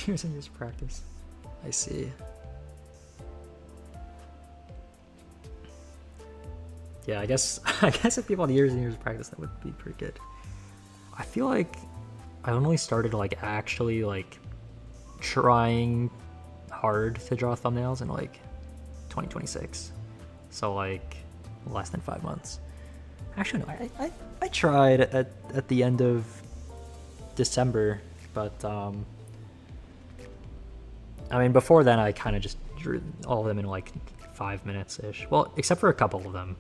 Years and years of practice. I see. Yeah, I guess if people had years and years of practice, that would be pretty good. I feel like I only started like actually like trying hard to draw thumbnails in like 2026. So like less than 5 months. Actually no, I tried at the end of December, but I mean before then I kind of just drew all of them in like 5 minutes ish. Well, except for a couple of them.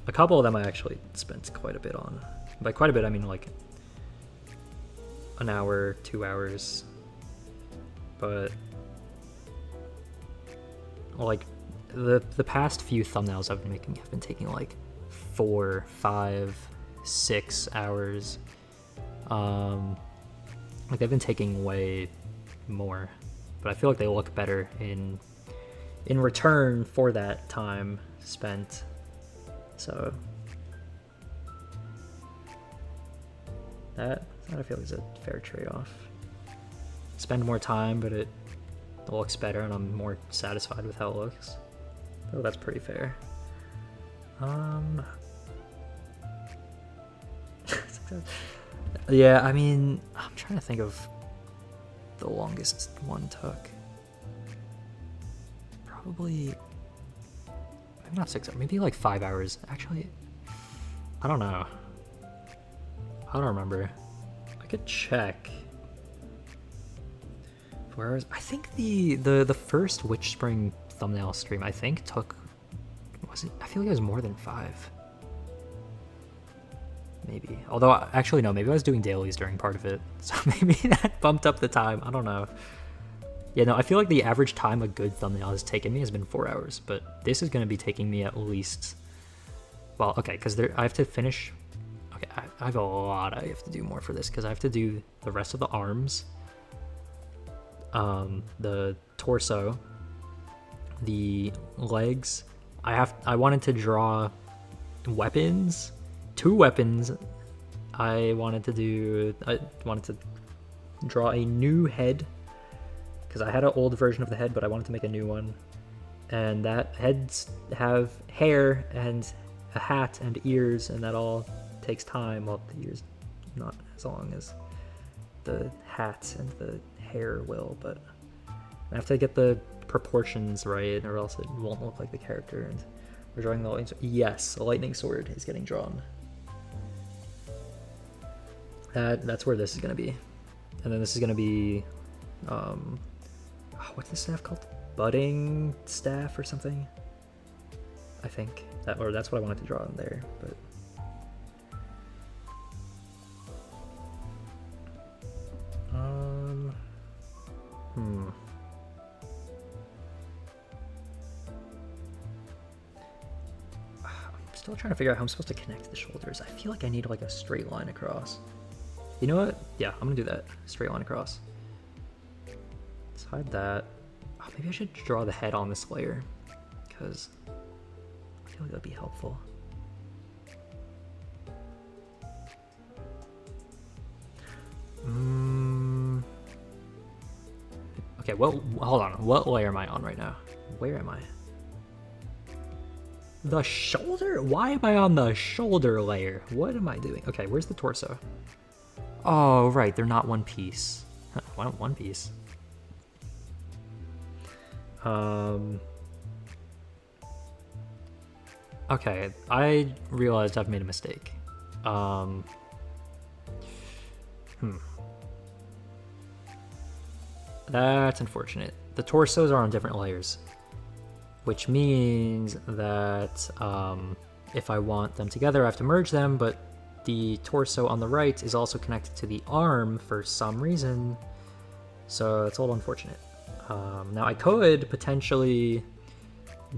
A couple of them I actually spent quite a bit on. By quite a bit, I mean like an hour, 2 hours. But like the past few thumbnails I've been making have been taking like 4, 5, 6 hours. Like they've been taking way more, but I feel like they look better in return for that time spent. So that I feel like is a fair trade-off. Spend more time, but it looks better, and I'm more satisfied with how it looks. So that's pretty fair. Yeah, I mean, I'm trying to think of the longest one took. Probably, maybe not 6 hours, maybe like 5 hours. Actually, I don't know. I don't remember. I could check. 4 hours. I think the first WitchSpring thumbnail stream, I think, took, was it? I feel like it was more than 5. Maybe. Although, actually, no, maybe I was doing dailies during part of it. So maybe that bumped up the time. I don't know. Yeah, no, I feel like the average time a good thumbnail has taken me has been 4 hours. But this is going to be taking me at least... Well, okay, because I have to finish... Okay, I have a lot I have to do more for this, because I have to do the rest of the arms, the torso, the legs. I wanted to draw weapons, 2 weapons. I wanted to draw a new head, because I had an old version of the head, but I wanted to make a new one. And that heads have hair and a hat and ears, and that all takes time. Well, the ears not as long as the hat and the hair will, but I have to get the proportions right, or else it won't look like the character. And we're drawing the lightning sword. Yes, a lightning sword is getting drawn. That's where this is going to be. And then this is going to be, what's this staff called? Budding staff or something? I think. That's what I wanted to draw in there, but... I'm still trying to figure out how I'm supposed to connect the shoulders. I feel like I need like a straight line across. You know what? Yeah, I'm gonna do that. Straight line across. Let's hide that. Oh, maybe I should draw the head on this layer, because I feel like that'd be helpful. Okay, well, hold on. What layer am I on right now? Where am I? The shoulder? Why am I on the shoulder layer? What am I doing? Okay, where's the torso? Oh, right, they're not one piece. Why not one piece? Okay, I realized I've made a mistake. That's unfortunate. The torsos are on different layers, which means that if I want them together, I have to merge them, but the torso on the right is also connected to the arm for some reason, so it's a little unfortunate. Now I could potentially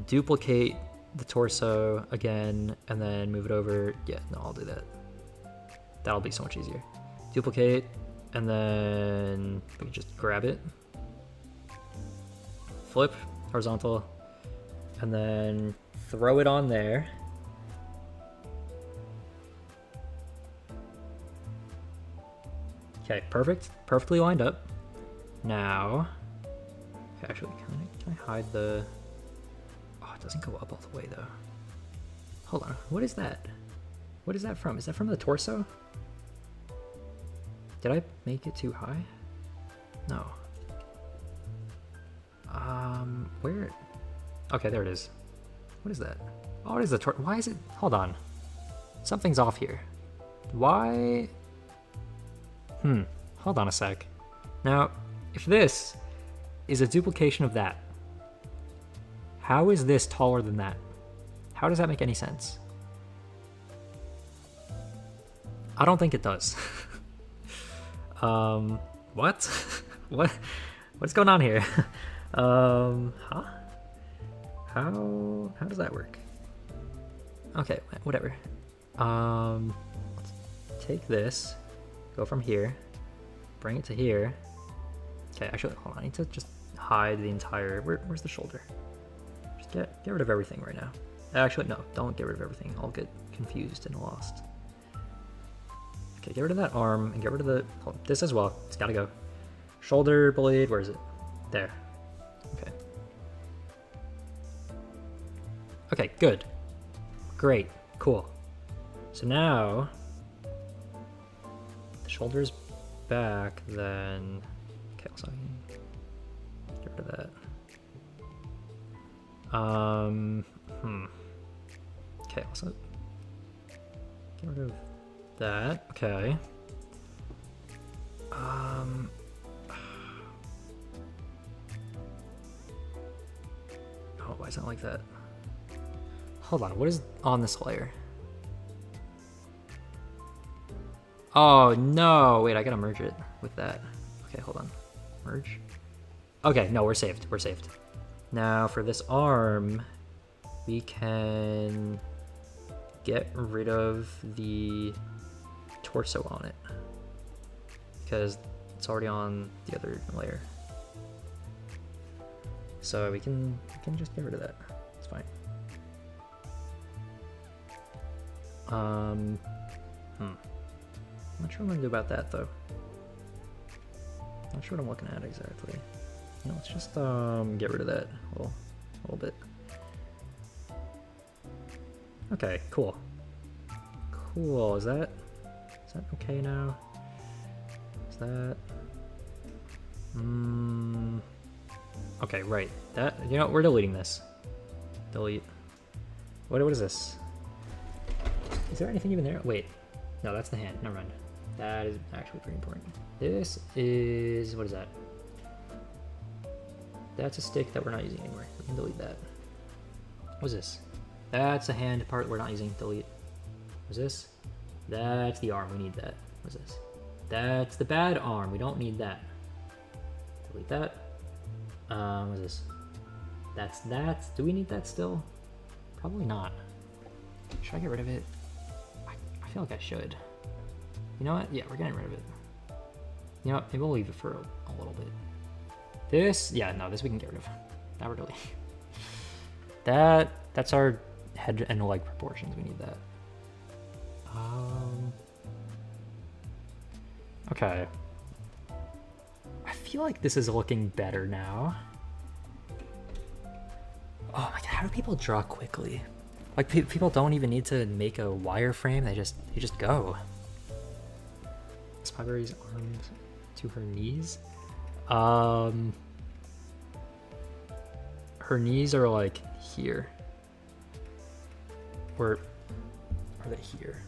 duplicate the torso again and then move it over. Yeah, no, I'll do that. That'll be so much easier. Duplicate, and then we can just grab it, flip, horizontal, and then throw it on there. Okay, perfect. Perfectly lined up. Now, okay, actually, can I hide the... Oh, it doesn't go up all the way, though. Hold on. What is that? What is that from? Is that from the torso? Did I make it too high? No. Where? Okay, there it is. What is that? Oh, it is the torso. Why is it? Hold on. Something's off here. Why? Hold on a sec. Now, if this is a duplication of that, how is this taller than that? How does that make any sense? I don't think it does. What? What's going on here? Huh? How does that work? Okay, whatever. Let's take this, go from here, bring it to here. Okay, actually, hold on, I need to just hide the entire, where's the shoulder? Just get rid of everything right now. Actually, no, don't get rid of everything. I'll get confused and lost. Okay, get rid of that arm and get rid of this as well. It's gotta go. Shoulder blade, where is it? There. Okay. Okay, good. Great, cool. So now, shoulders back, then okay, also I can get rid of that. Okay, also get rid of that. Okay. Oh, why is that like that? Hold on, what is on this layer? Oh no, wait, I gotta merge it with that. Okay, hold on. Merge. Okay, no, we're saved. We're saved. Now for this arm, we can get rid of the torso on it because it's already on the other layer. So we can just get rid of that. It's fine. I'm not sure what I'm gonna do about that though. Not sure what I'm looking at exactly. You know, let's just get rid of that a little bit. Okay, cool. Cool. Is that okay now? Is that okay, right. That, you know, we're deleting this. Delete. What is this? Is there anything even there? Wait. No, that's the hand. Never mind. That is actually pretty important. This is, what is that? That's a stick that we're not using anymore. We can delete that. What's this? That's a hand part we're not using. Delete. What's this? That's the arm. We need that. What's this? That's the bad arm. We don't need that. Delete that. What's this? That's that. Do we need that still? Probably not. Should I get rid of it? I feel like I should. You know what? Yeah, we're getting rid of it. You know what? Maybe we'll leave it for a little bit. This, yeah, no, this we can get rid of. That we're deleting. That's our head and leg proportions. We need that. Okay. I feel like this is looking better now. Oh my god, how do people draw quickly? Like people don't even need to make a wireframe. They just go. Spyberry's arms to her knees. Her knees are like here. Or are they here?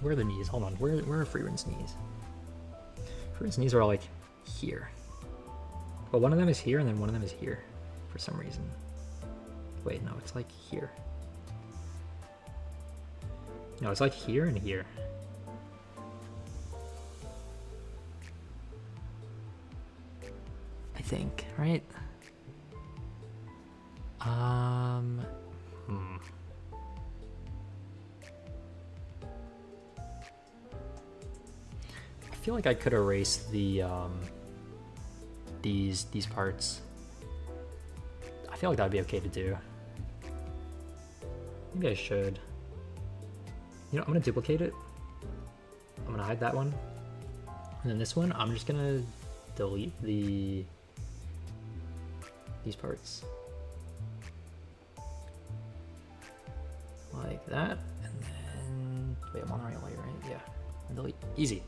Where are the knees? Hold on. Where are Freeman's knees? Freeman's knees are like here. But one of them is here and then one of them is here for some reason. Wait, no, it's like here. No, it's like here and here. I think, right? I feel like I could erase the these parts. I feel like that'd be okay to do. Maybe I should. You know, I'm gonna duplicate it. I'm gonna hide that one. And then this one, I'm just gonna delete these parts. Like that. And then, wait, I'm on the right layer, right? Yeah. Delete. Easy.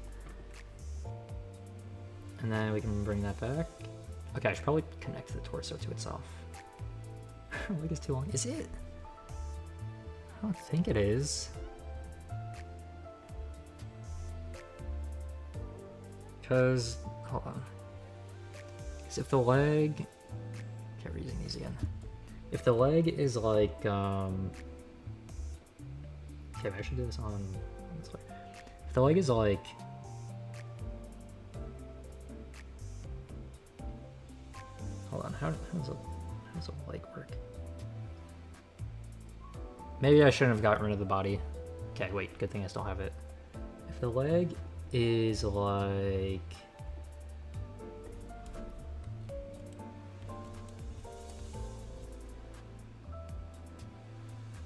And then we can bring that back. Okay, I should probably connect the torso to itself. Her leg is too long. Is it? I don't think it is. Because, hold on. Because if the leg, okay, we're using these again. If the leg is like, okay, I should do this on, if the leg is like, hold on, how does a leg work? Maybe I shouldn't have gotten rid of the body. Okay, wait, good thing I still have it. If the leg is like,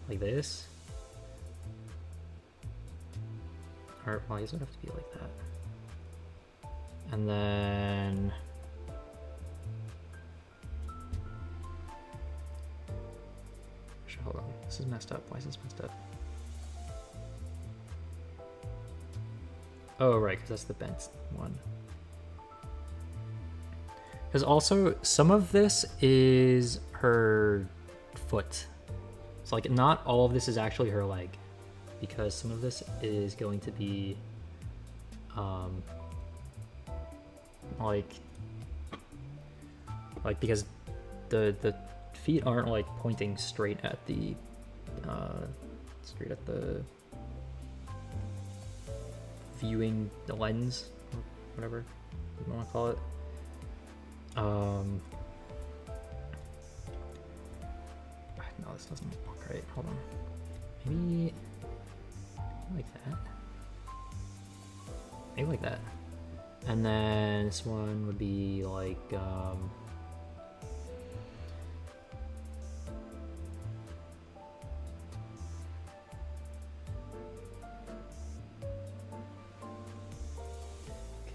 this, or well, I guess it would have to be like that, and then hold on, this is messed up. Why is this messed up? Oh, right, because that's the bent one. Because also, some of this is her foot. So, like, not all of this is actually her leg. Because some of this is going to be, like because the feet aren't, like, pointing straight at the viewing the lens, or whatever you want to call it. No, this doesn't look right. Hold on. Maybe like that. Maybe like that. And then this one would be like,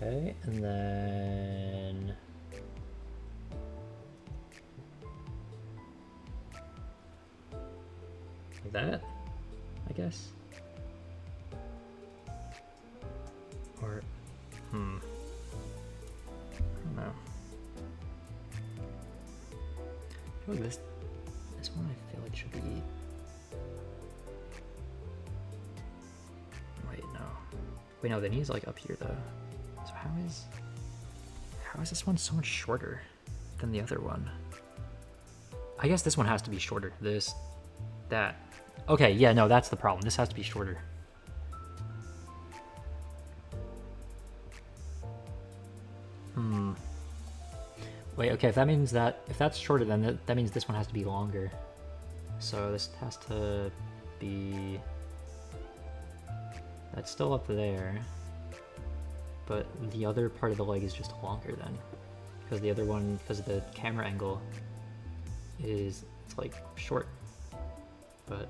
okay, and then like that, I guess. Or, I don't know. I feel like this one I feel like should be, wait no, the knee's like up here though. So how is this one so much shorter than the other one? I guess this one has to be shorter. That. Okay, yeah, no, that's the problem. This has to be shorter. Wait, okay, if that's shorter, then that means this one has to be longer. So this has to be, that's still up there, but the other part of the leg is just longer then, because the other one, because the camera angle it's like short, but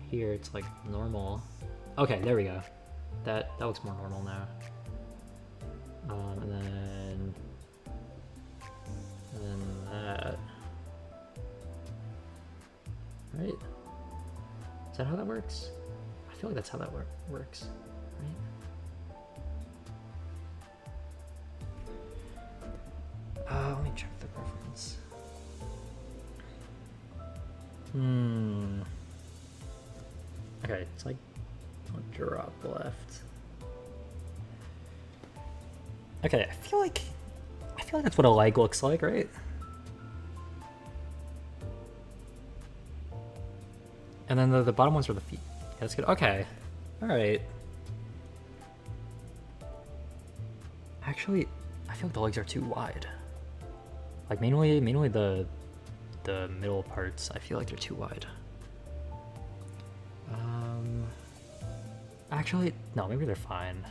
here it's like normal. Okay, there we go. That looks more normal now. And then that. Right? Is that how that works? I feel like that's how that works, right? Let me check the reference. Okay, it's like a drop left. Okay, I feel like that's what a leg looks like, right? And then the bottom ones are the feet. Yeah, that's good. Okay. Alright. Actually, I feel like the legs are too wide. Like mainly the middle parts, I feel like they're too wide. Actually, no, maybe they're fine.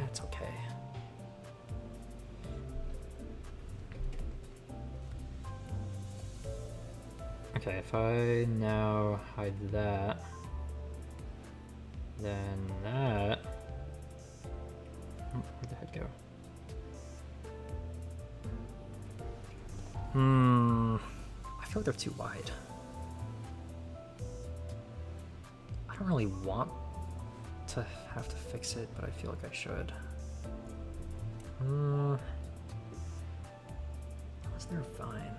It's okay. Okay, if I now hide that, then that. Where'd the head go? I feel like they're too wide. I don't really want to have to fix it, but I feel like I should. Unless they're fine.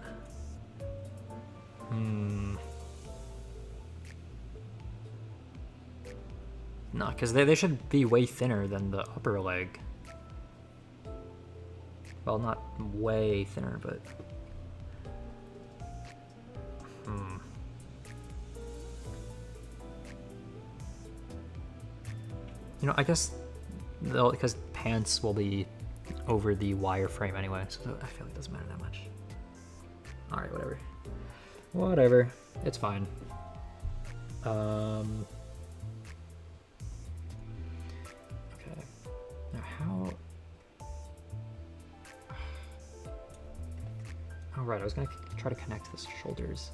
No, because they should be way thinner than the upper leg. Well, not way thinner, but... You know, I guess because pants will be over the wire frame anyway, so I feel like it doesn't matter that much. Alright, whatever. Whatever. It's fine. Okay. Now how... Oh, right, I was gonna try to connect the shoulders.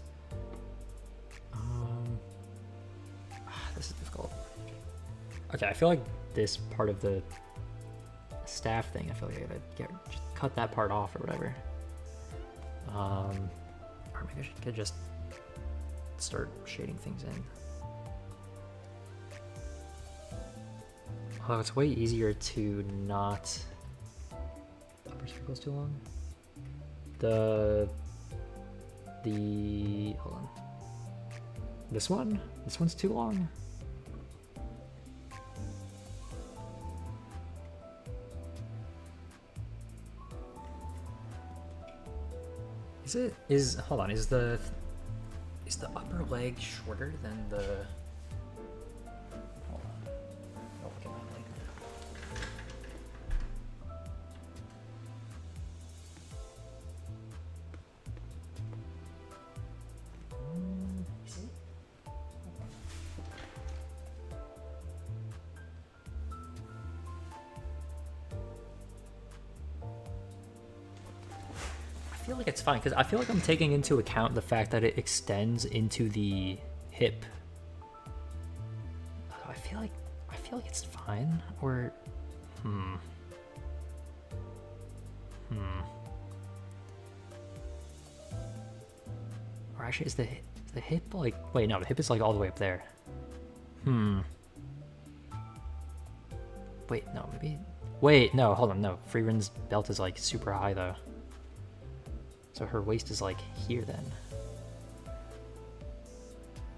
This is difficult. Okay, I feel like this part of the staff thing, I feel like I gotta just cut that part off or whatever. Or maybe I could just start shading things in. Although it's way easier to not... Upper circle's too long? Hold on. This one? This one's too long? Hold on, is the upper leg shorter than the... Hold on. I'll look at my leg now. Is it? I feel like it's fine because I feel like I'm taking into account the fact that it extends into the hip. I feel like it's fine. Or Or actually, is the hip like? Wait, no, the hip is like all the way up there. Wait, no, maybe. Wait, no, hold on, no. Freeren's belt is like super high though. So her waist is like here then.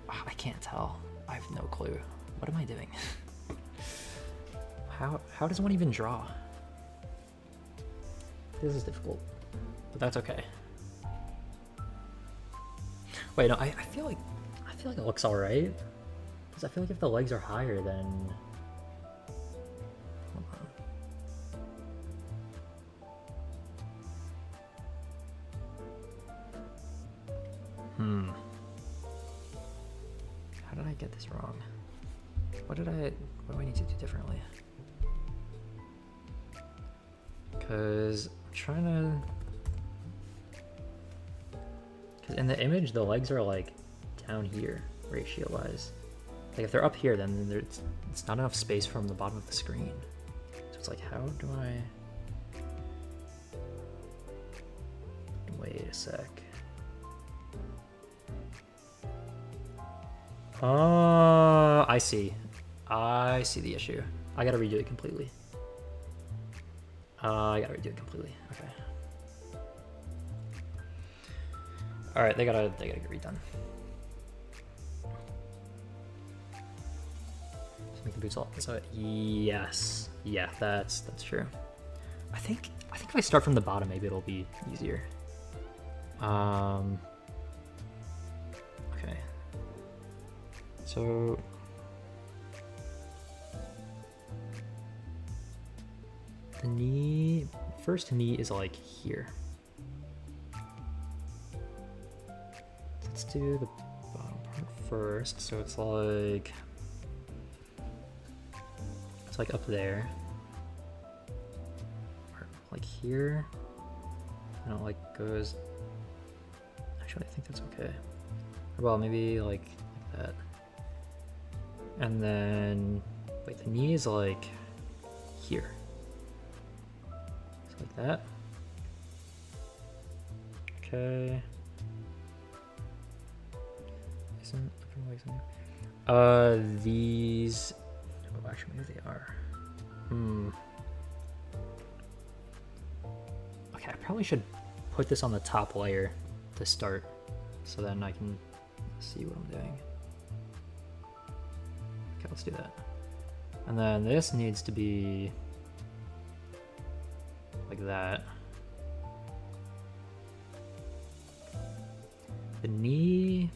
I can't tell. I have no clue. What am I doing? How does one even draw? This is difficult, but that's okay. Wait, no, I feel like it looks all right. Because I feel like if the legs are higher, then hold on. How did I get this wrong? What do I need to do differently? Because I'm trying to... Because in the image, the legs are like down here, ratio-wise. Like if they're up here, then it's not enough space from the bottom of the screen. So it's like, how do I... Wait a sec. Oh, I see. I see the issue. I gotta redo it completely. Okay. All right, they gotta get redone. So make the boots all. So yes, yeah, that's true. I think if I start from the bottom, maybe it'll be easier. Okay. So the knee, first knee is like here. Let's do the bottom part first. So it's like up there, or like here. And it like goes. Actually, I think that's okay. Well, maybe like that. And then, wait, the knee is like here. So like that. Okay. Isn't these, oh, actually maybe they are. Okay, I probably should put this on the top layer to start, so then I can see what I'm doing. Okay, let's do that. And then this needs to be like that. The knee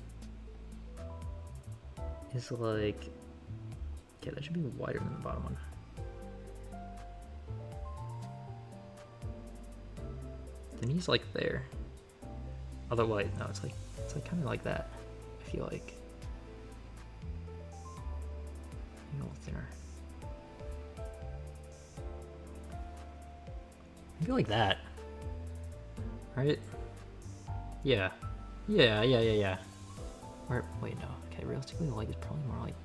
is like, okay, that should be wider than the bottom one. The knee's like there. Although, wait, no, it's like kind of like that. I feel like. A little thinner. Maybe like that. Right? Yeah. Yeah. Or, wait, no. Okay, realistically, the leg is probably more like...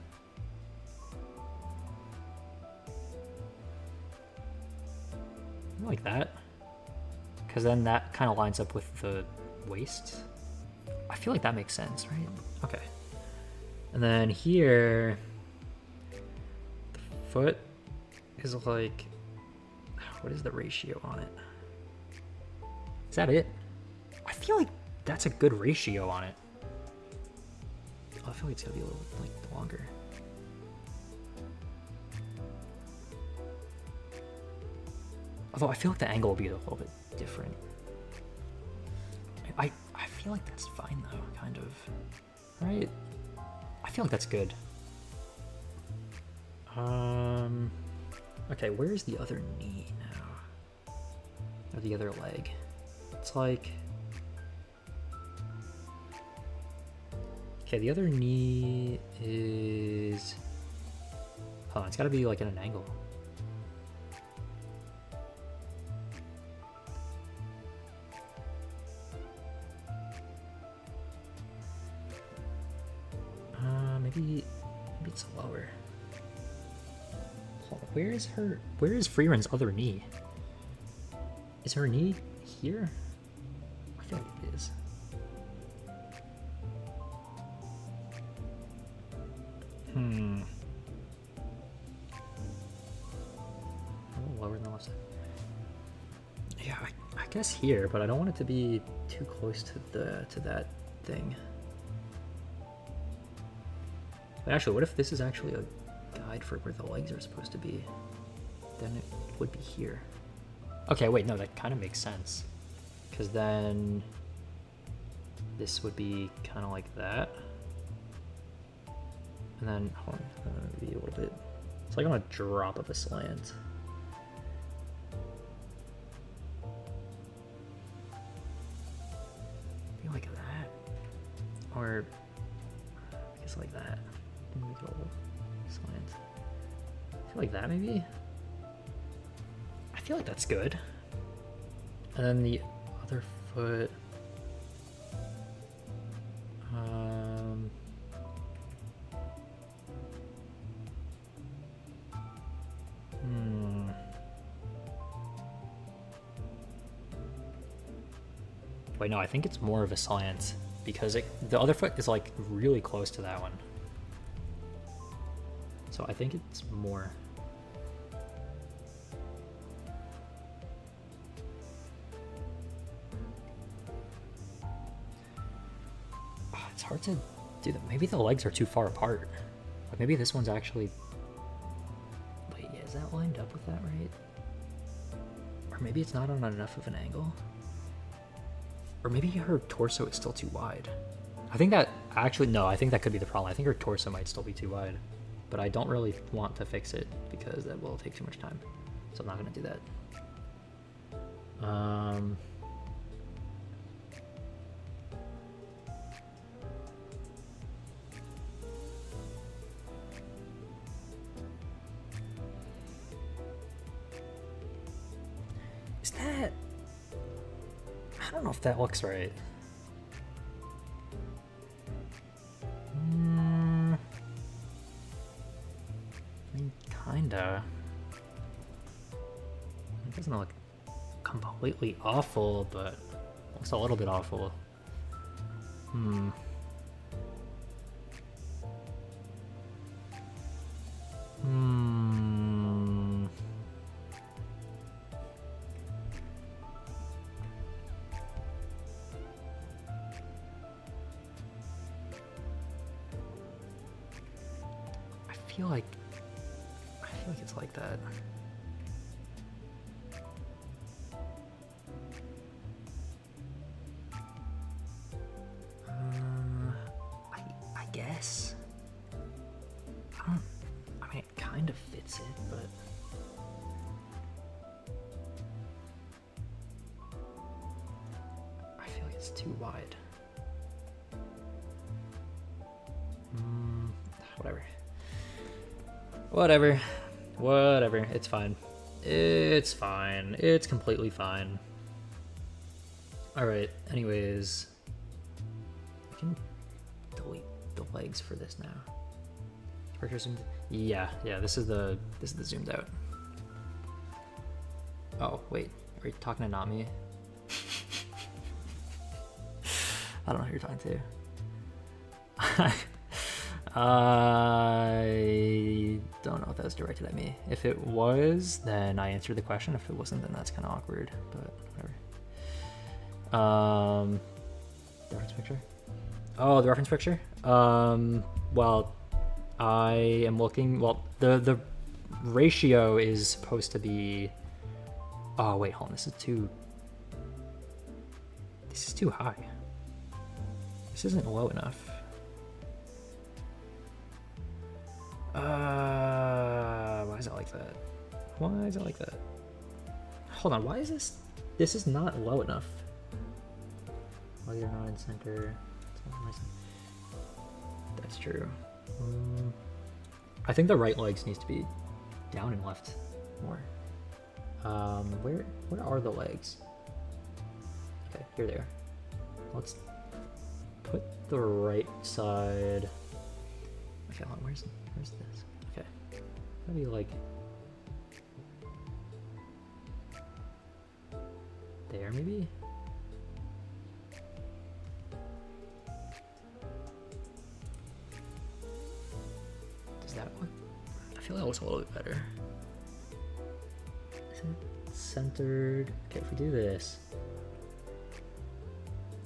Like that. Because then that kind of lines up with the waist. I feel like that makes sense, right? Okay. And then here, the foot is like, what is the ratio on it? Is that it? I feel like that's a good ratio on it. Oh, I feel like it's gonna be a little like longer. Although I feel like the angle will be a little bit different. I feel like that's fine though, kind of. Right? I feel like that's good. Okay, where's the other knee now? Or the other leg? It's like... Okay, the other knee is... Hold on, it's gotta be like at an angle. Maybe it's lower. Hold on, where is Freeren's other knee? Is her knee here? I feel like it is. A little lower than the left side. Yeah, I guess here, but I don't want it to be too close to that thing. But actually, what if this is actually a guide for where the legs are supposed to be? Then it would be here. Okay, wait, no, that kind of makes sense. Because then this would be kind of like that. And then, hold on, maybe a little bit. It's like on a drop of a slant. Maybe like that. Or, I guess like that. Make it a little slant. I feel like that maybe? I feel like that's good. And then the other foot. Wait, no, I think it's more of a slant because the other foot is like really close to that one. So I think it's more. Oh, it's hard to do that. Maybe the legs are too far apart. Like maybe this one's actually. Wait, yeah, is that lined up with that right? Or maybe it's not on enough of an angle. Or maybe her torso is still too wide. I think that actually, no, I think that could be the problem. I think her torso might still be too wide. But I don't really want to fix it because that will take too much time. So I'm not going to do that. Is that... I don't know if that looks right. Kinda. It doesn't look completely awful, but it looks a little bit awful. I feel like it's like that. I guess. I mean, it kind of fits it, but I feel like it's too wide. Whatever, it's fine. It's fine. It's completely fine. Alright, anyways. I can delete the legs for this now. Yeah, this is the zoomed out. Oh, wait. Are you talking to not me? I don't know who you're talking to. I don't know if that was directed at me. If it was, then I answered the question. If it wasn't, then that's kind of awkward, but whatever. The reference picture? Oh, the reference picture? Well, I am looking, well, the ratio is supposed to be, oh wait, hold on, this is too high. This isn't low enough. Why is it like that? Why is it like that? Hold on, why is this? This is not low enough. Why you're not in center? That's true. I think the right legs needs to be down and left more. Where are the legs? Okay, here they are. Let's put the right side. Okay, hold on, where's this? Okay, how do you like there maybe? Does that look? I feel like it looks a little bit better. Is it centered? Okay, if we do this.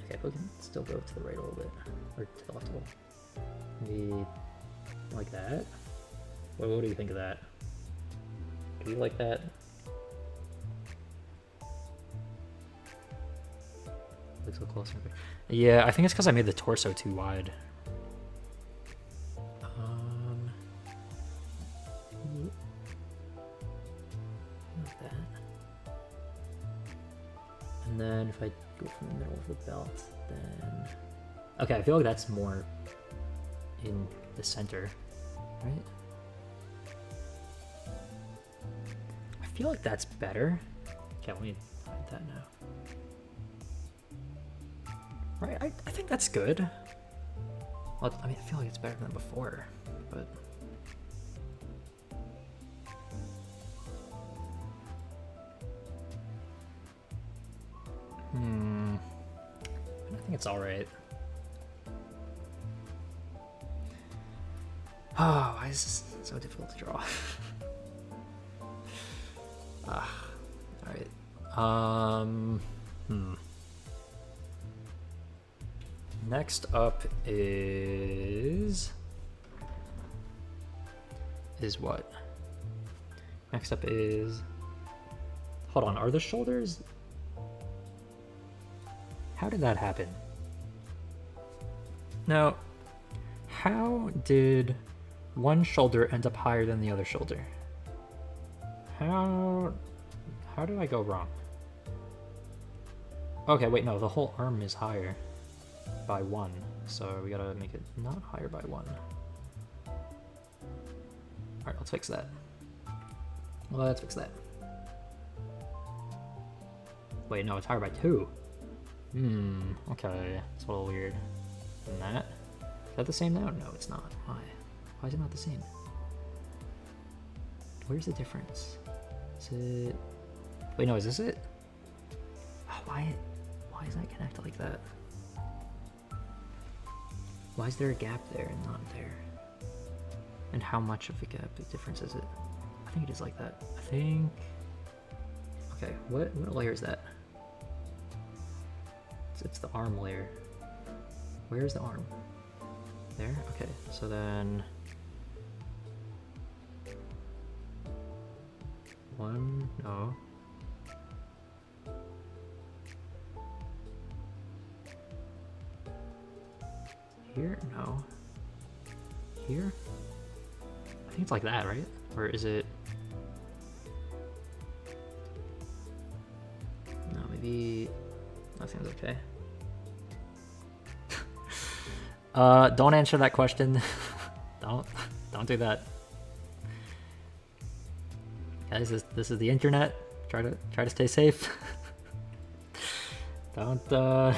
Okay, we can still go to the right a little bit, or to the left a little. Maybe like that. What do you think of that? Do you like that? Looks so closer. Yeah, I think it's because I made the torso too wide. Like that. And then if I go from the middle of the belt, then okay, I feel like that's more in the center, right? I feel like that's better. Okay, let me hide that now. Right, I think that's good. Well, I mean, I feel like it's better than before, but I think it's all right. Oh, why is this so difficult to draw? All right. Next up is what? Next up is, hold on, are the shoulders? How did that happen? Now, how did one shoulder end up higher than the other shoulder? How did I go wrong? Okay, wait, no, the whole arm is higher by 1, so we gotta make it not higher by 1. Alright, let's fix that. Let's fix that. Wait, no, it's higher by 2. Okay, it's a little weird. And that? Is that the same now? No, it's not. Why? Why is it not the same? Where's the difference? Is it... Wait, no, is this it? Oh, why is that connected like that? Why is there a gap there and not there? And how much of a gap difference is it? I think it is like that. I think... Okay, what layer is that? It's the arm layer. Where's the arm? There? Okay, so then... 1, no. Here? No. Here? I think it's like that, right? Or is it... No, maybe... That seems okay. Don't answer that question. Don't do that. Guys, this is the internet. Try to stay safe. Don't do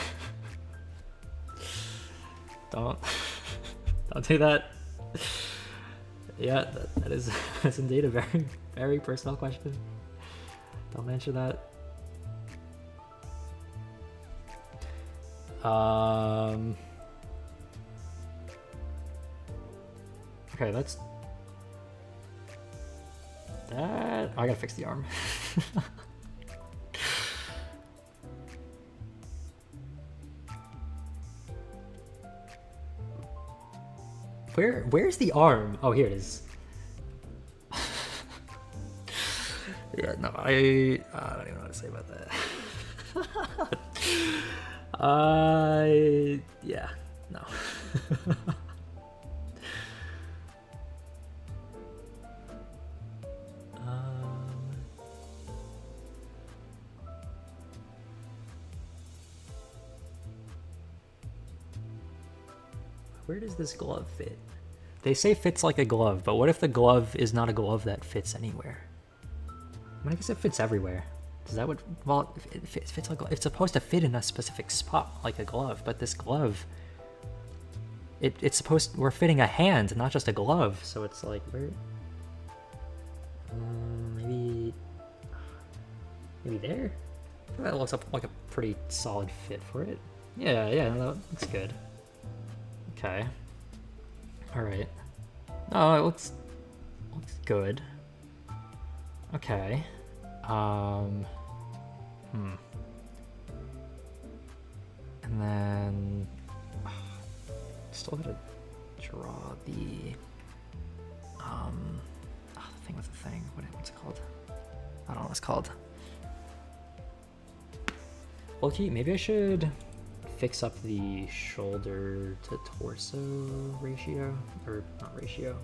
that. Yeah, that is that's indeed a very, very personal question. Don't answer that. Okay, that's that. I gotta fix the arm. Where's the arm? Oh, here it is. Yeah, no, I don't even know what to say about that. Yeah, no. Where does this glove fit? They say fits like a glove, but what if the glove is not a glove that fits anywhere? I mean, I guess it fits everywhere. Is that what? Well, it fits like it's supposed to fit in a specific spot like a glove, but this glove, it's supposed we're fitting a hand, not just a glove. So it's like where? Maybe there. That looks like a pretty solid fit for it. Yeah, that looks good. Okay. All right. No, it looks good. Okay. And then still gotta draw the the thing with the thing. What's it called? I don't know what it's called. Okay, maybe I should fix up the shoulder to torso ratio, or not ratio.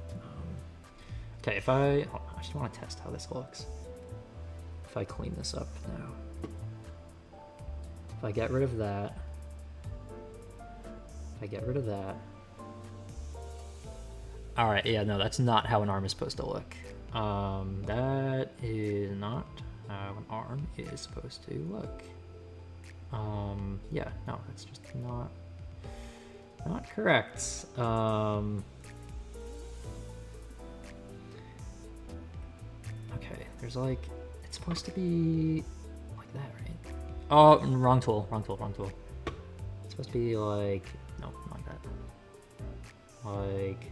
Okay, if I just want to test how this looks. If I clean this up now, if I get rid of that, all right, yeah, no, that's not how an arm is supposed to look. That is not how an arm is supposed to look. Yeah, no, that's just not correct. Okay, there's like, it's supposed to be like that, right? Oh, wrong tool. It's supposed to be like, no, not like that. Like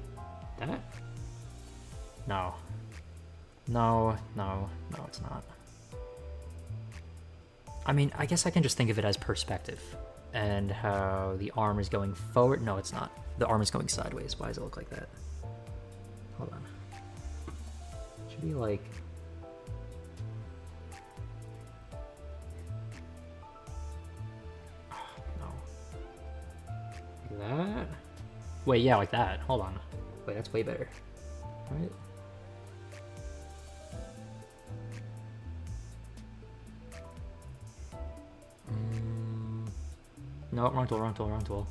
that? No, it's not. I mean, I guess I can just think of it as perspective and how the arm is going forward. No, it's not. The arm is going sideways. Why does it look like that? Hold on. It should be like... no. Like that? Wait, yeah, like that. Hold on. Wait, that's way better. Right? No, wrong tool.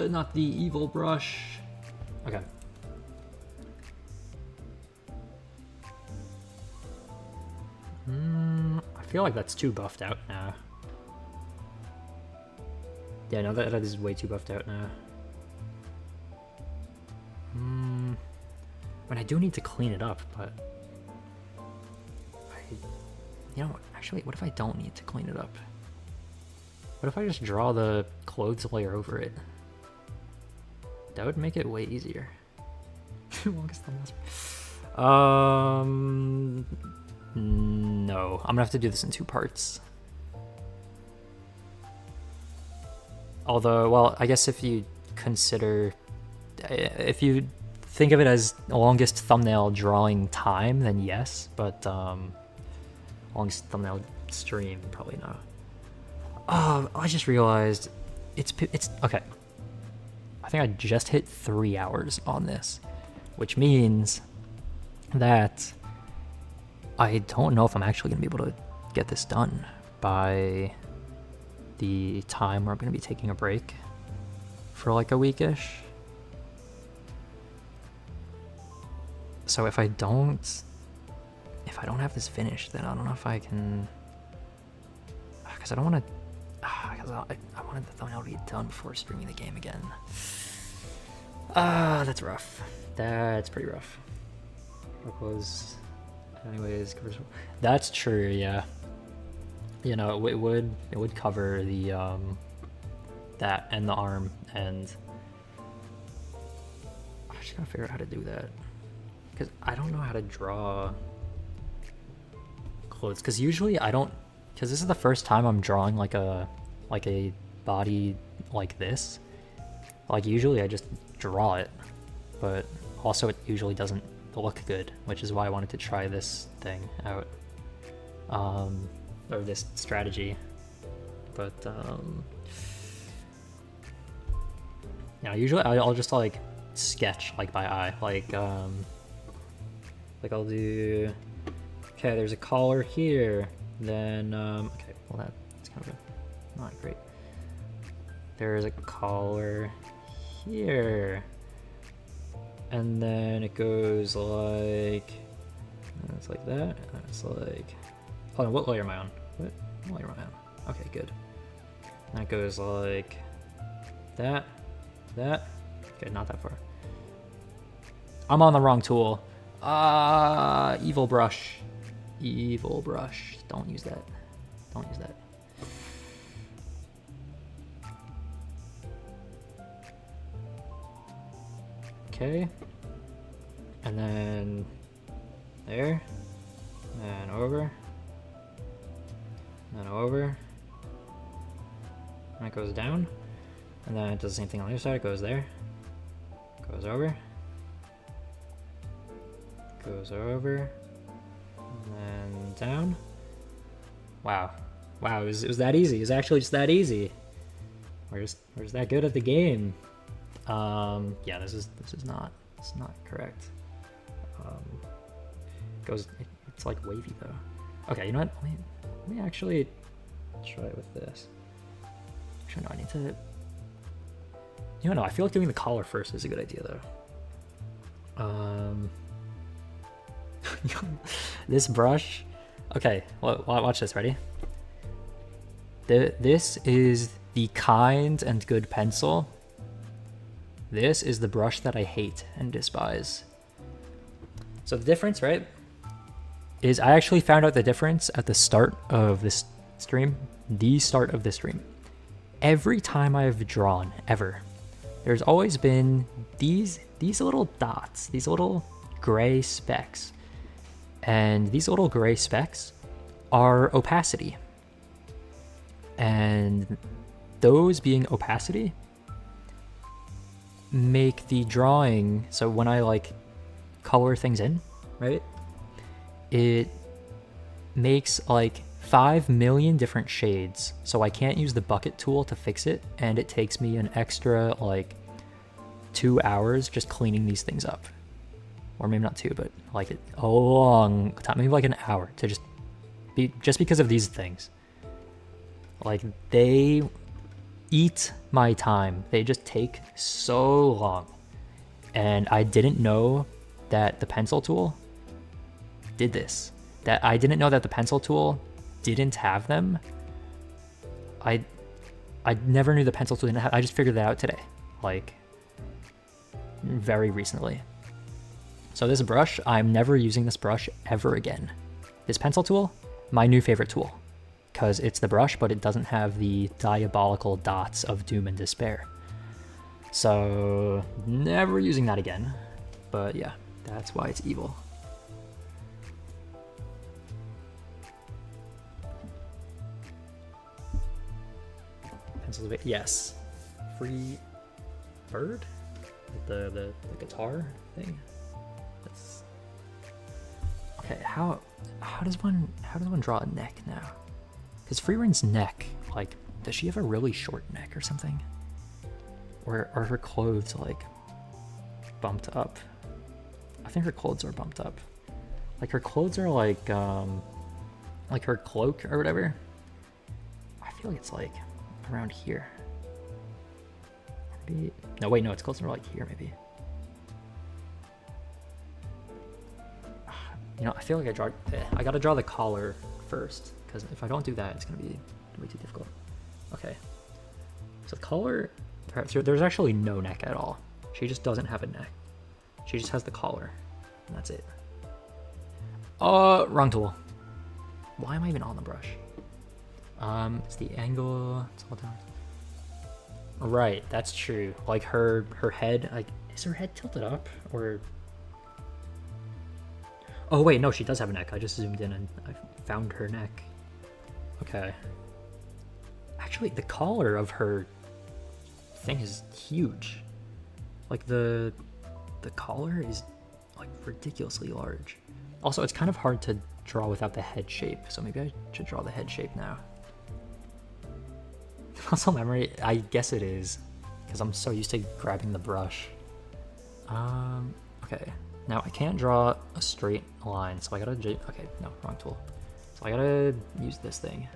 Not the evil brush. Okay. I feel like that's too buffed out now. Yeah, no, that is way too buffed out now. But I do need to clean it up, but... you know, actually, what if I don't need to clean it up? What if I just draw the clothes layer over it? That would make it way easier. Longest thumbnails. No. I'm gonna have to do this in 2 parts. Although, well, I guess if you consider... if you think of it as longest thumbnail drawing time, then yes, but longest thumbnail stream, probably not. Oh, I just realized it's okay. I think I just hit 3 hours on this, which means that I don't know if I'm actually gonna be able to get this done by the time where I'm gonna be taking a break for like a weekish. So if I don't have this finished, then I don't know if I can, because I don't want to. Because I wanted the thumbnail to be done before streaming the game again. That's rough. That's pretty rough. Because, anyways, that's true. Yeah. You know, it would cover the that and the arm, and I just gotta figure out how to do that. Because I don't know how to draw clothes. Because usually I don't, because this is the first time I'm drawing like a body like this. Like usually I just draw it, but also it usually doesn't look good, which is why I wanted to try this thing out, or this strategy. But yeah, usually I'll just like sketch like by eye, like I'll do, okay, there's a collar here, then okay, well that's kind of not great. There's a collar here, and then it goes like, it's like that, and it's like, hold on, what layer am I on? What layer am I on? Okay, good. And that goes like that, okay, not that far. I'm on the wrong tool. Evil brush. Evil brush. Don't use that. Don't use that. Okay. And then there. And over. And then over. And it goes down. And then it does the same thing on the other side. It goes there. Goes over. Goes over. And then down. Wow. Wow, it was that easy. It was actually just that easy. We're just that good at the game. Yeah, this is not correct. It's like wavy though. Okay, you know what? Let me actually try it with this. Actually, no, I need to. You know, I feel like doing the collar first is a good idea though. This brush. Okay, watch this. Ready? This is the kind and good pencil. This is the brush that I hate and despise. So the difference, right, is I actually found out the difference at the start of this stream. The start of this stream. Every time I've drawn, ever, there's always been these little dots, these little gray specks. And these little gray specks are opacity. And those being opacity make the drawing, so when I like color things in, right, it makes like 5 million different shades, so I can't use the bucket tool to fix it, and it takes me an extra like 2 hours just cleaning these things up. Or maybe not 2, but like a long time, maybe like an hour to just because of these things. Like they eat my time. They just take so long. And I didn't know that the pencil tool did this. That I didn't know that the pencil tool didn't have them. I never knew the pencil tool didn't have. I just figured that out today, like very recently. So this brush, I'm never using this brush ever again. This pencil tool, my new favorite tool, because it's the brush, but it doesn't have the diabolical dots of doom and despair. So never using that again. But yeah, that's why it's evil. Pencils, yes. Free bird, the guitar thing. That's okay. How does one draw a neck now? Because Freerun's neck, like, does she have a really short neck or something? Or are her clothes like bumped up? I think her clothes are bumped up. Like her clothes are like her cloak or whatever. I feel like it's like around here. Maybe, no, wait, no, it's closer to like here maybe. You know, I feel like I gotta draw the collar first, because if I don't do that, it's gonna be way too difficult. Okay, so the collar, there's actually no neck at all. She just doesn't have a neck. She just has the collar, and that's it. Wrong tool. Why am I even on the brush? It's the angle, it's all down. Right, that's true. Like her head, like, is her head tilted up or? Oh wait, no, she does have a neck. I just zoomed in and I found her neck. Okay. Actually, the collar of her thing is huge. Like the collar is like ridiculously large. Also, it's kind of hard to draw without the head shape, so maybe I should draw the head shape now. Muscle memory, I guess it is, because I'm so used to grabbing the brush. Okay, now I can't draw a straight line, so I gotta, okay, no, wrong tool. So I gotta use this thing.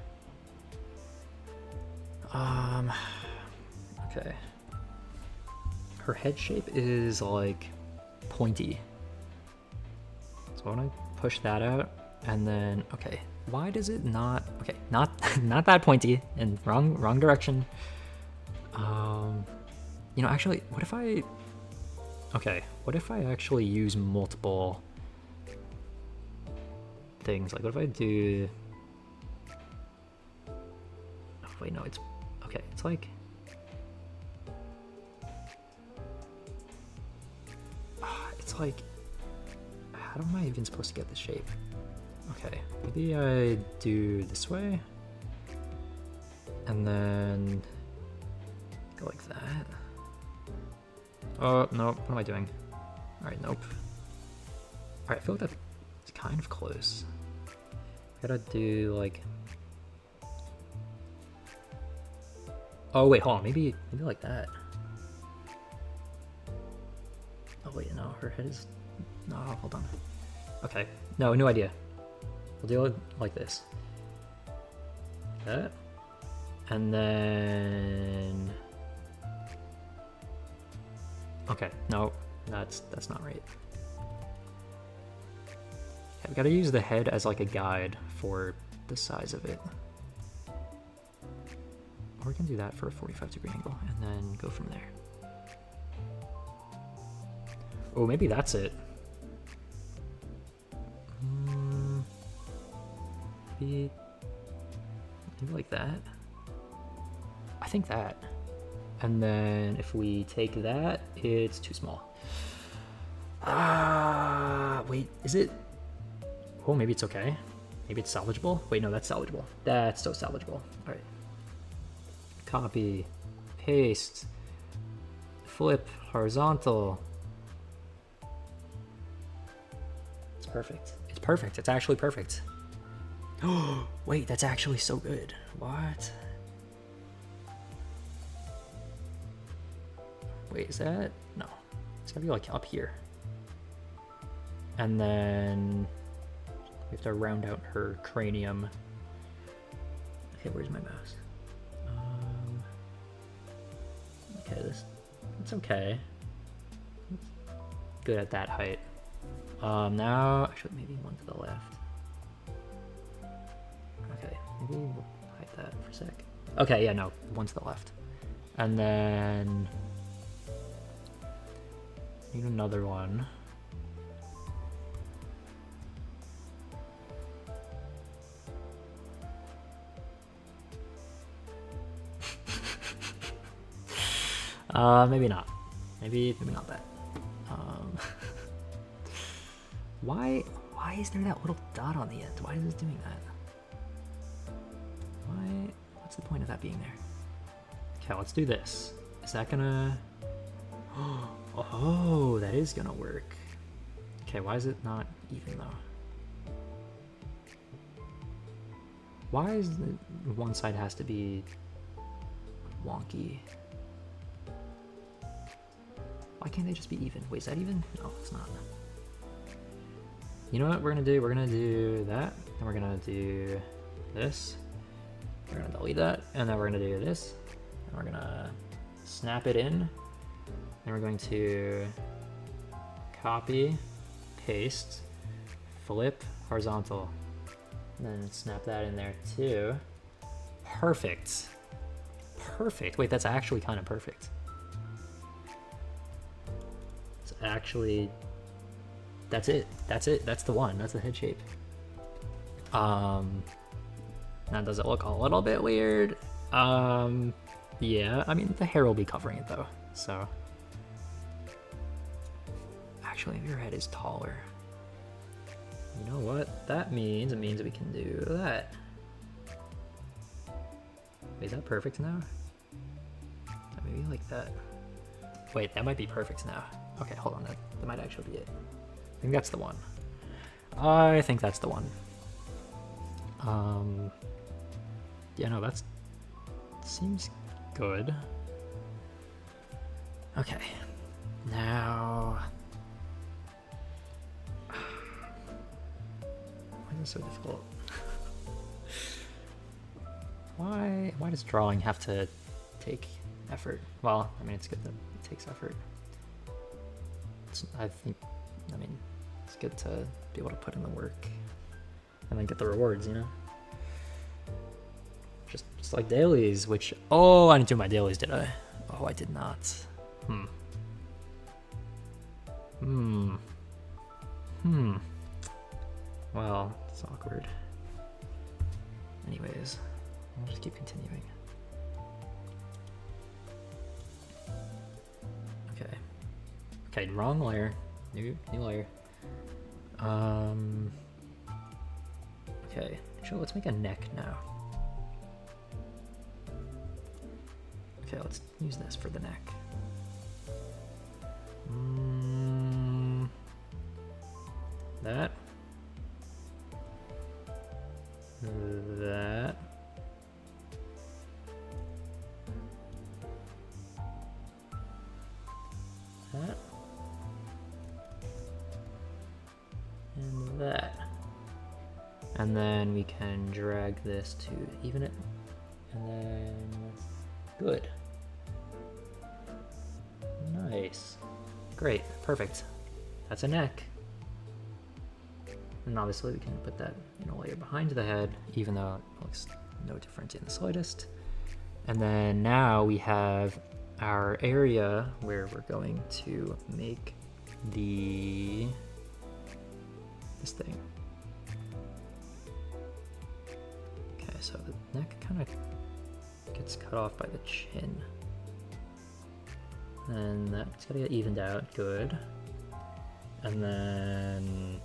Okay. Her head shape is like pointy. So I wanna push that out, and then, okay. Why does it not? Okay, not that pointy, and wrong direction. You know, actually, what if I? Okay, what if I actually use multiple things? Like, what if I do? Oh, wait, no, it's okay. It's like. It's like. How am I even supposed to get this shape? Okay, maybe I do this way, and then go like that. Oh, no, what am I doing? Alright, nope. Alright, I feel like that's kind of close. Gotta do like... Oh wait, hold on, maybe like that. Oh wait, no, her head is... No, hold on. Okay, no, new idea. We'll do it like this. That. And then... Okay, no, that's not right. Okay, we gotta use the head as like a guide for the size of it. Or we can do that for a 45-degree angle and then go from there. Oh, maybe that's it. Maybe like that. I think that. And then if we take that, it's too small. Wait, is it? Oh, maybe it's okay. Maybe it's salvageable. Wait, no, that's salvageable. That's so salvageable. All right. Copy, paste, flip, horizontal. It's perfect. It's perfect. It's actually perfect. Oh, wait, that's actually so good. What? Wait, is that? No. It's gotta be like up here. And then we have to round out her cranium. Okay, where's my mouse? Okay, it's okay. It's good at that height. Now, actually, maybe one to the left. Okay, maybe we'll hide that for a sec. Okay, yeah, no, one to the left. And then need another one. Maybe not. Maybe not that. Why is there that little dot on the end? Why is it doing that? What's the point of that being there? Okay, let's do this. Is that gonna... Oh, that is gonna work. Okay, why is it not even though? Why is one side has to be wonky? Why can't they just be even? Wait, is that even? No, it's not. You know what we're gonna do? We're gonna do that, and we're gonna do this. We're gonna delete that, and then we're gonna do this, and we're gonna snap it in, and we're going to copy, paste, flip, horizontal, and then snap that in there too. Perfect. Perfect. Wait, that's actually kind of perfect. It's actually, that's it. That's it. That's the one. That's the head shape. Now does it look a little bit weird? Yeah, Yeah, I mean, the hair will be covering it though, so. Actually, if your head is taller. You know what that means? It means we can do that. Is that perfect now? Maybe like that. Wait, that might be perfect now. Okay, hold on, that might actually be it. I think that's the one. I think that's the one. Yeah, no, that's seems good. Okay, now. Why is it so difficult? Why does drawing have to take effort? Well, I mean, it's good that it takes effort. I mean, it's good to be able to put in the work and then get the rewards, you know? Just like dailies, which, oh, I didn't do my dailies, did I? Oh, I did not. Well, it's awkward. Anyways, I'll just keep continuing. Okay. Okay, wrong layer. New layer. Okay, sure, let's make a neck now. Okay, let's use this for the neck. That. That. That. And that. And then we can drag this to even it. And then good. Nice. Great. Perfect. That's a neck. And obviously we can put that in a layer behind the head, even though it looks no different in the slightest. And then now we have our area where we're going to make this thing. Okay, so the neck kind of gets cut off by the chin. And that's gotta get evened out, good. And then,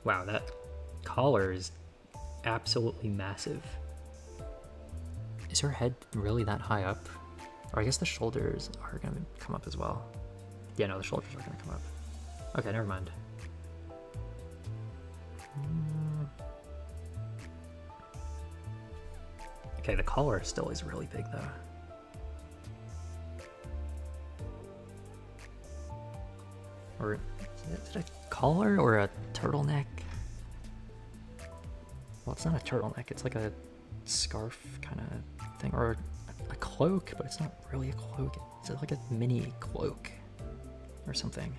wow, that collar is absolutely massive. Is her head really that high up? Or I guess the shoulders are gonna come up as well. Yeah, no, the shoulders are gonna come up. Okay, never mind. Okay, the collar still is really big though. Or is it a collar or a turtleneck? Well, it's not a turtleneck, it's like a scarf kind of thing, or a cloak, but it's not really a cloak. It's like a mini cloak or something.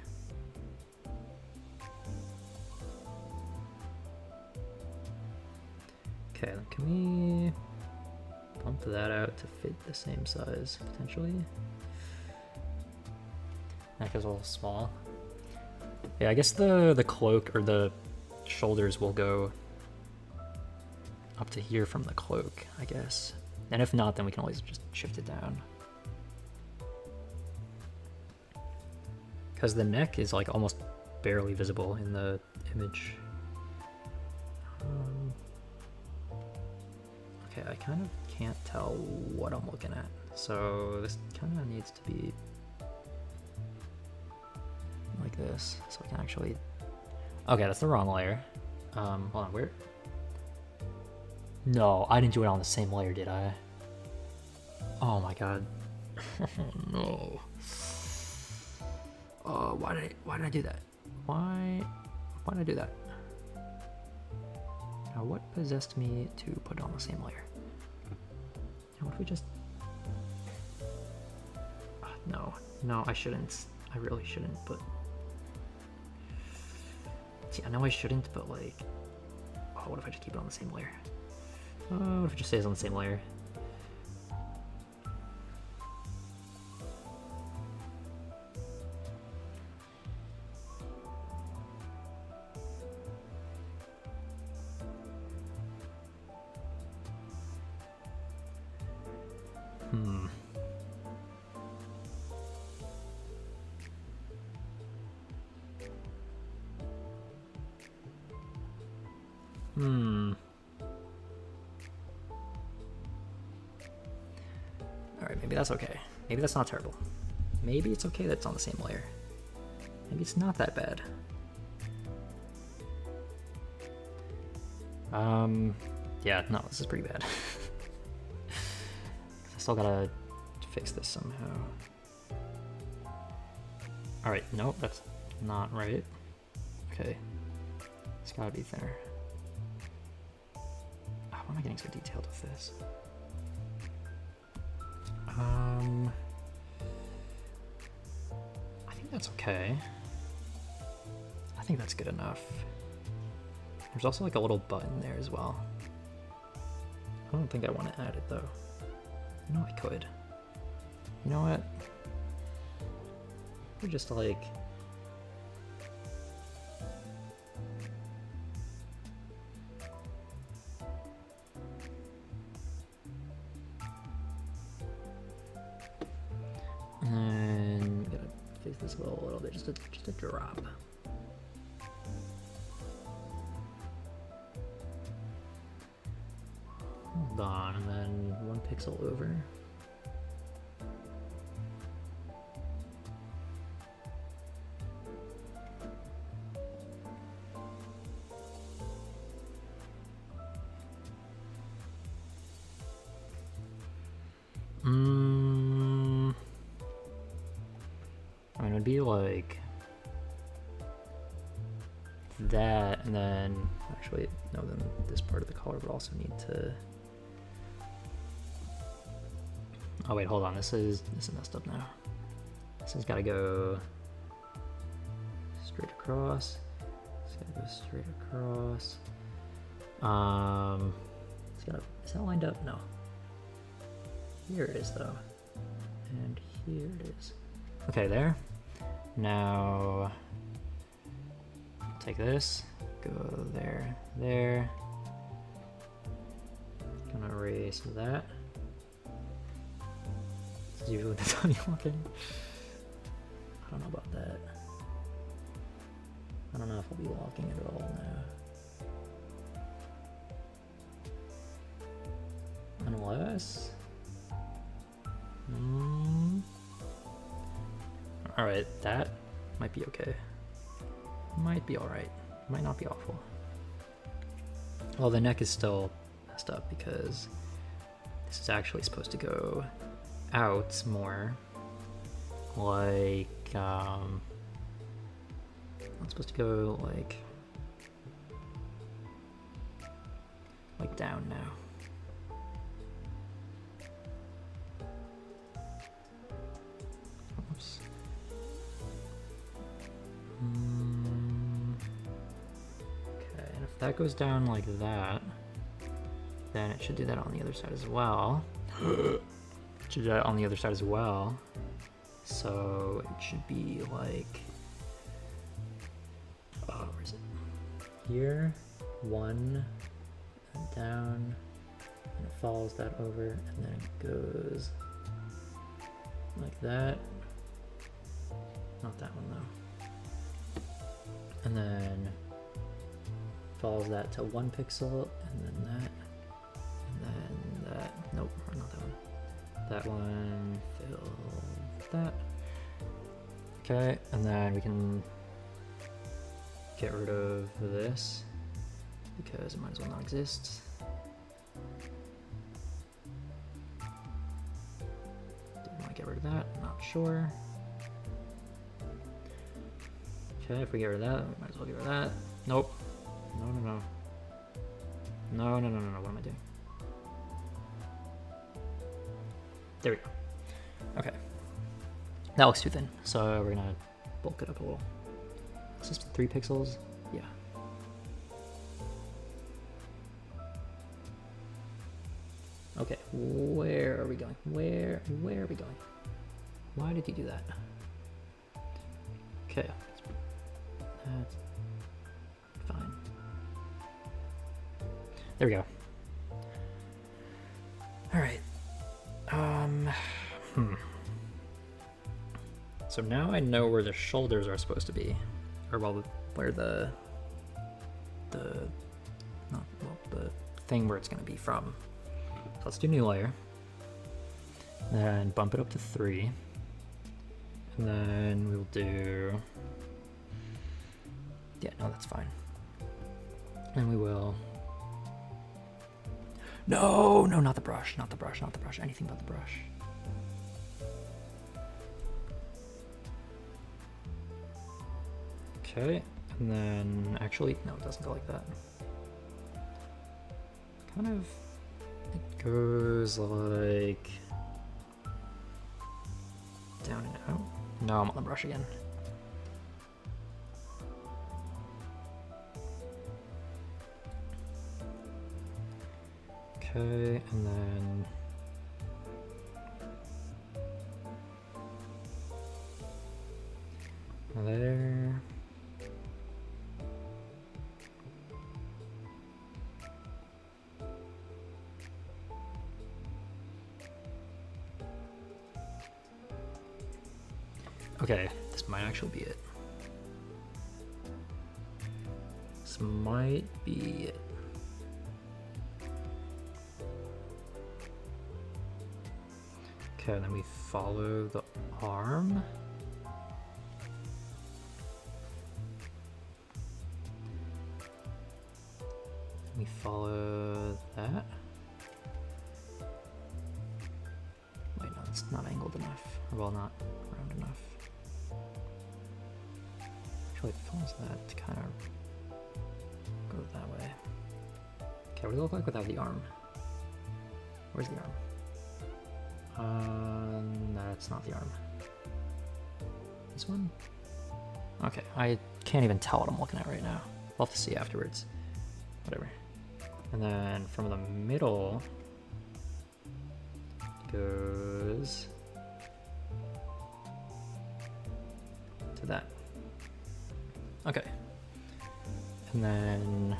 Okay, can we bump that out to fit the same size, potentially? Neck is a little small. Yeah, I guess the cloak or the shoulders will go up to here from the cloak, I guess. And if not, then we can always just shift it down. Because the neck is like almost barely visible in the image. Okay, I kind of can't tell what I'm looking at. So this kind of needs to be like this, so I can actually... Okay, that's the wrong layer. Hold on, where? No, I didn't do it on the same layer, did I? Oh my god. No. Oh, why did I do that? Why did I do that? Now, what possessed me to put it on the same layer? Now, what if we just... No, I shouldn't. I really shouldn't, but... See, I know I shouldn't, but like... Oh, what if I just keep it on the same layer? Oh, what if it just stays on the same layer? Hmm. Hmm. Alright, maybe that's okay. Maybe that's not terrible. Maybe it's okay that it's on the same layer. Maybe it's not that bad. Yeah, no, this is pretty bad. I still gotta fix this somehow. Alright, nope, that's not right. Okay, it's gotta be thinner. Oh, why am I getting so detailed with this? I think that's okay. I think that's good enough. There's also like a little button there as well. I don't think I want to add it though. You know, I could. You know what? We're just like... And gotta fix this a little bit, just a drop. Hold on, and then 1 pixel over. I mean, it would be like that, and then actually, no, then this part of the color would also need to. Oh wait, hold on. This is messed up now. This has got to go straight across. It's got to go straight across. It's got to. Is that lined up? No. Here it is though, and here it is. Okay, there. Now take this, go there, there. Gonna erase that. This is usually the time you walk in. I don't know about that. I don't know if I'll be walking at all now. Unless... Alright, that might be okay. Might be alright. Might not be awful. Well, the neck is still messed up because this is actually supposed to go out more. Like, it's supposed to go like down now. Oops. Okay, and if that goes down like that, then it should do that on the other side as well. It should do that on the other side as well. So it should be like, oh, where is it? Here, 1, and down, and it follows that over, and then it goes like that. Not that one though. And then follows that to 1 pixel, and then that, and then that. Nope, not that one. That one, fill that. Okay, and then we can get rid of this because it might as well not exist. Didn't want to get rid of that, not sure. Okay, if we get rid of that, we might as well get rid of that. Nope. No, no, no. No, no, no, no, no, what am I doing? There we go. Okay. That looks too thin, so we're gonna bulk it up a little. Is this 3 pixels? Yeah. Okay, where are we going? Where are we going? Why did you do that? Okay. That's fine. There we go. All right. So now I know where the shoulders are supposed to be, or well, where the thing where it's going to be from. So let's do new layer, then bump it up to 3, and then we'll do, yeah, no, that's fine. And we will, no, not the brush, anything but the brush. Okay, and then actually, no, it doesn't go like that. Kind of, it goes like down and out. No, I'm on the brush again. Okay, and then there. Okay, this might actually be it. This might be it. Okay, then we follow the arm. We follow that. Wait, no, it's not angled enough. Well, not round enough. Actually, it follows that to kind of go that way. Okay, what does it look like without the arm? Where's the arm? That's not the arm. This one? Okay, I can't even tell what I'm looking at right now. We'll have to see afterwards. Whatever. And then from the middle goes to that. Okay. And then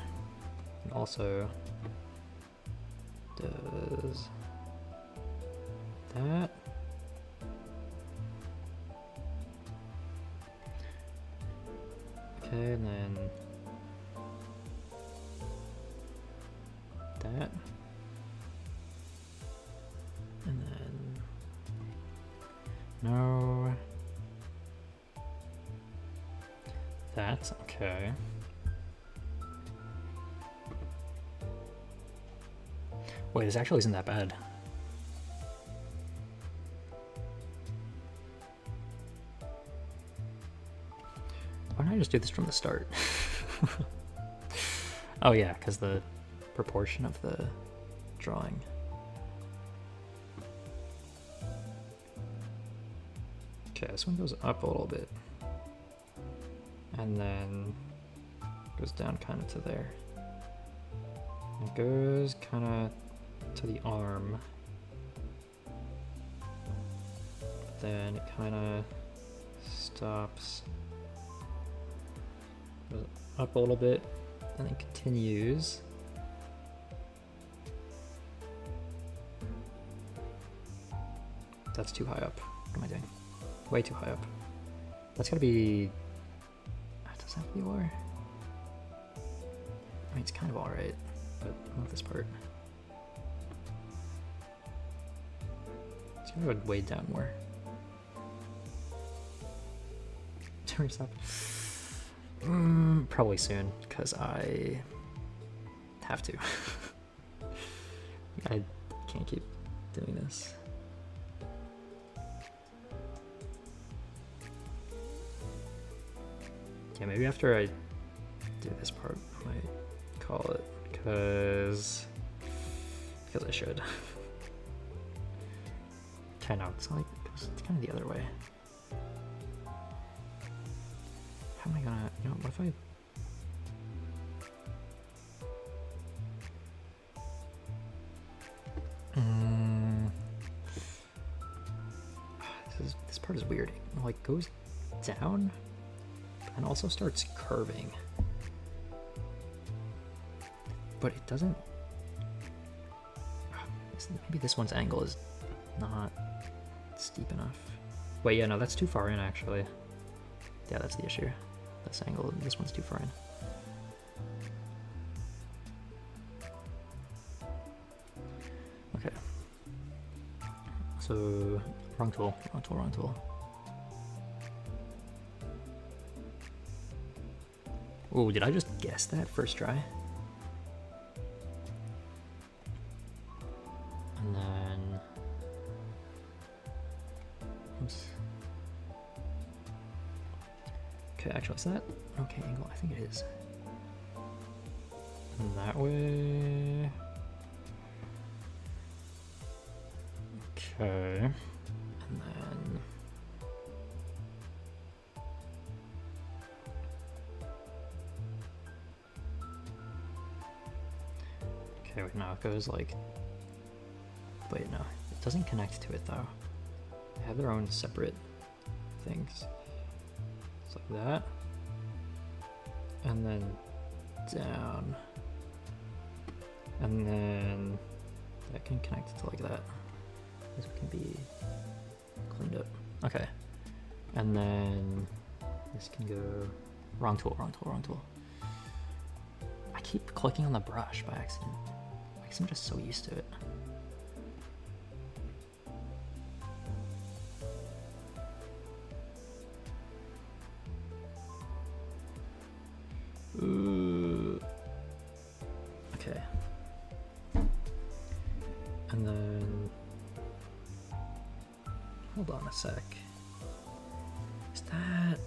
it also does that. Okay, and then that. And then no. That's okay. Wait, this actually isn't that bad. Why don't I just do this from the start? Oh yeah, because the proportion of the drawing. Okay, this one goes up a little bit. And then goes down kind of to there. And it goes kind of to the arm. But then it kind of stops. Goes up a little bit and then continues. That's too high up. What am I doing? Way too high up. That's gotta be... Does that have to be lower? I mean, it's kind of alright, but not this part. It's gonna go way down more. Stop. Probably soon, because I have to. I can't keep doing this. Yeah, maybe after I do this part, I might call it, because I should. Okay, no, it's like, it's kind of the other way. How am I gonna, you know, what if I... This part is weird. It like goes down and also starts curving. But it doesn't... Maybe this one's angle is not steep enough. Wait, yeah, no, that's too far in actually. Yeah, that's the issue. This angle, this one's too far in. Okay. So, wrong tool, wrong tool, wrong tool. Oh, did I just guess that first try? And then... Oops. Okay, actually, is that okay angle? I think it is. And that way... Okay. And then... Okay, wait, no, it goes like... Wait, no, it doesn't connect to it though. They have their own separate things. It's like that. And then down. And then that can connect to like that. This can be cleaned up. Okay. And then this can go... Wrong tool, wrong tool, wrong tool. I keep clicking on the brush by accident. I guess I'm just so used to it. Okay. And then... Hold on a sec. Is that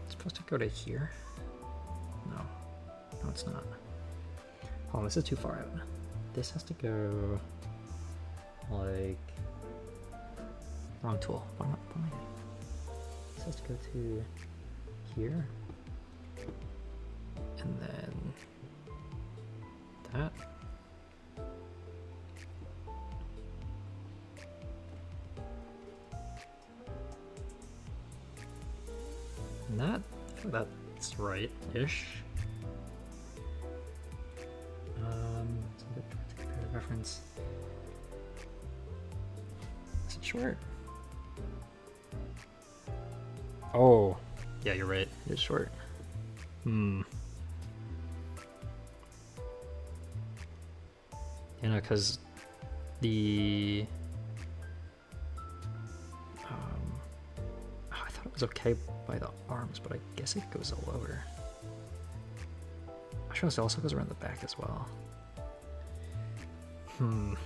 supposed to go to here? No. No, it's not. Oh, this is too far out. This has to go... like... Wrong tool. What am I doing? This has to go to here. And then that. And that. I feel like that's right-ish. So to compare the reference. Is it short? Oh, yeah, you're right. It is short. You know, because the I thought it was okay by the arms, but I guess it goes lower. I suppose it also goes around the back as well. I'm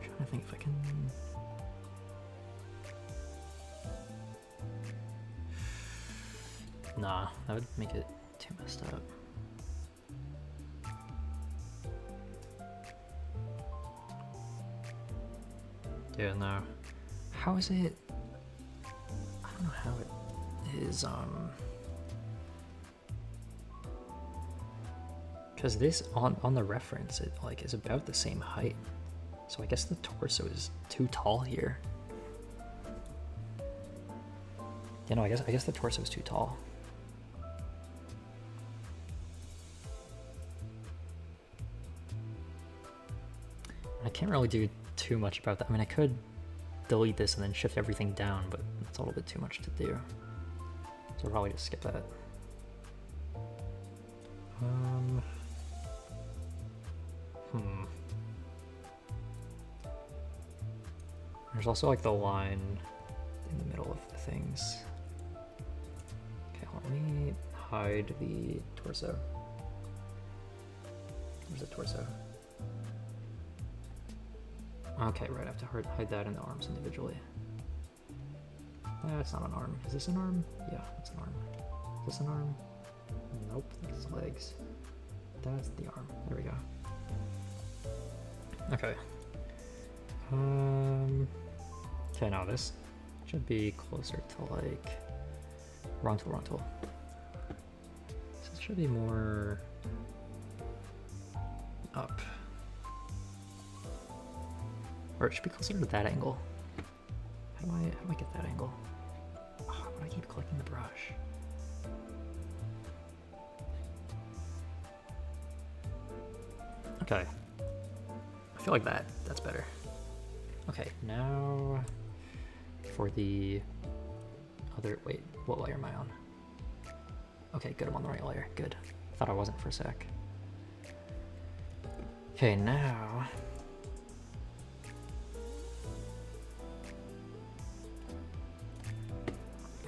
trying to think if I can... Nah, that would make it too messed up. Yeah, no. How is it? I don't know how it is, because this, on the reference, it like is about the same height. So I guess the torso is too tall here. You know, I guess the torso is too tall. I can't really do too much about that. I mean, I could delete this and then shift everything down, but that's a little bit too much to do. So I'll probably just skip that. There's also like the line in the middle of the things. Okay, let me hide the torso. Where's the torso? Okay, right, I have to hide that in the arms individually. That's not an arm. Is this an arm? Yeah, it's an arm. Is this an arm? Nope, that's legs. That's the arm. There we go. Okay. Okay, now this should be closer to like... Wrong tool, wrong tool. So it should be more... up. Or it should be closer to that angle. How do I get that angle? Oh, why do I keep clicking the brush? Okay. I feel like that's better. Okay, now for the other, wait, what layer am I on? Okay, good, I'm on the right layer, good. Thought I wasn't for a sec. Okay, now.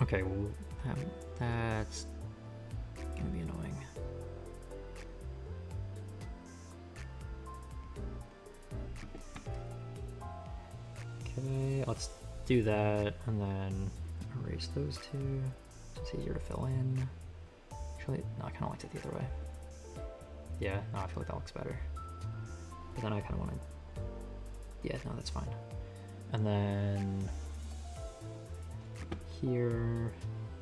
Okay, well, that's gonna be annoying. Okay, let's do that and then erase those two. So it's easier to fill in. Actually, no, I kind of liked it the other way. Yeah, no, I feel like that looks better. But then I kind of want to. Yeah, no, that's fine. And then here.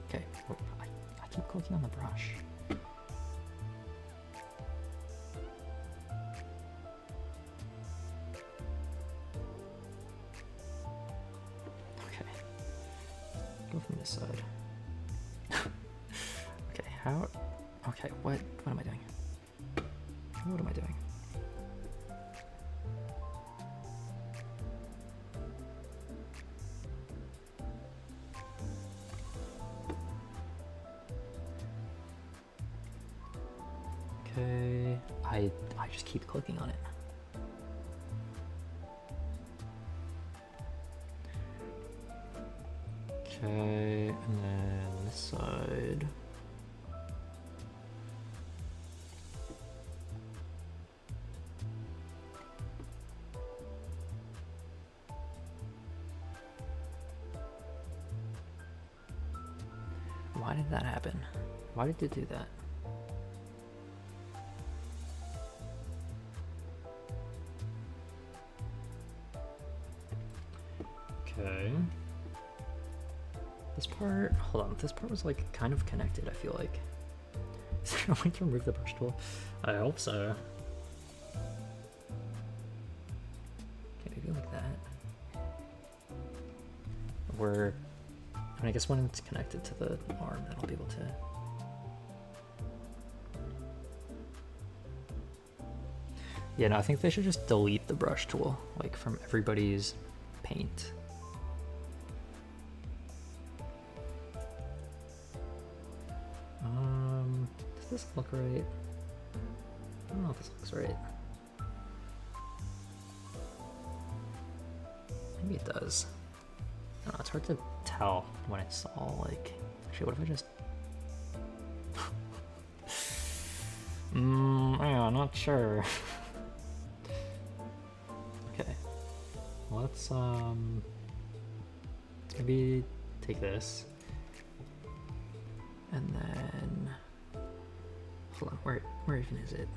Okay, oh, I keep clicking on the brush. Go from this side. Okay, how? Okay, what am I doing? What am I doing? Okay, I just keep clicking on it. Okay, and then this side. Why did that happen? Why did it do that? Okay. This part, hold on, this part was like kind of connected, I feel like. Is there a way to remove the brush tool? I hope so. Okay, maybe like that. Or, I guess when it's connected to the arm, then I'll be able to. Yeah, no, I think they should just delete the brush tool, like from everybody's paint. Does this look right? I don't know if this looks right. Maybe it does. I don't know, it's hard to tell when it's all like. Actually, what if I just. Yeah, not sure. Okay. Let's maybe take this. And then. Hold on, where even is it?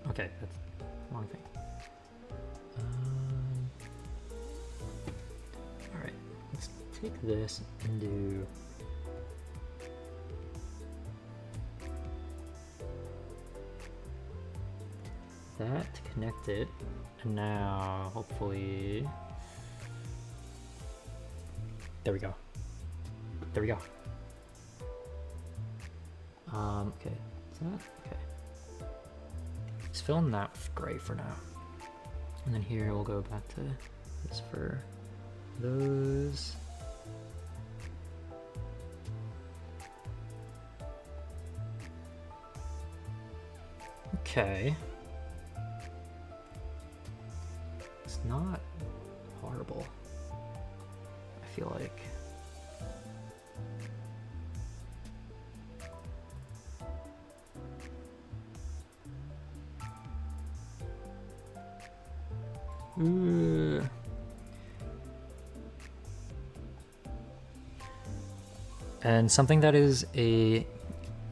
Okay, that's the wrong thing. Alright, let's take this and do that to connect it. And now, hopefully, there we go. There we go. Okay. Is that okay? Just fill in that with gray for now, and then here we'll go back to this for those. Okay. It's not horrible, I feel like. And something that is a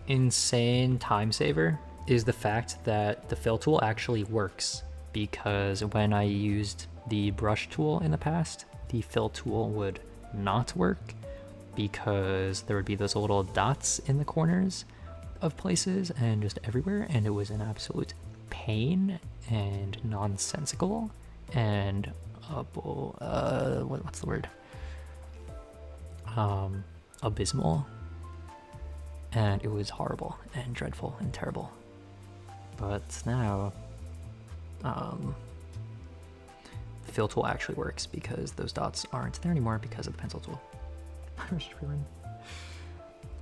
insane time saver is the fact that the fill tool actually works, because when I used the brush tool in the past, the fill tool would not work because there would be those little dots in the corners of places and just everywhere, and it was an absolute pain and nonsensical and what's the word? Abysmal, and it was horrible and dreadful and terrible. But now fill tool actually works, because those dots aren't there anymore because of the pencil tool.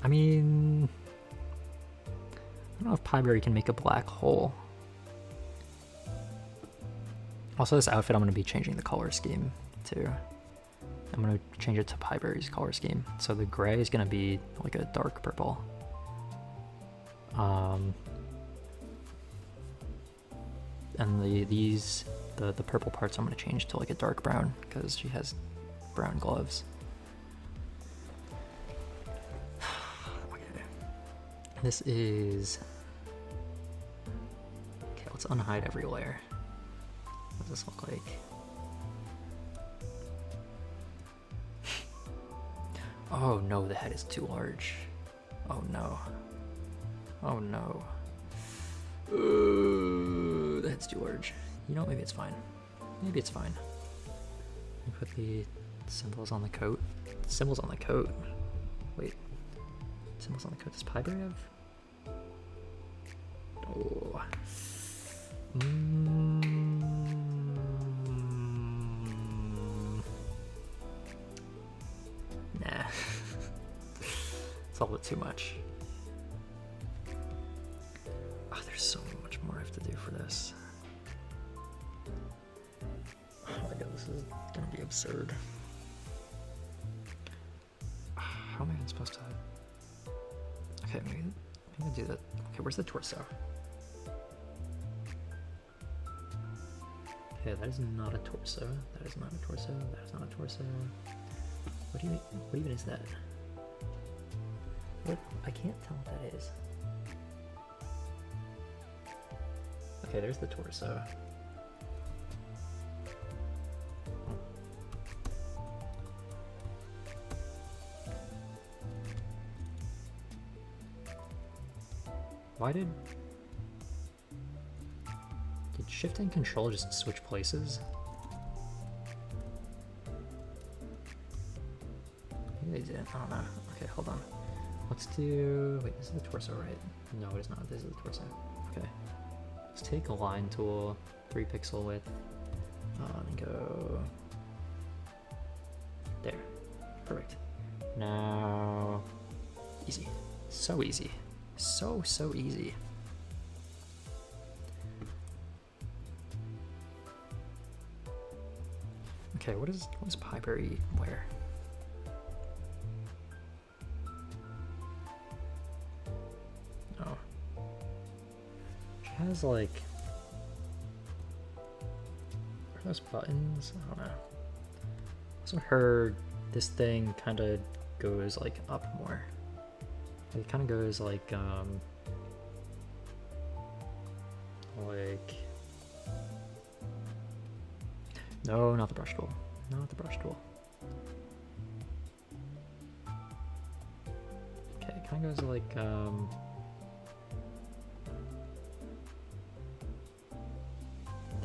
I mean, I don't know if Pieberry can make a black hole. Also, this outfit, I'm going to be changing the color scheme too. I'm going to change it to Pieberry's color scheme. So the gray is going to be like a dark purple. And the purple parts I'm going to change to like a dark brown, because she has brown gloves. Okay. This is... Okay, let's unhide every layer. What does this look like? Oh no, the head is too large. Oh no. Oh no. The head's too large. You know, maybe it's fine. Maybe it's fine. Put the symbols on the coat. Symbols on the coat. Wait. Symbols on the coat. Does Pieberry have? Oh. Nah. It's a little bit too much. Oh, there's so much more I have to do for this. Oh my god, this is gonna be absurd. How am I even supposed to... Okay, maybe do that. Okay, where's the torso? Okay, that is not a torso. That is not a torso. That is not a torso. What even is that? What? I can't tell what that is. Okay, there's the torso. Why did Shift and Control just switch places? Maybe they didn't. I don't know. Okay, hold on. Let's do... Wait, this is the torso, right? No, it is not. This is the torso. Okay. Let's take a line tool, 3 pixel width, and go there. Perfect. Now, easy. So easy. So easy. Okay, what does Pieberry wear? Oh. She has like... Are those buttons? I don't know. Also her, this thing kind of goes like up more. It kind of goes like no, not the brush tool. Not the brush tool. Okay, it kind of goes like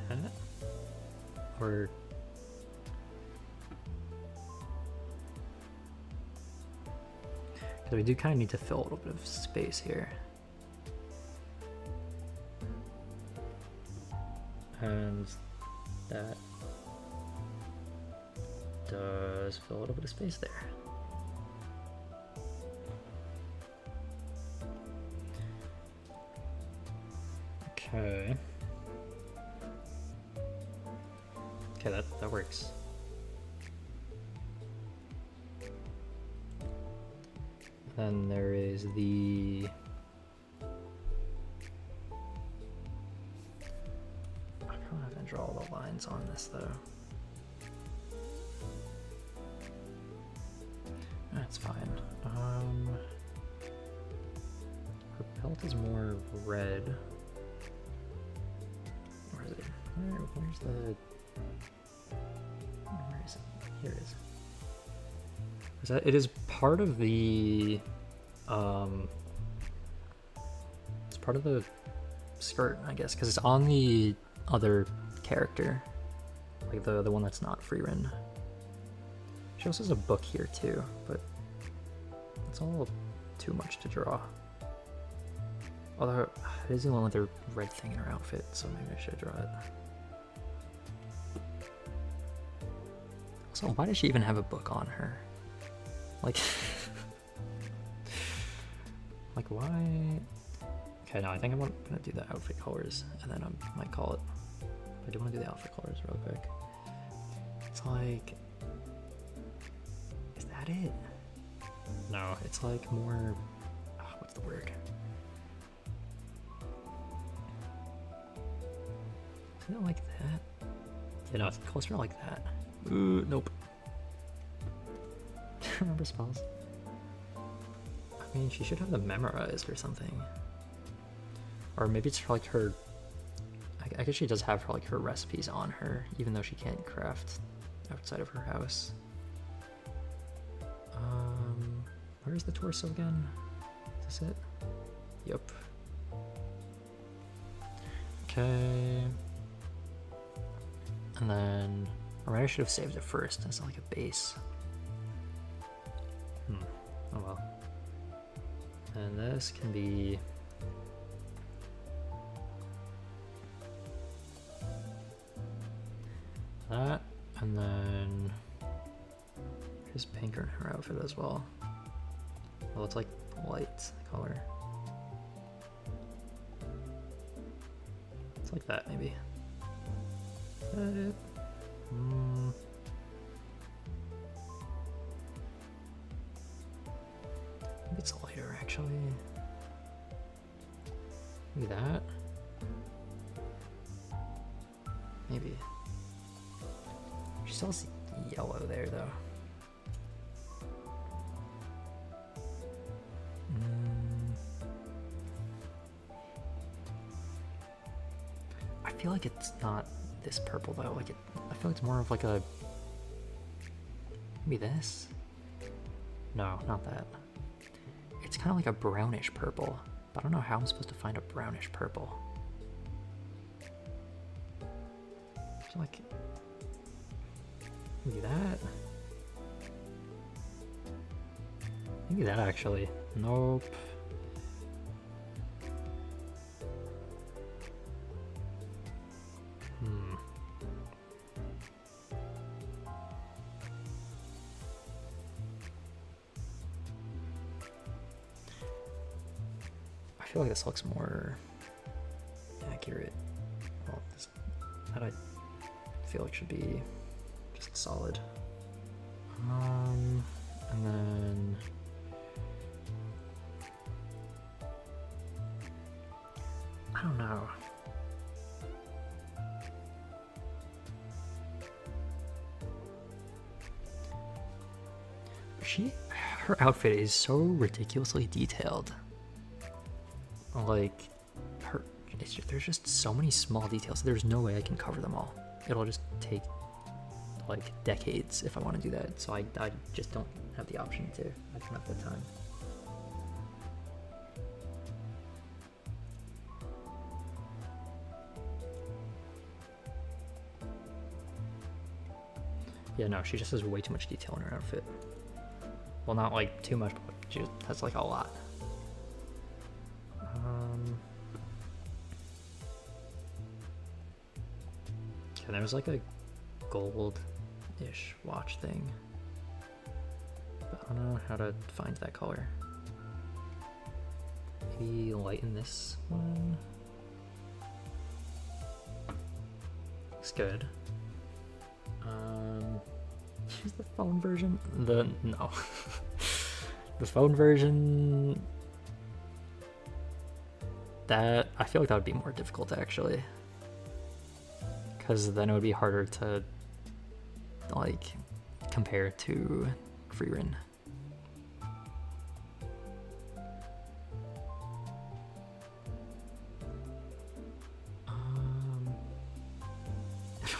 that, or because we do kind of need to fill a little bit of space here. And that does fill a little bit of space there. Okay. Okay, that works. Then there is the... I don't have to draw the lines on this though. That's fine. Her belt is more red. Where is it? Where's the... Where is it? Here it is. It is part of the it's part of the skirt, I guess, because it's on the other character, like the one that's not Freerin. She also has a book here too, but it's all too much to draw. Although it is the one with the red thing in her outfit, so maybe I should draw it. So why does she even have a book on her? Like, like why? Okay, no, I think I'm gonna do the outfit colors, and then I might call it. I do want to do the outfit colors real quick. It's like, is that it? No, it's like more, what's the word? Isn't it like that? Yeah, no, it's closer to like that. Ooh, nope. Remember spells? I mean, she should have them memorized or something. Or maybe it's for like her, I guess she does have her, like, her recipes on her, even though she can't craft outside of her house. Where's the torso again? Is this it? Yep. Okay. And then, or maybe I should have saved it first as like a base. Oh well. And this can be that, and then here's pinker in her outfit as well. Well, it's like light color. It's like that, maybe. Is that it? Maybe it's lighter, actually. Maybe that. Maybe. She still has yellow there, though. I feel like it's not this purple though. Like I feel like it's more of like a, maybe this. No, not that. It's kind of like a brownish purple, but I don't know how I'm supposed to find a brownish purple. So like, maybe that. Maybe that actually. Nope. I feel like this looks more accurate. Well, that I feel like should be just solid. And then I don't know. Her outfit is so ridiculously detailed. Like, there's just so many small details. There's no way I can cover them all. It'll just take like decades if I want to do that. So I just don't have the option to. I don't have the time. Yeah, no, she just has way too much detail in her outfit. Well, not like too much, but she just has like a lot. Okay, there's like a gold-ish watch thing, but I don't know how to find that color. Maybe lighten this one. Looks good. Here's the phone version. No. The phone version. That, I feel like that would be more difficult actually, because then it would be harder to like compare to Freerun.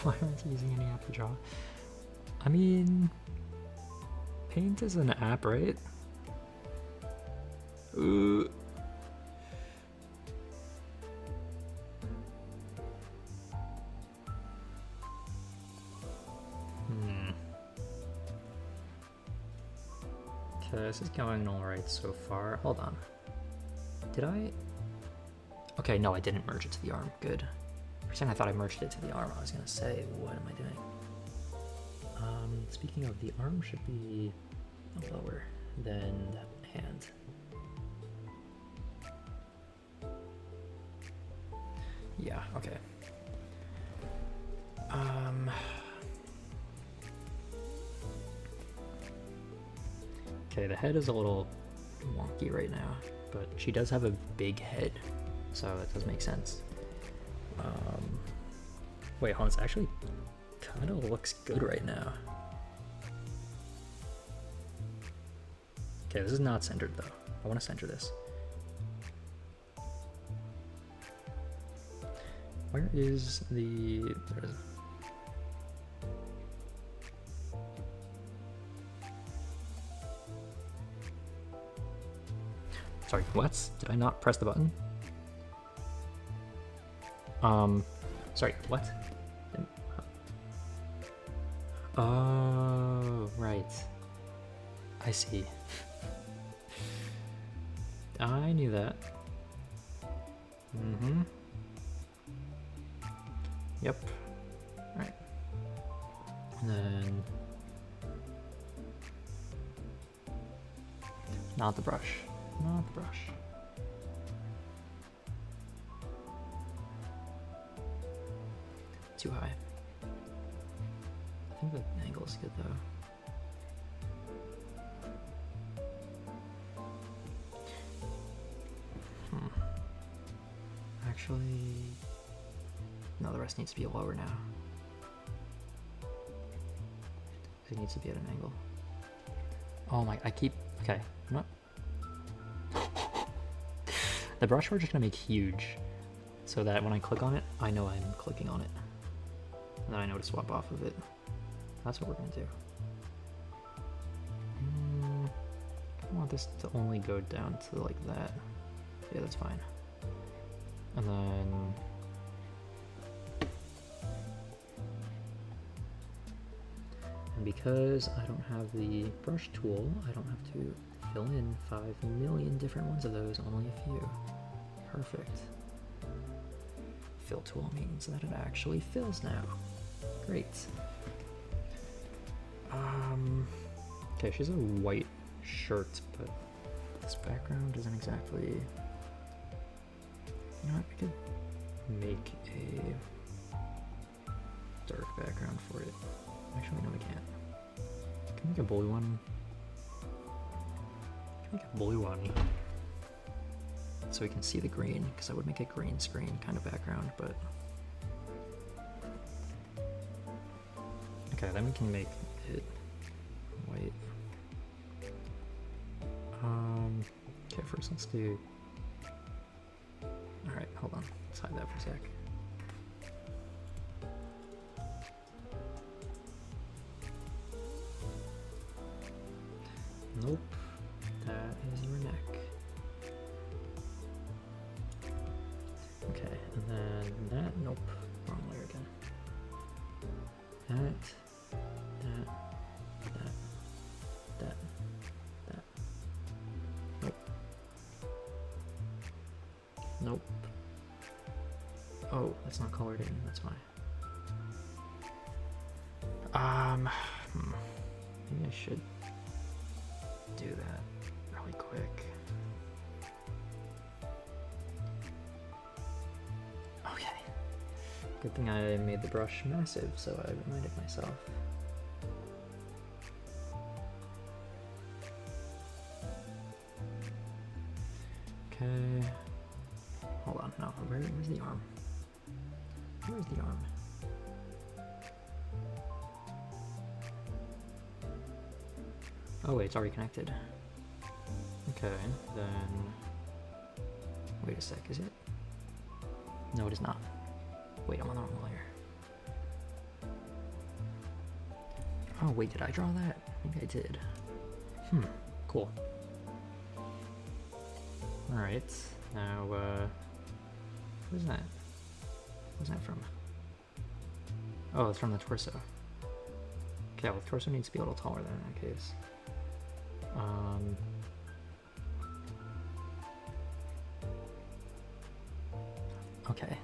Why aren't you using any app to draw? I mean, Paint is an app, right? Ooh. Okay, this is going alright so far. Hold on. Did I? Okay, no, I didn't merge it to the arm. Good. For a second I thought I merged it to the arm. I was gonna say, what am I doing? Speaking of, the arm should be lower than the hand. Yeah, okay. Okay, the head is a little wonky right now, but she does have a big head, so that does make sense. Wait, hold on, it's actually kind of looks good right now. Okay, this is not centered though. I want to center this. Where is the... There is... Sorry, what? Did I not press the button? Sorry, what? Oh, right. I see. I knew that. Mm-hmm. Yep. Alright. And then... Not the brush. Not the brush. Too high. I think the angle is good though. Actually, no, the rest needs to be lower now. It needs to be at an angle. Oh my, I keep, okay, I'm not. The brush we're just gonna make huge so that when I click on it, I know I'm clicking on it. And then I know to swap off of it. That's what we're gonna do. I want this to only go down to like that. Yeah, that's fine. And then and because I don't have the brush tool, I don't have to fill in 5 million different ones of those, only a few. Perfect. Fill tool means that it actually fills now. Great. Okay, she's a white shirt, but this background isn't exactly... You know what, I could make a dark background for it. Actually, no, I can't. Can I make a blue one? Can I make a blue one? So we can see the green, because I would make a green screen kind of background, but... Okay, then we can make it white. Okay, first let's do... Alright, hold on. Let's hide that for a sec. Nope. That is your neck. Okay, and then that, nope. Wrong layer again. That. Nope. Nope. Oh, that's not colored in, that's fine. Maybe I should do that really quick. Okay. Good thing I made the brush massive, so I reminded myself. Okay. Hold on, no, where's the arm? Where's the arm? Oh wait, it's already connected. Okay, then... Wait a sec, is it? No, it is not. Wait, I'm on the wrong layer. Oh wait, did I draw that? Maybe I did. Cool. Alright, now, what is that? Where's that from? Oh, it's from the torso. Okay, well, the torso needs to be a little taller than in that case. Okay.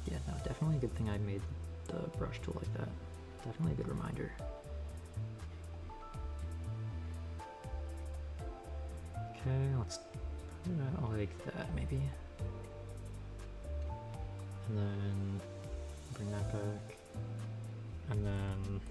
Yeah, no, definitely a good thing I made the brush tool like that. Definitely a good reminder. let's put it like that maybe. And then bring that back. And then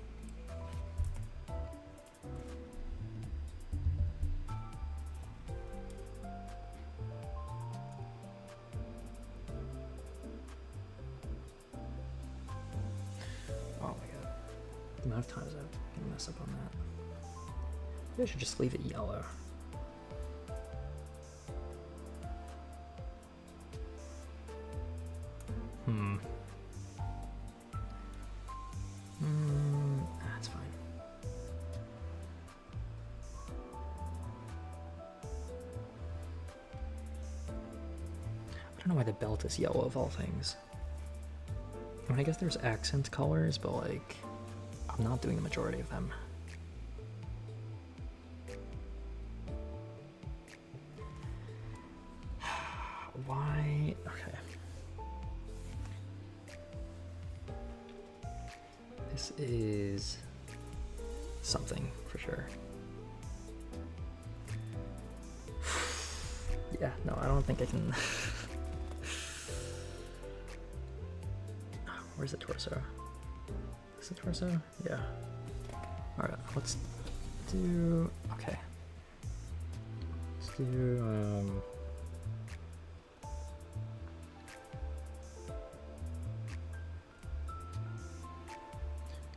oh my god. The amount of times I'm gonna mess up on that. Maybe I should just leave it yellow. That's fine. I don't know why the belt is yellow of all things. I mean, I guess there's accent colors, but like, I'm not doing the majority of them. Why? Okay. This is something for sure. Yeah, no, I don't think I can. Where's the torso? Is the torso? Yeah. Alright, let's do. Okay. Let's do.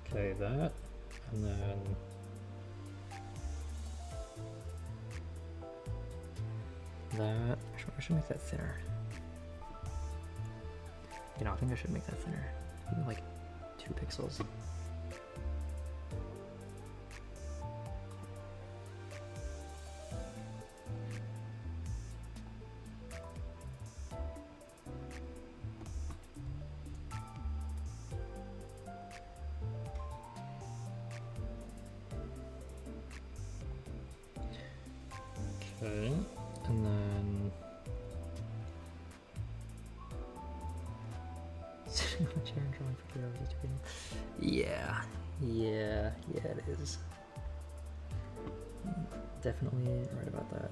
Okay, that, and then that. I should make that thinner. You know, I think I should make that thinner. Maybe like 2 pixels. Okay, and then sitting on a chair and drawing for 3 hours each video. Yeah, it is. Definitely right about that.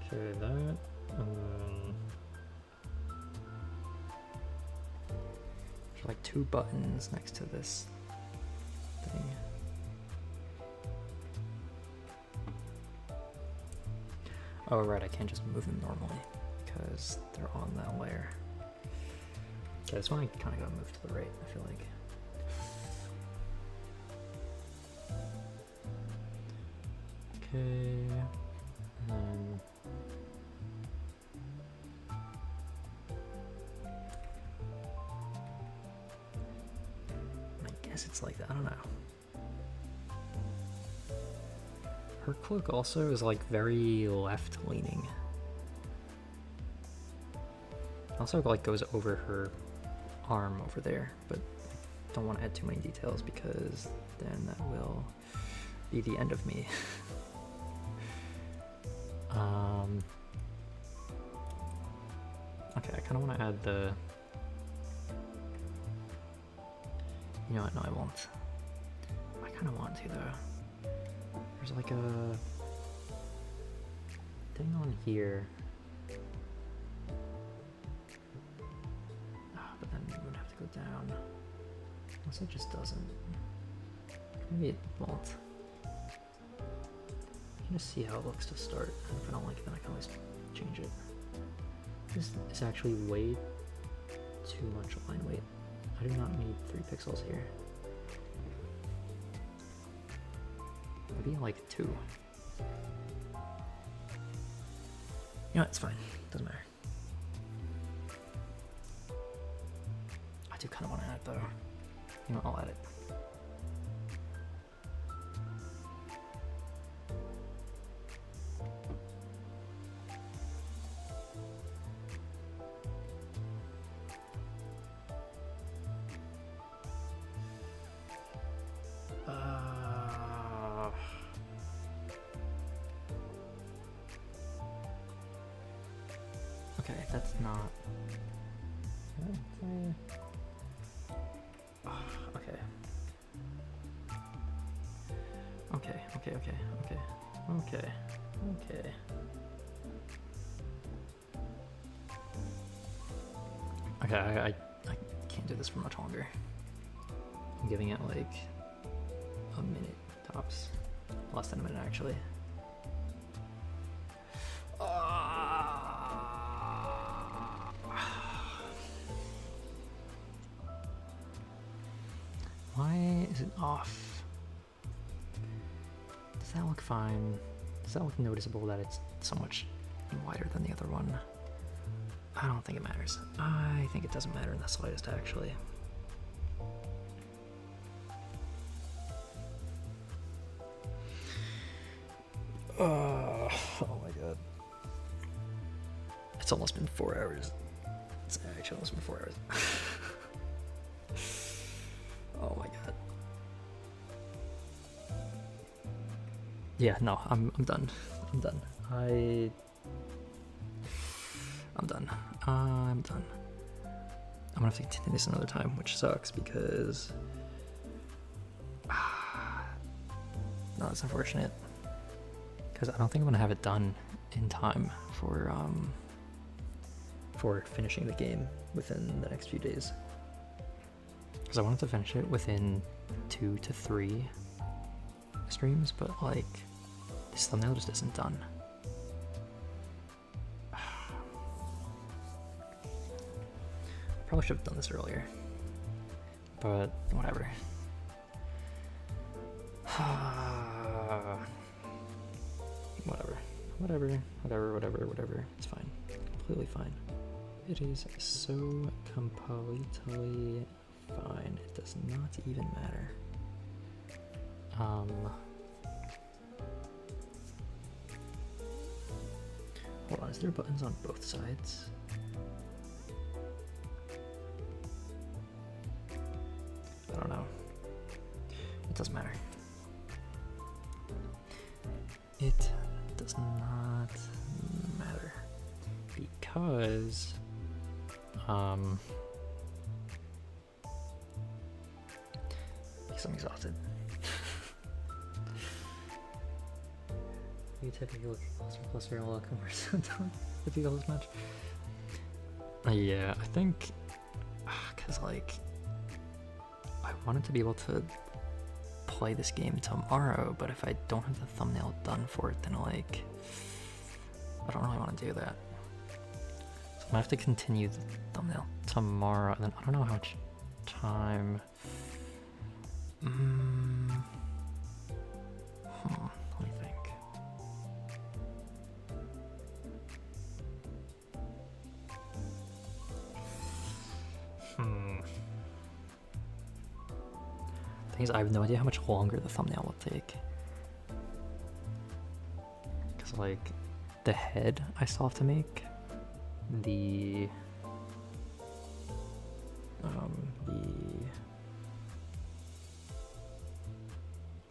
Okay, that, and then like 2 buttons next to this thing. Oh right, I can't just move them normally because they're on that layer. Okay, this one I kind of gotta move to the right, I feel like. Okay, and then I guess it's like that, I don't know. Her cloak also is like very left leaning. Also like goes over her arm over there, but I don't want to add too many details because then that will be the end of me. Okay, I kind of want to add the. You know what? No, I won't. I kind of want to though. There's like a thing on here. But then it would have to go down. Unless it just doesn't. Maybe it won't. You can just see how it looks to start. And if I don't like it, then I can always change it. This is actually way too much line weight. I do not need 3 pixels here. Maybe like 2. You know, it's fine. Doesn't matter. I do kind of want to add it though. You know, I'll add it. Okay, that's not Okay. Okay, okay, okay, okay, okay, okay. Okay, I can't do this for much longer. I'm giving it like a minute tops. Less than a minute, actually. Why is it off? Does that look fine? Does that look noticeable that it's so much wider than the other one? I don't think it matters. I think it doesn't matter in the slightest, actually. Oh my god. It's almost been 4 hours. It's actually almost been 4 hours. Oh my god. Yeah, no, I'm done. I'm done. I'm done. I'm done. I'm gonna have to continue this another time, which sucks because no, that's unfortunate. Because I don't think I'm gonna have it done in time for finishing the game within the next few days. Because I wanted to finish it within 2 to 3 streams, but like this thumbnail just isn't done. Probably should have done this earlier, but whatever. Whatever. It's fine. Completely fine. It is so completely fine. It does not even matter. Hold on, is there buttons on both sides? I don't know. It doesn't matter. It does not matter because I'm exhausted. You typically look closer and look more sometimes if you go as much. Yeah, I think because like I wanted to be able to play this game tomorrow, but if I don't have the thumbnail done for it, then like I don't really want to do that. So I'm gonna have to continue the thumbnail tomorrow, and then I don't know how much time. Let me think. Thing is, I have no idea how much longer the thumbnail will take. Because, like, the head I still have to make, the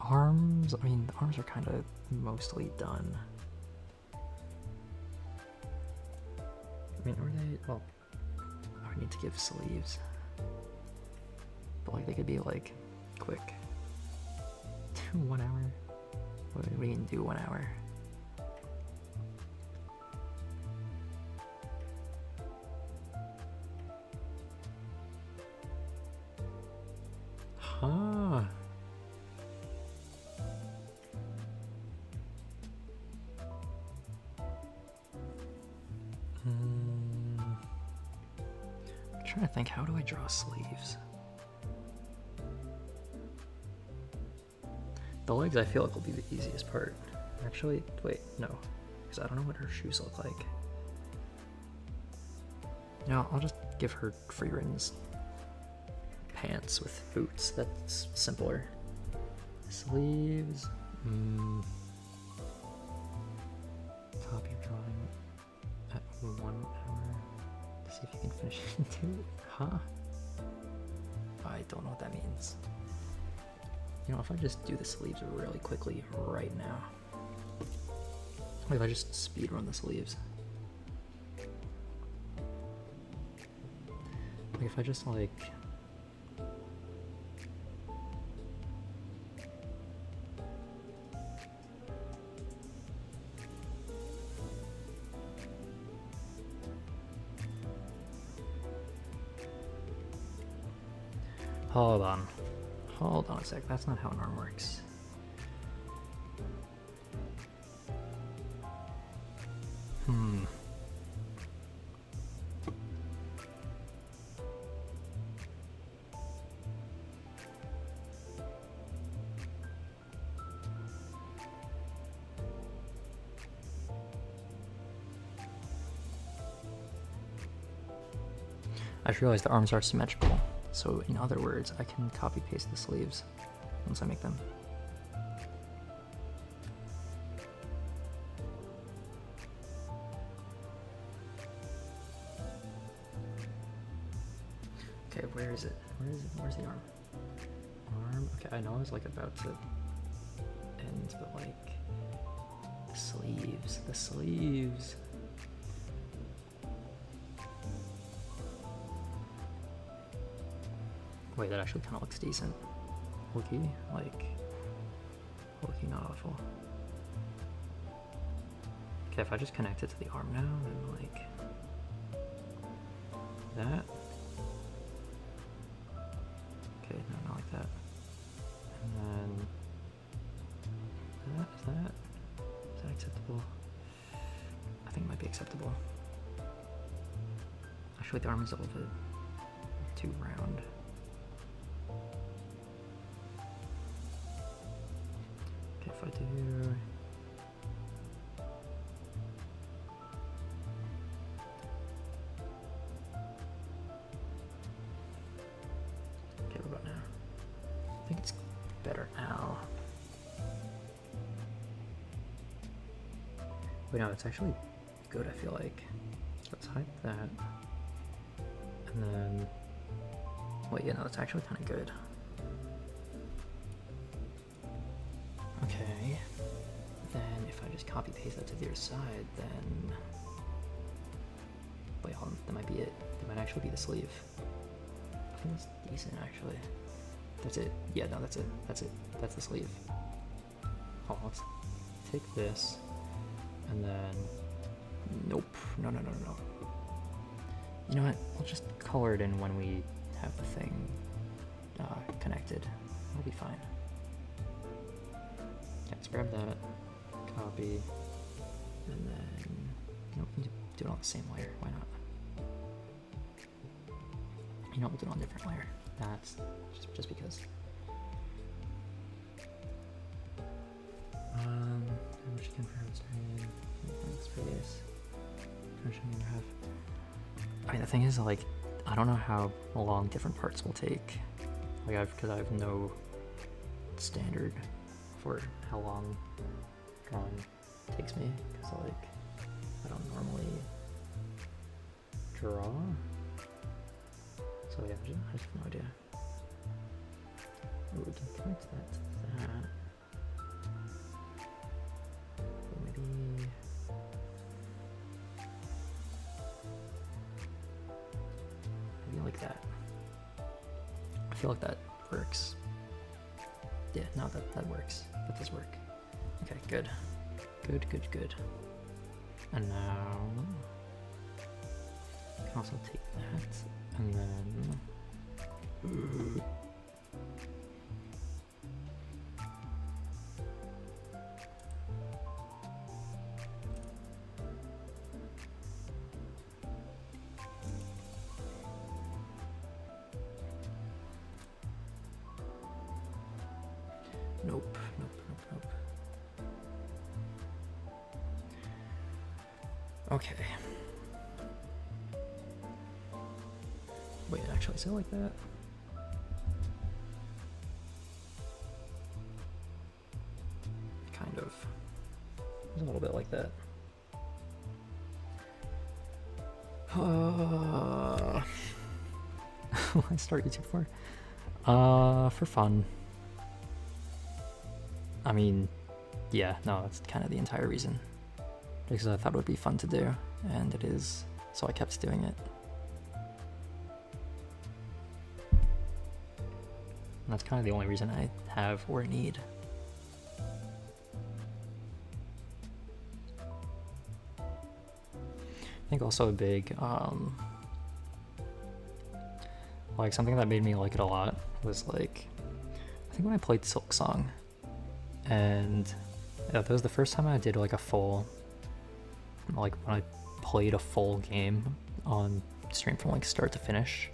arms, I mean, the arms are kind of mostly done. I mean, are they, well, I would need to give sleeves. But, like, they could be, like, quick. 1 hour? What do we can do 1 hour? Huh. I'm trying to think, how do I draw sleeves? The legs I feel like will be the easiest part. Actually, wait, no. Because I don't know what her shoes look like. No, I'll just give her free ribbons pants with boots. That's simpler. Sleeves. Copy drawing at 1 hour. To see if you can finish it in 2. Huh? I don't know what that means. You know, if I just do the sleeves really quickly right now. What if I just speed run the sleeves? Like if I just like Hold on. Hold on a sec, that's not how an arm works. I just realized the arms are symmetrical, so in other words, I can copy paste the sleeves once I make them. Okay, where is it? Where is it? Where's the arm? Arm? Okay, I know I was like about to end, but like the sleeves, the sleeves. Wait, that actually kind of looks decent. Low-key, like, low-key not awful. Okay, if I just connect it to the arm now, then like, that. Okay, no, not like that. And then, is that acceptable? I think it might be acceptable. Actually, the arm is a little bit too round. If I do, okay, what about now? I think it's better now. Wait, no, it's actually good, I feel like. Let's hide that. And then, wait, yeah, no, it's actually kind of good. Okay, then if I just copy paste that to the other side, then, wait, hold on, that might be it. That might actually be the sleeve. I think it's decent, actually. That's it. Yeah, no, that's it. That's it. That's the sleeve. Oh, let's take this, and then, nope, no. You know what, we'll just color it in when we have the thing connected. It'll be fine. Yeah, let's grab that, copy, and then, nope, we can do it on the same layer, why not? You know, we'll do it on a different layer. That's just because. Which can perhaps space. I mean, the thing is, like, I don't know how long different parts will take. Like, because I have no standard for how long drawing takes me, because like I don't normally draw, so yeah, I just have no idea. Ooh, we can connect that to that. Maybe like that. I feel like that works. Yeah, no, that works. That does work. Okay, good. Good. And now, I can also take that, and then, Nope. Okay. Wait, actually, is it like that? Kind of. It's a little bit like that. I start YouTube for fun. I mean, yeah, no, that's kind of the entire reason. Because I thought it would be fun to do, and it is, so I kept doing it. And that's kind of the only reason I have or need. I think also a big, like something that made me like it a lot was like, I think when I played Silk Song, and that was the first time I did like a full, like when I played a full game on stream from like start to finish,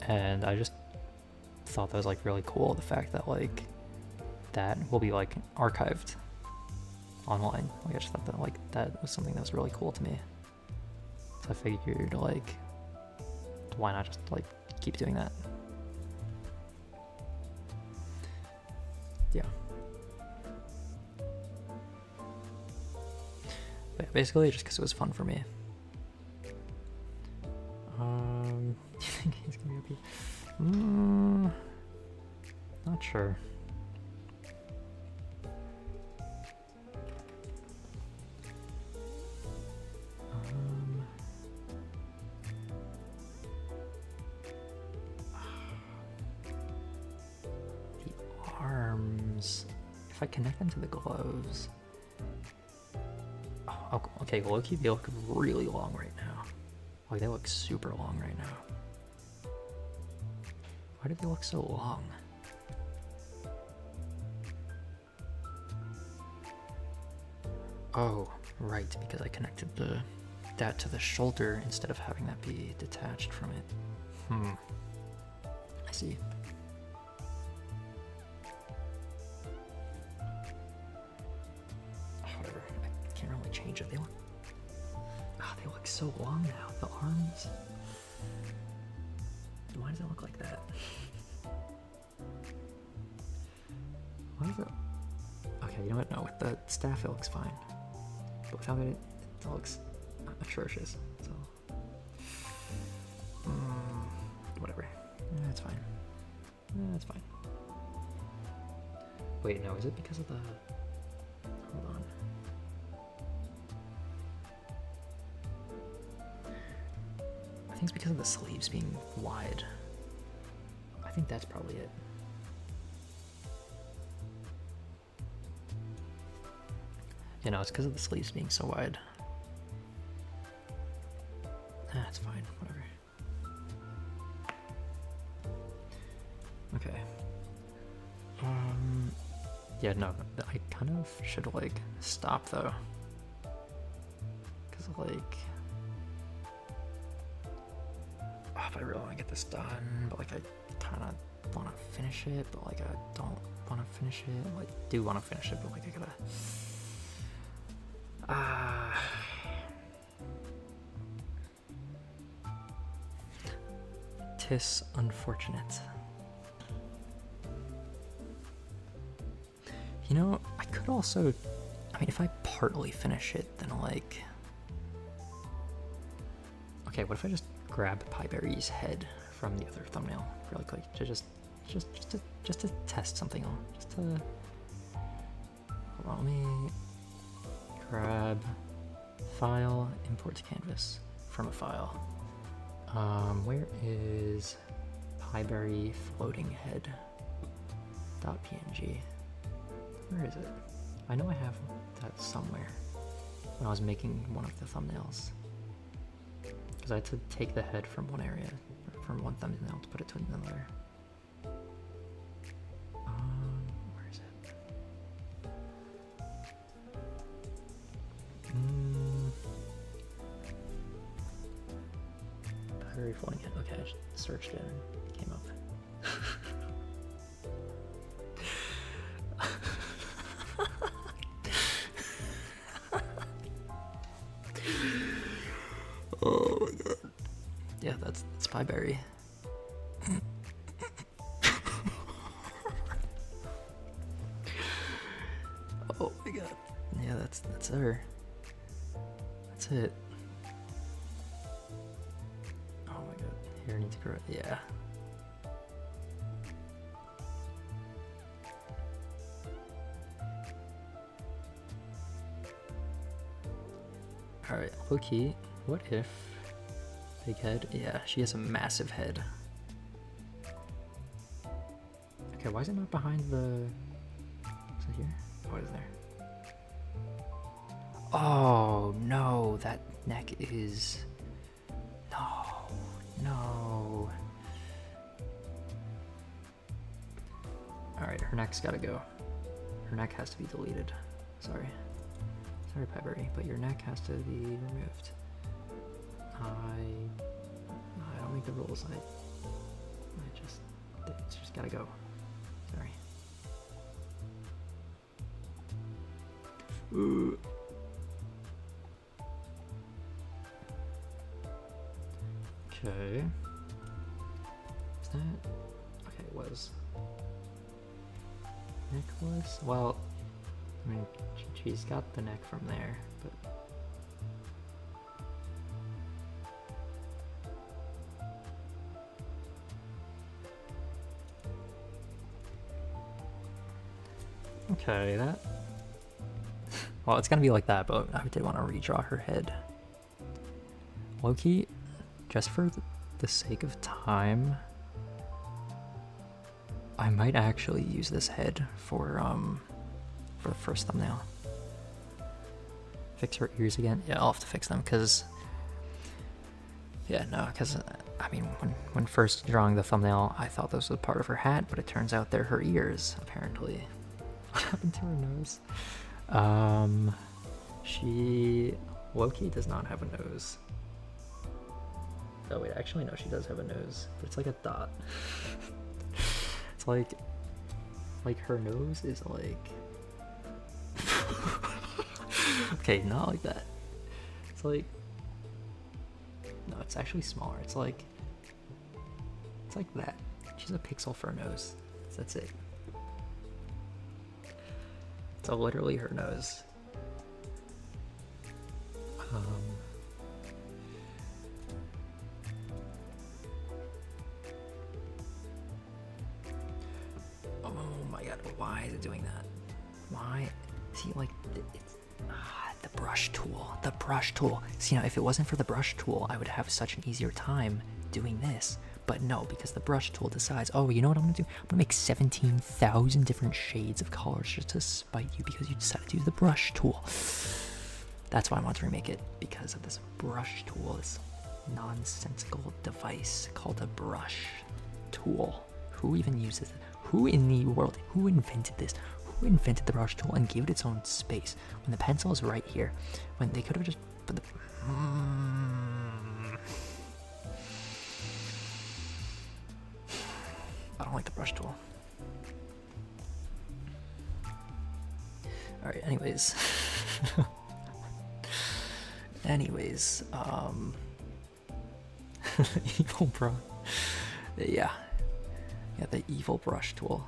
and I just thought that was like really cool, the fact that like that will be like archived online. Like I just thought that like that was something that was really cool to me, so I figured like why not just like keep doing that. Yeah. But yeah, basically just because it was fun for me. Do you think he's gonna be OP? Not sure. The arms. If I connect them to the gloves. Oh, okay, low-key, they look really long right now. Like, they look super long right now. Why do they look so long? Oh, right, because I connected that to the shoulder instead of having that be detached from it. I see. Whatever, I can't really change it. They look so long now, the arms. Why does it look like that? Why is it? Okay, you know what? No, with the staff it looks fine. But without it, it looks atrocious. So, whatever. Yeah, it's fine. Yeah, it's fine. Wait, no, is it because of the... Hold on. I think it's because of the sleeves being wide. I think that's probably it. You know, it's because of the sleeves being so wide. It's fine, whatever. Okay. Yeah, no, I kind of should like stop though. Cause like, if I really want to get this done, but like I kind of want to finish it, but like I don't want to finish it. Like, do want to finish it, but like I gotta. Tis unfortunate. You know, I could also, I mean, if I partly finish it, then like, okay, what if I just grab Pieberry's head from the other thumbnail really quick to just to test something else, just to, hold on, let me grab file, import to canvas from a file. Where is Pieberry floating head .png? Where is it? I know I have that somewhere when I was making one of the thumbnails. Because I had to take the head from one area, from one thumbnail to put it to another. Where is it? Pieberry floating head. Okay, I just searched it and it came up. Oh my god. Yeah, that's Pieberry. Oh my god. Yeah, that's her. That's it. Oh my god. Here, I need to grow it. Yeah. Alright, low-key, what if... Big head? Yeah, she has a massive head. Okay, why is it not behind the... Is it here? What is there? Oh, no, that neck is... No. Alright, her neck's gotta go. Her neck has to be deleted. Sorry. Sorry, Peppery, but your neck has to be removed. I don't make the rules. It's just gotta go. Sorry. Ooh. Okay. Is that? Okay, it was. Necklace? Well, I mean, she's got the neck from there, but. Okay, that. Well, it's gonna be like that, but I did want to redraw her head. Loki, just for the sake of time, I might actually use this head for the first thumbnail. Fix her ears again? Yeah, I'll have to fix them, because... Yeah, no, because, I mean, when first drawing the thumbnail, I thought this was part of her hat, but it turns out they're her ears, apparently. What happened to her nose? She... Loki does not have a nose. Oh wait, actually no, she does have a nose, but it's like a dot. It's like her nose is like... Okay, not like that. It's like... No, it's actually smaller. It's like that. She's a pixel for a nose. That's it. So literally her nose. Oh my god, why is it doing that? Why? See, like, it's... the brush tool. The brush tool. See, now, if it wasn't for the brush tool, I would have such an easier time doing this. But no, because the brush tool decides, oh, you know what I'm gonna do? I'm gonna make 17,000 different shades of colors just to spite you because you decided to use the brush tool. That's why I want to remake it, because of this brush tool, this nonsensical device called a brush tool. Who even uses it? Who in the world, who invented this? Who invented the brush tool and gave it its own space when the pencil is right here, when they could have just put the... I don't like the brush tool. Alright, anyways. Evil brush. Yeah, the evil brush tool.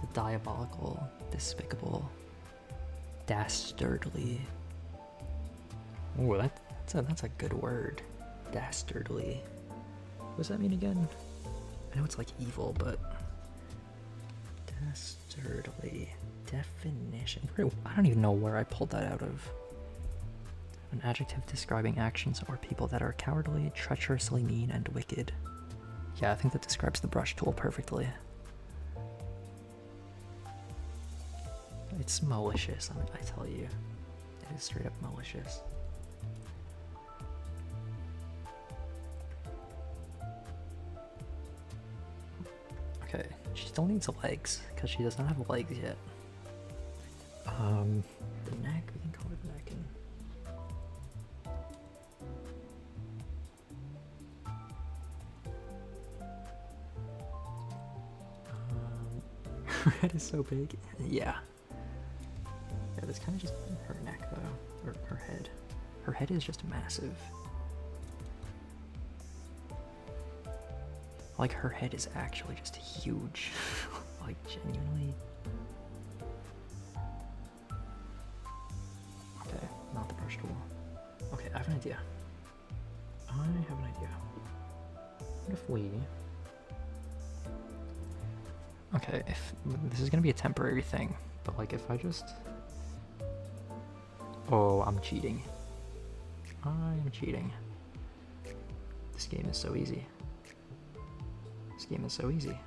The diabolical, despicable, dastardly. Oh, that's a good word. Dastardly. What does that mean again? I know it's like evil, but dastardly definition. I don't even know where I pulled that out of. An adjective describing actions or people that are cowardly, treacherously mean, and wicked. Yeah, I think that describes the brush tool perfectly. It's malicious, I tell you. It is straight up malicious. Okay, she still needs legs, because she does not have legs yet. The neck, we can color the neck in. Her head is so big. Yeah. Yeah, that's kind of just her neck, though. Or her head. Her head is just massive. Like, her head is actually just huge. Like, genuinely. Okay, not the brush tool. Okay, I have an idea. What if we... Okay, if this is gonna be a temporary thing, but like if I just... Oh, I'm cheating. I'm cheating. This game is so easy. This game is so easy.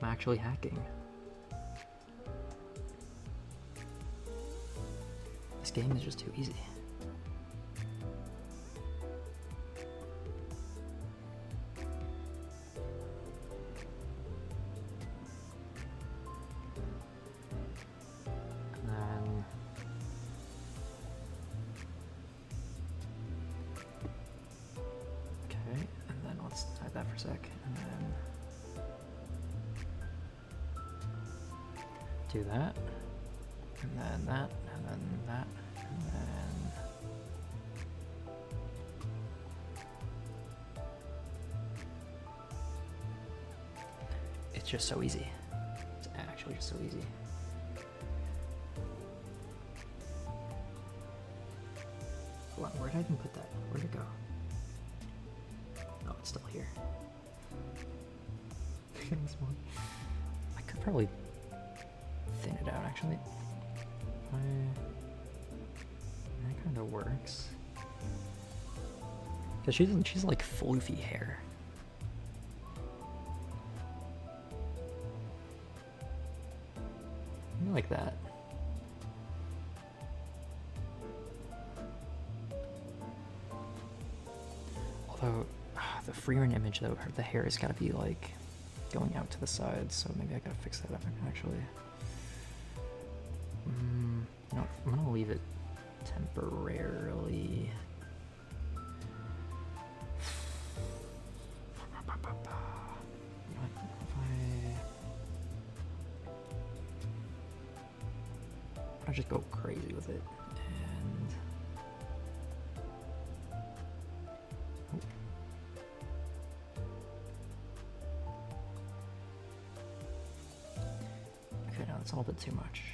I'm actually hacking. This game is just too easy. at that for a sec, and then do that, and then that, and then that, and then it's just so easy. It's actually just so easy. Hold on, where did I even put that? Where'd it go? Oh, it's still here. I could probably thin it out actually. That kind of works. Cause she's like floofy hair. Maybe like that. Although the Freeman image though, the hair has got to be like going out to the sides, so maybe I gotta fix that up actually. No, I'm gonna leave it temporarily. I'll just go crazy with it and okay, now that's a little bit too much.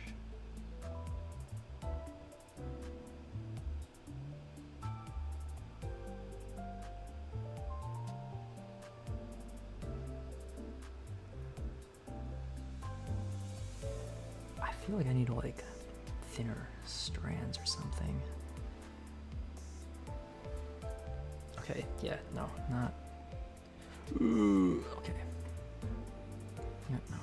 I feel like I need to like thinner strands or something. Okay, yeah, no, not. Ooh, okay. Yeah, no.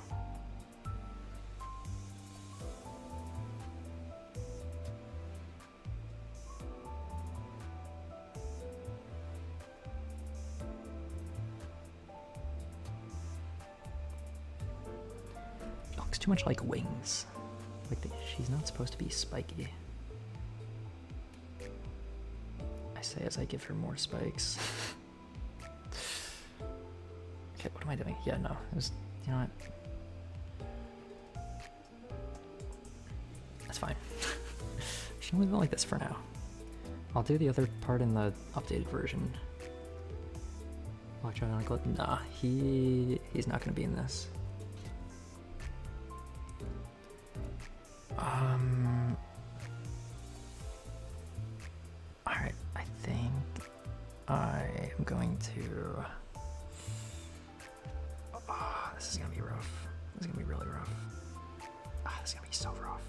Looks too much like wings. Like she's not supposed to be spiky. I say as I give her more spikes. Okay, what am I doing? Yeah, no, it was, you know what? That's fine. She's gonna leave it like this for now. I'll do the other part in the updated version. Electronic, nah, he's not gonna be in this. Alright, I think I am going to. Oh, this is gonna be rough. This is gonna be really rough. This is gonna be so rough.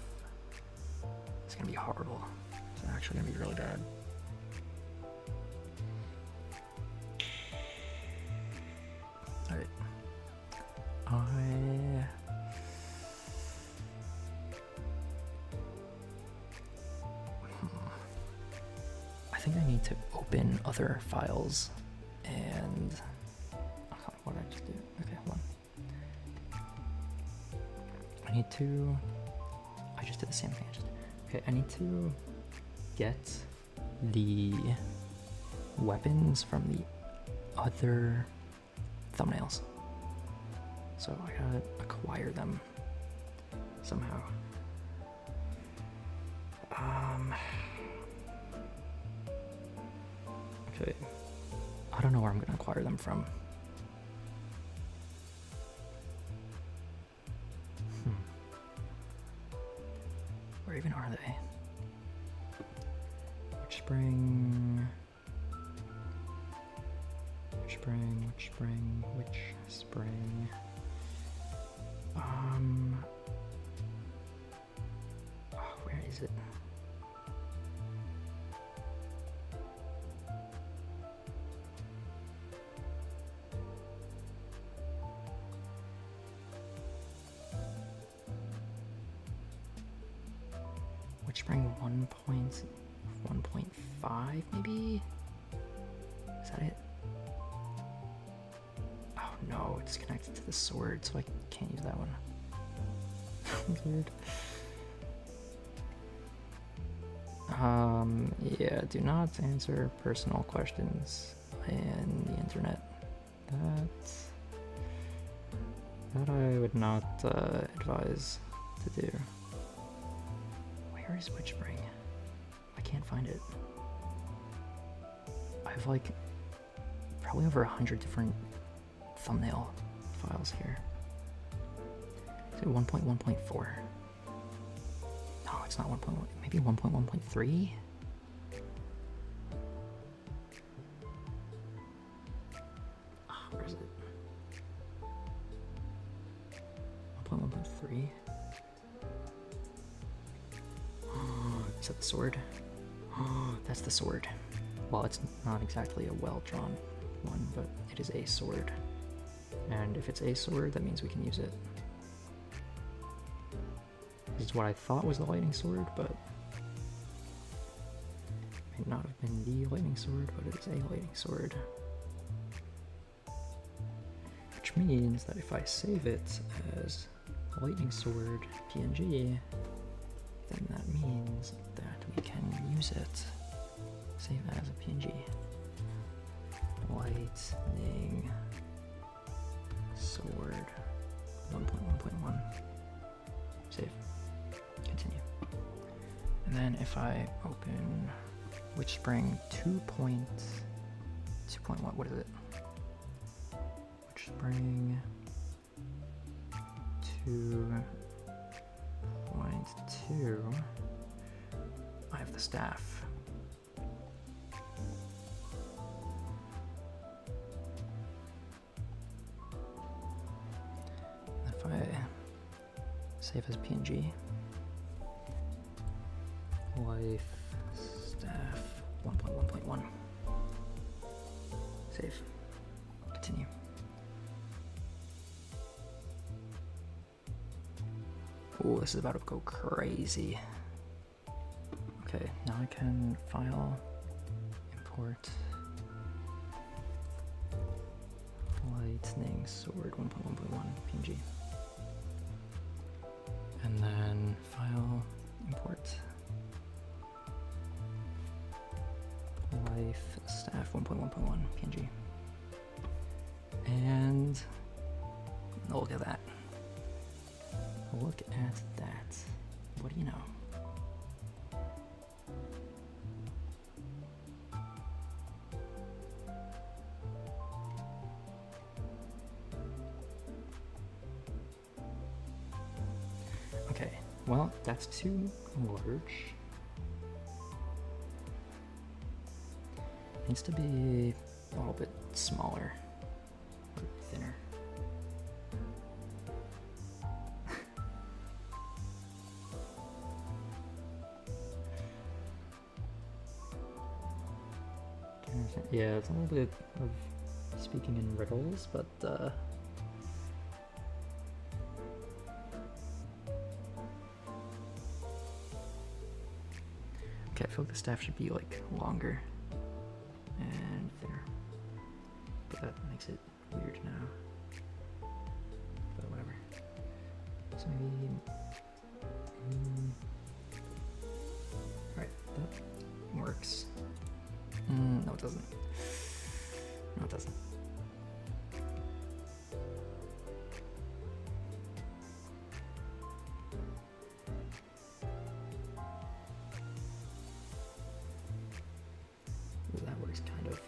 It's gonna be horrible. It's actually gonna be really bad. Alright. I think I need to open other files and what did I just do? Okay, hold on. I just did the same thing. Okay, I need to get the weapons from the other thumbnails. So I gotta acquire them somehow. Okay, I don't know where I'm gonna acquire them from. Where even are they? WitchSpring. Where is it? WitchSpring 1.1.5 maybe? Is that it? Oh no, it's connected to the sword, so I can't use that one. That's weird. Yeah, do not answer personal questions in the internet. That I would not advise to do. Where is WitchSpring? I can't find it. I have like probably over 100 different thumbnail files here. Is it 1.1.4? No, it's not 1.1. Maybe 1.1.3? Where is it? 1.1.3? Is that the sword? That's the sword. Well, it's not exactly a well-drawn one, but it is a sword. And if it's a sword, that means we can use it. This is what I thought was the lightning sword, but it may not have been the lightning sword, but it is a lightning sword. Which means that if I save it as lightning sword PNG, then that means that we can use it. Save as a PNG. Lightning sword 1.1.1. Save. Continue. And then if I open WitchSpring 2.2. What is it? WitchSpring 2.2. I have the staff. If I save as PNG, life staff 1.1.1. Save. Continue. Oh, this is about to go crazy. Okay, now I can file, import, lightning sword 1.1.1 PNG. And then file, import, life staff 1.1.1 PNG. And look at that. Look at that. What do you know? Okay, well, that's too large. Needs to be a little bit smaller, or thinner. Yeah, it's a little bit of speaking in riddles, but okay, I feel like the staff should be like longer and thinner, but that makes it weird now. But whatever. So maybe, alright, that works. No, it doesn't. No, it doesn't. Ooh, that works kind of,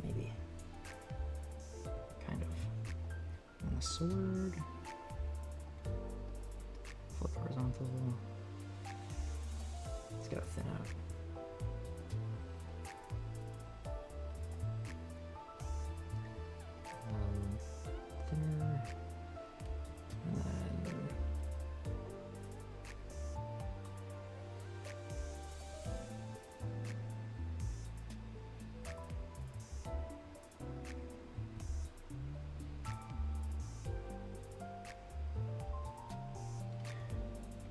maybe. Kind of. And the sword. Flip horizontal. It's gotta thin out. Thinner. And then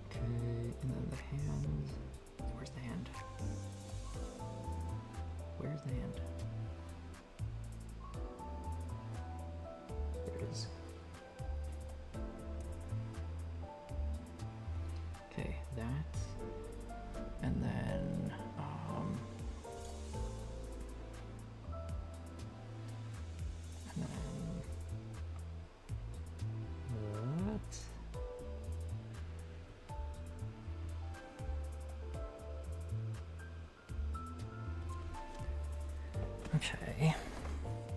okay, and then the hand. Where's the hand? Okay.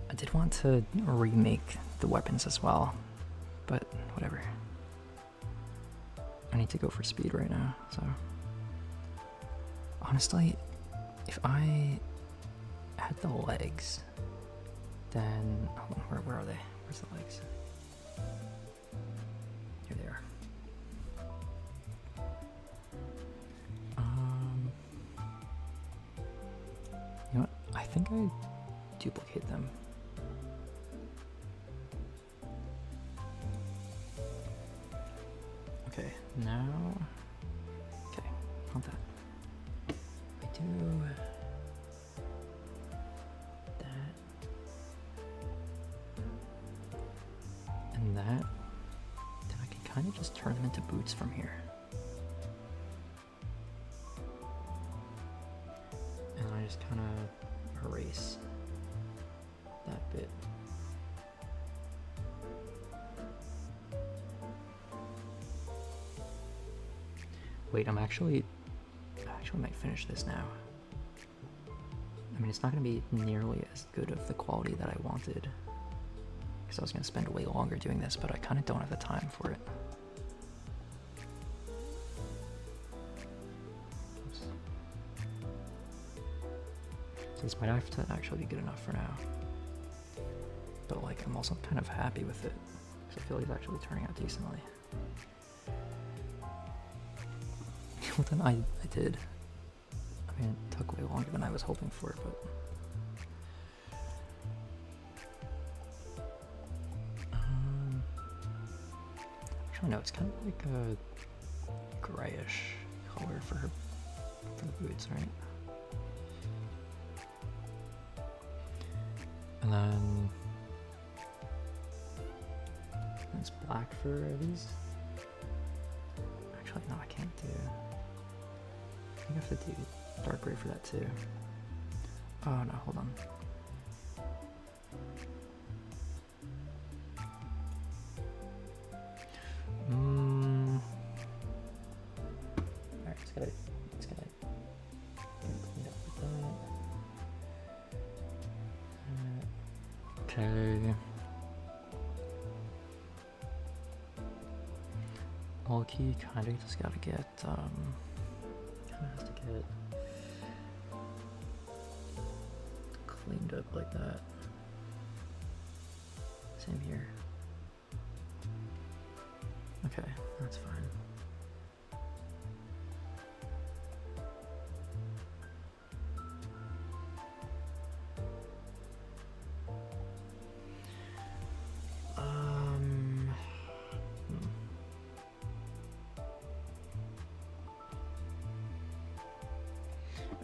I did want to remake the weapons as well, but whatever. I need to go for speed right now, so. Honestly, if I had the legs, then, hold on, where are they? Where's the legs? Here they are. You know what? I think I duplicate them. Okay, now, okay, not that. I do that and that, then I can kind of just turn them into boots from here. And I just kind of erase that bit. Wait, I actually might finish this now. I mean, it's not going to be nearly as good of the quality that I wanted, because I was going to spend way longer doing this, but I kind of don't have the time for it. Oops. So this might have to actually be good enough for now. But like, I'm also kind of happy with it, because I feel like it's actually turning out decently. Well, then I did. I mean, it took way longer than I was hoping for, but... actually, no, it's kind of like a grayish color for the boots, right? And then... it's black for these. Actually, no, I can't do... I think I have to do dark gray for that too. Oh no, hold on. Alright, just gotta clean up with that. Okay. All key kinda just gotta get has to get cleaned up like that. Same here. Okay, that's fine.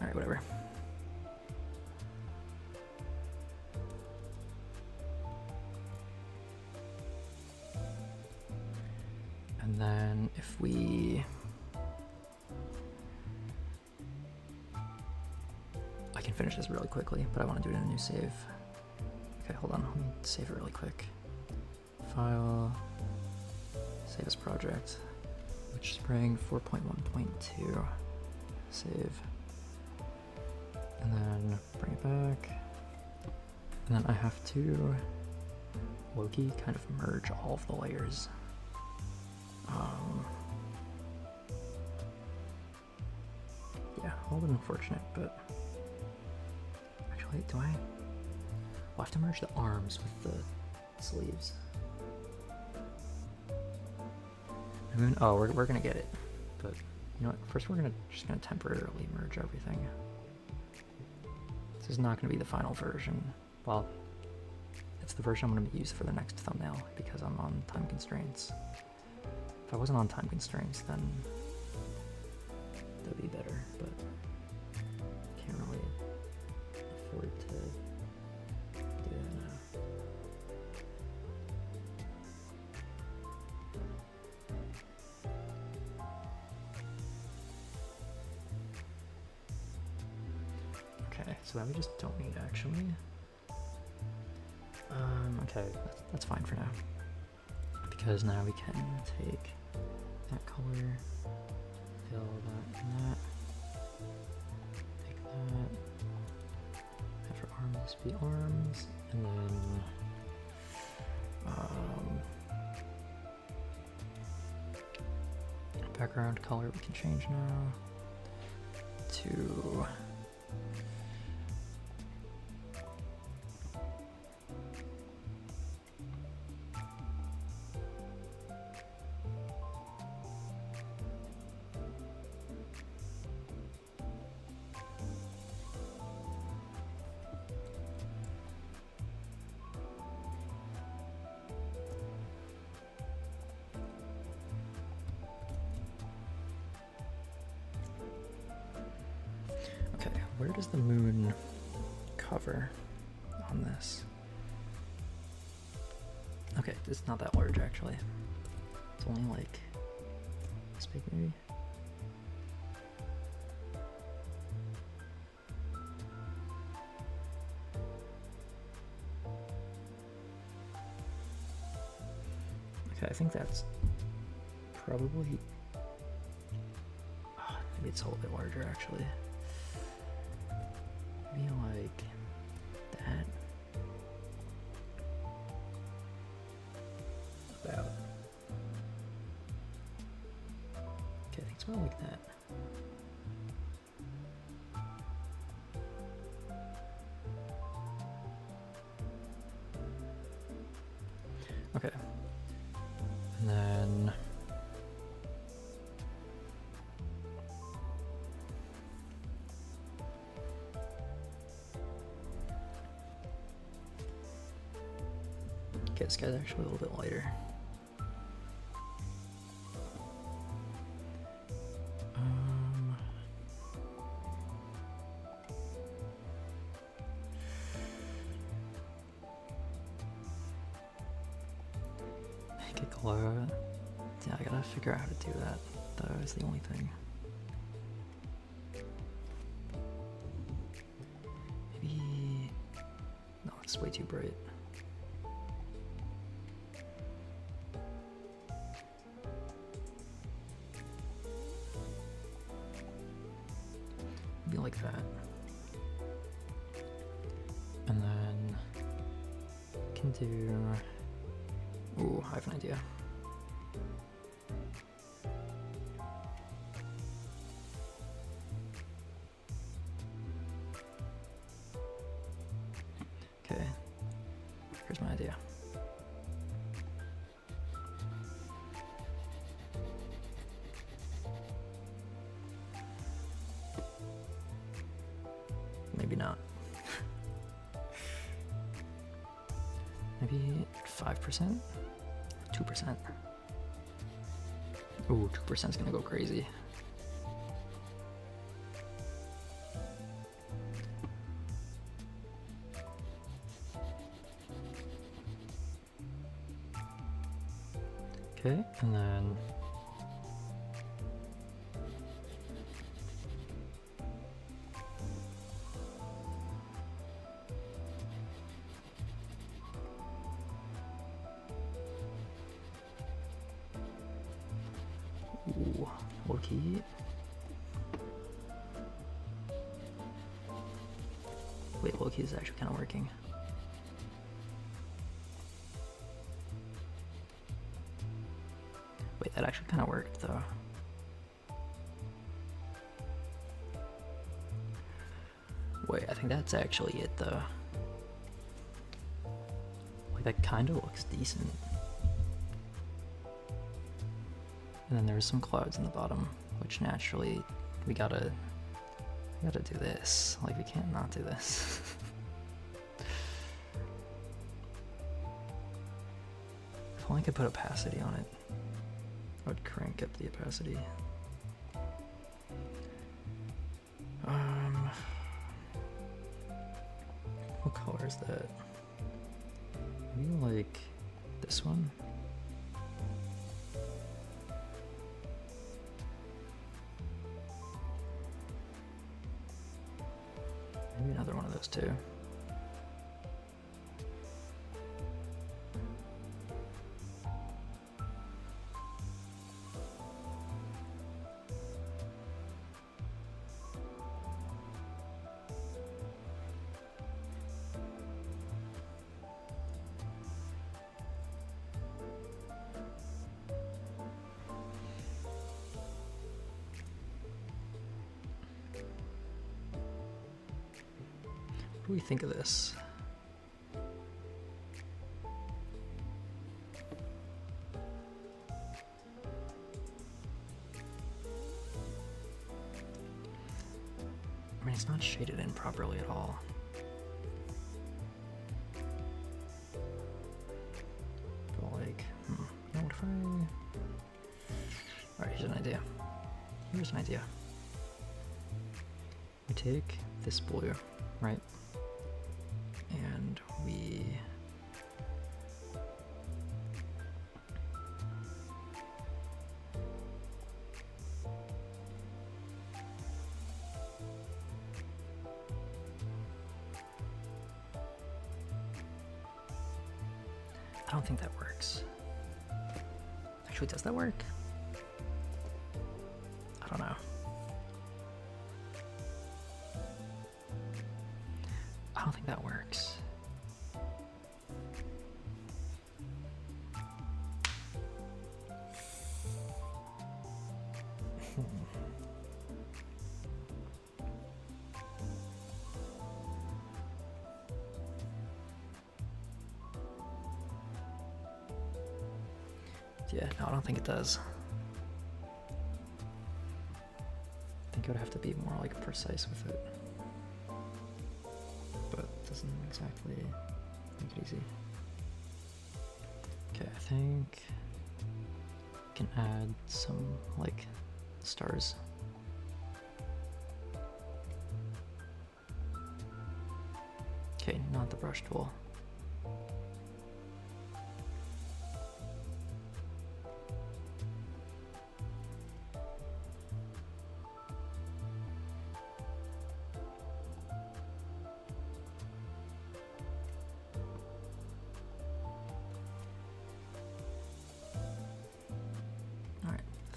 Alright, whatever. And then if we... I can finish this really quickly, but I want to do it in a new save. Okay, hold on, let me save it really quick. File, save as project, WitchSpring 4.1.2, save. And then bring it back. And then I have to low-key kind of merge all of the layers. Yeah, a little bit unfortunate, but actually, I'll have to merge the arms with the sleeves. I mean, oh, we're gonna get it, but you know what? First, we're just gonna temporarily merge everything. This is not going to be the final version. Well, it's the version I'm going to use for the next thumbnail because I'm on time constraints. If I wasn't on time constraints, then that'd be better, but can't really afford to do that now. Okay, so that we just don't need actually. Okay, that's fine for now. Because now we can take that color, fill that and that, take that, have our arms USB arms, and then background color we can change now to where does the moon cover on this? Okay, it's not that large actually. It's only like this big maybe. Okay, I think that's probably, maybe it's a little bit larger actually. Maybe like that. About. Okay, I think it's more like that. Okay. And then this guy's actually a little bit lighter. Make it glow. Yeah, I gotta figure out how to do that. That is the only thing. Maybe no, it's way too bright. Like that, and then can do. Ooh, I have an idea. Okay, here's my idea. Maybe not. Maybe 5%? 2%? Ooh, 2% is gonna go crazy. Okay, and then ooh, low-key. Wait, low-key is actually kind of working. Wait, that actually kind of worked though. Wait, I think that's actually it though. Like that kind of looks decent. And then there's some clouds in the bottom, which naturally we gotta do this. Like we can't not do this. If only I could put opacity on it, I would crank up the opacity. What color is that? Maybe like this one? Maybe another one of those two. do we think of this? I mean, it's not shaded in properly at all. But like, you know, what if Alright, here's an idea. Here's an idea. We take this blue, right? And we I don't think that works. Actually, does that work? I don't know. I don't think that works. Yeah, no, I don't think it does. I think it would have to be more like precise with it. But it doesn't exactly make it easy. Okay, I think I can add some like stars. Okay, not the brush tool.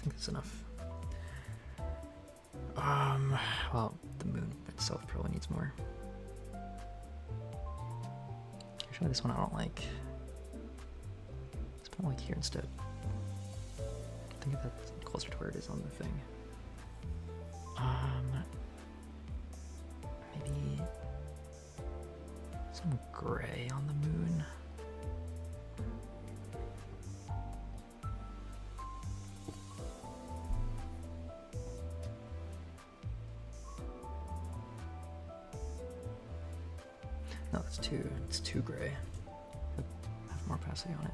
That's enough. Well, the moon itself probably needs more. Actually, this one I don't like. Let's put it like here instead. I think that's closer to where it is on the thing. Maybe some gray on the moon. No, it's too gray. Have more opacity on it.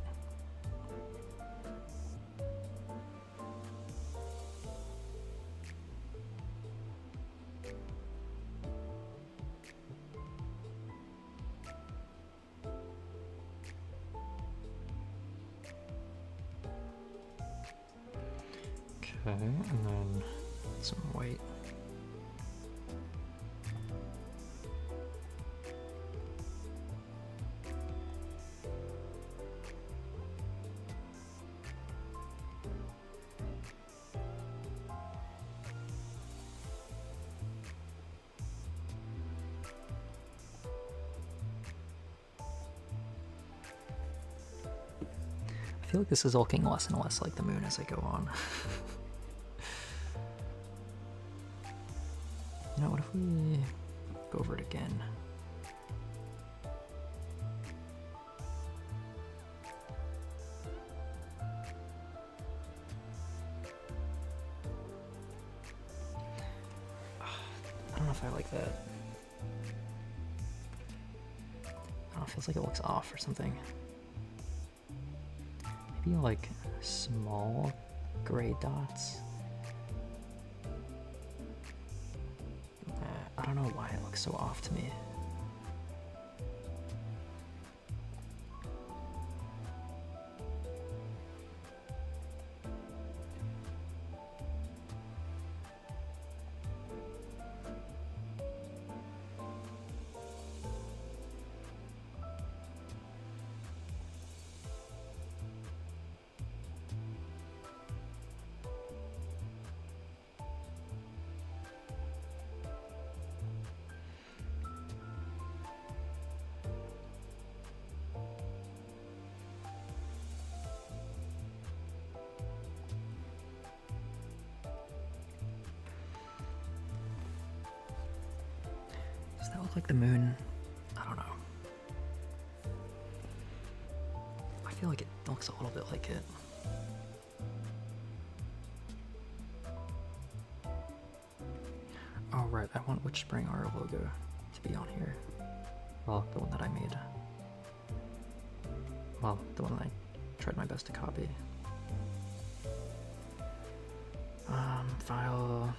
Okay, and then some white. I feel like this is looking less and less like the moon as I go on. You know, what if we go over it again? I don't know if I like that. I don't know, it feels like it looks off or something. Maybe like small gray dots. I don't know why it looks so off to me. Does that look like the moon feel like it looks a little bit like it. Oh right, I want WitchSpring R logo to be on here. Well, the one that I made. Well, the one that I tried my best to copy. File,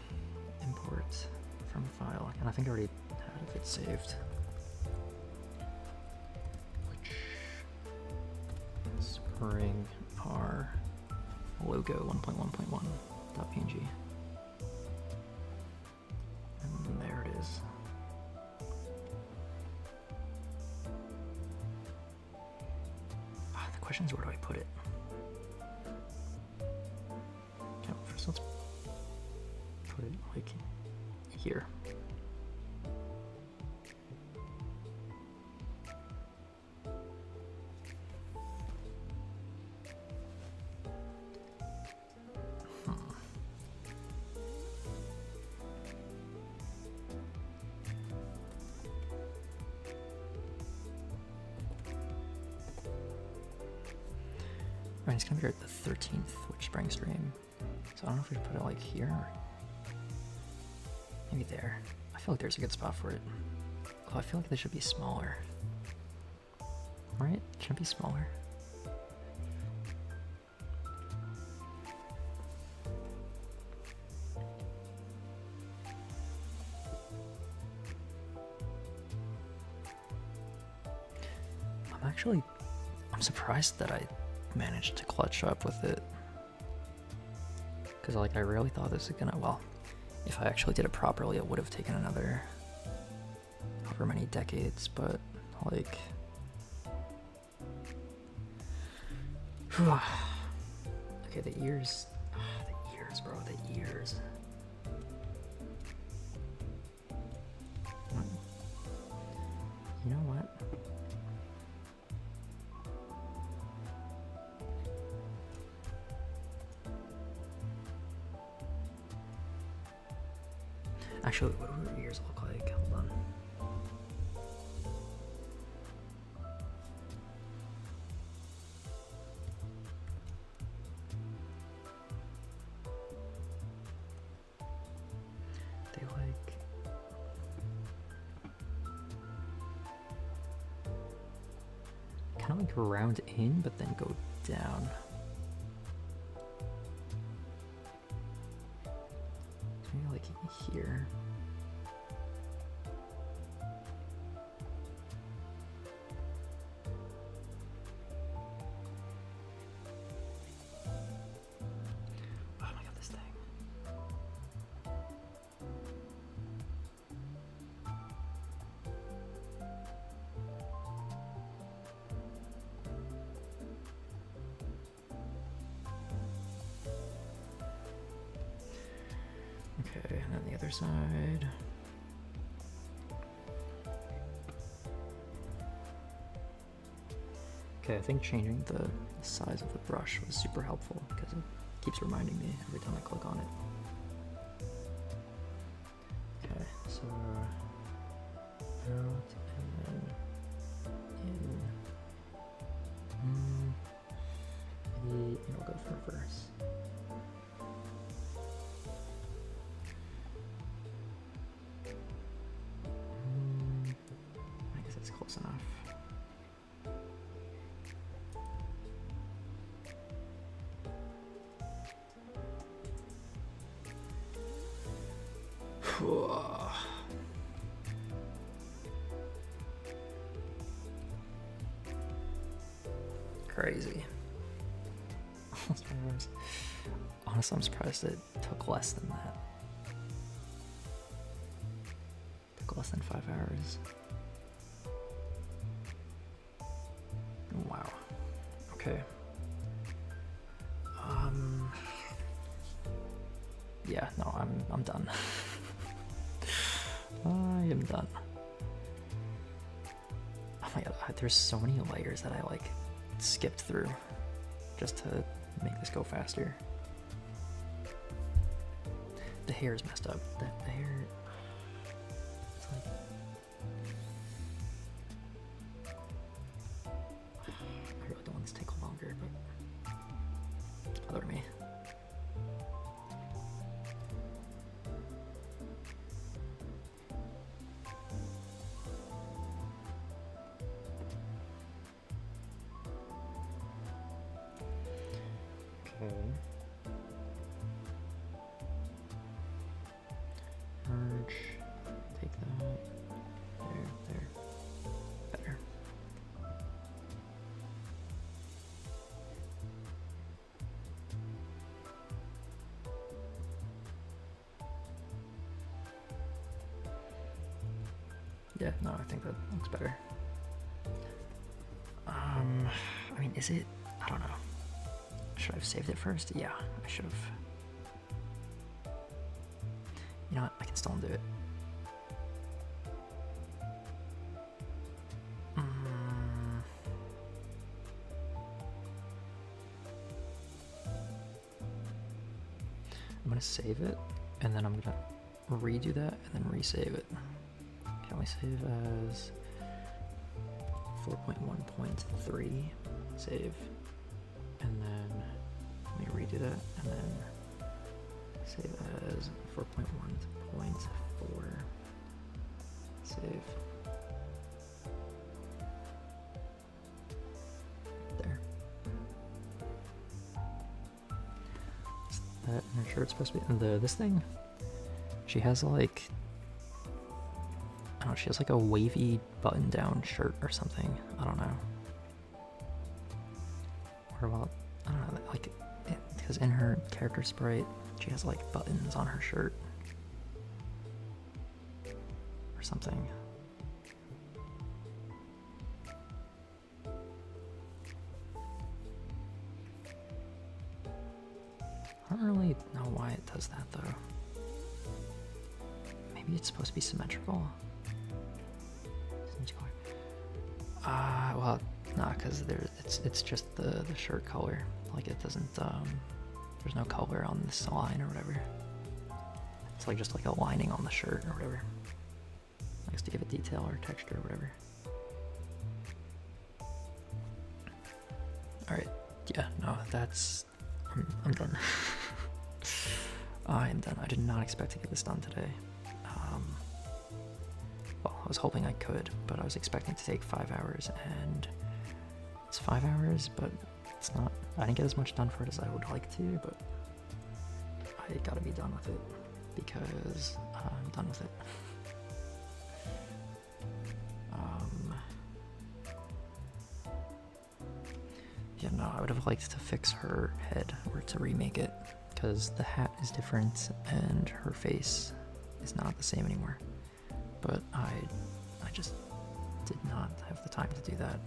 import from file, and I think I already had it saved. WitchSpring R logo 1.1.1.png. And there it is. The question is, where do I put it? Okay, first let's put it like here. I mean, it's gonna be at the 13th WitchSpring stream, so I don't know if we should put it like here or maybe there. I feel like there's a good spot for it. Although I feel like they should be smaller. Right? It should be smaller. I'm surprised that I managed to clutch up with it, because like I really thought this was gonna, well, if I actually did it properly it would have taken another however many decades, but like okay, the ears, bro, the ears. You know what? Actually, what do her ears look like? Hold on. They like... kind of like round in, but then go down. Maybe like here. Oh my god, this thing. Okay, and then the other side. Okay, I think changing the size of the brush was super helpful because it keeps reminding me every time I click on it. Okay, so out and then in. Maybe it'll go for reverse. I guess that's close enough. Crazy. Honestly, I'm surprised it took less than that. It took less than 5 hours. Wow. Okay. Yeah, no, I'm done. I am done. Oh my god, there's so many layers that I like skipped through just to make this go faster. The hair is messed up. The hair, it's like, I really don't want this to take long. better, but other me. Okay. Merge. Take that. There. Better. Yeah, no, I think that looks better. I mean, is it? I don't know. Should I have saved it first? Yeah, I should have. You know what? I can still undo it. I'm gonna save it, and then I'm gonna redo that, and then resave it. Can we save as 4.1.3? Save, and then let me redo that, and then save as 4.1.4. Save. There. Is that in her shirt supposed to be? And this thing, she has like, I don't know, she has like a wavy button-down shirt or something. I don't know. Or well, I don't know, like, because in her character sprite, she has like buttons on her shirt or something. I don't really know why it does that though. Maybe it's supposed to be symmetrical. Well, nah, because it's just the shirt color. Like it doesn't there's no color on this line or whatever. It's like just like a lining on the shirt or whatever. I guess to give it detail or texture or whatever. Alright, yeah, no, that's I'm done. I am done. I did not expect to get this done today. Well, I was hoping I could, but I was expecting to take 5 hours, and it's 5 hours, but it's not. I didn't get as much done for it as I would like to, but I gotta be done with it because I'm done with it. Yeah, no, I would have liked to fix her head or to remake it because the hat is different and her face is not the same anymore. But I just did not have the time to do that.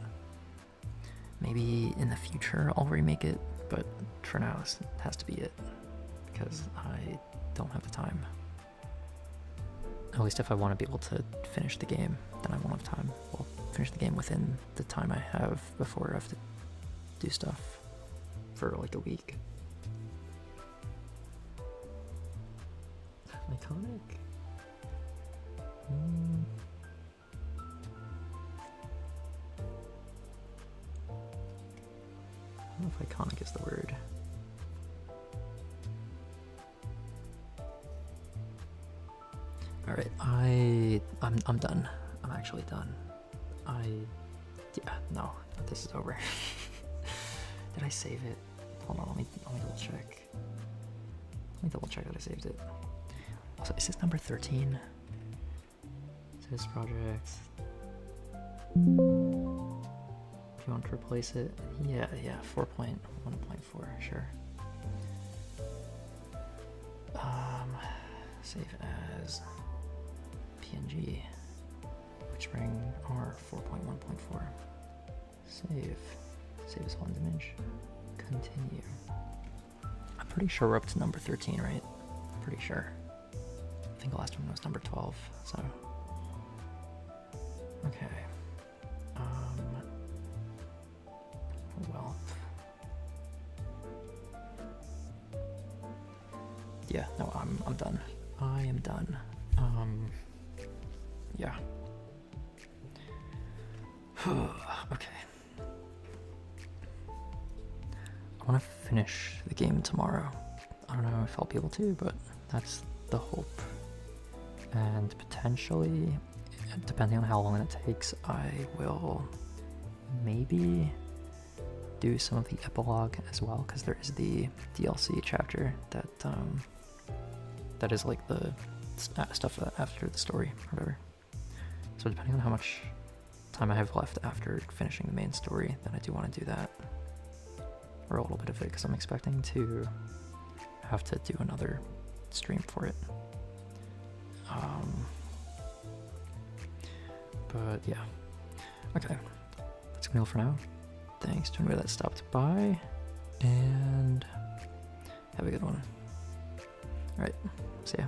Maybe in the future I'll remake it, but for now this has to be it because I don't have the time. At least if I want to be able to finish the game, then I won't have time. Well, finish the game within the time I have before I have to do stuff for like a week. Iconic? I don't know if iconic is the word. Alright, I'm done. I'm actually done. Yeah, no, this is over. Did I save it? Hold on, let me double check. Let me double check that I saved it. Also, is this number 13? This project. If you want to replace it, yeah, 4.1.4, sure. Save as PNG. WitchSpring R 4.1.4. Save as one image. Continue. I'm pretty sure we're up to number 13, right? I'm pretty sure. I think the last one was number 12, so. Okay. Well. Yeah, no, I'm done. I am done. Yeah. Okay. I want to finish the game tomorrow. I don't know if I'll be able to, but that's the hope. And potentially, depending on how long it takes, I will maybe do some of the epilogue as well, because there is the DLC chapter that that is like the stuff after the story or whatever. So depending on how much time I have left after finishing the main story, then I do want to do that, or a little bit of it, because I'm expecting to have to do another stream for it. But yeah, okay, that's gonna be all for now. Thanks to anybody that stopped by, and have a good one. All right, see ya.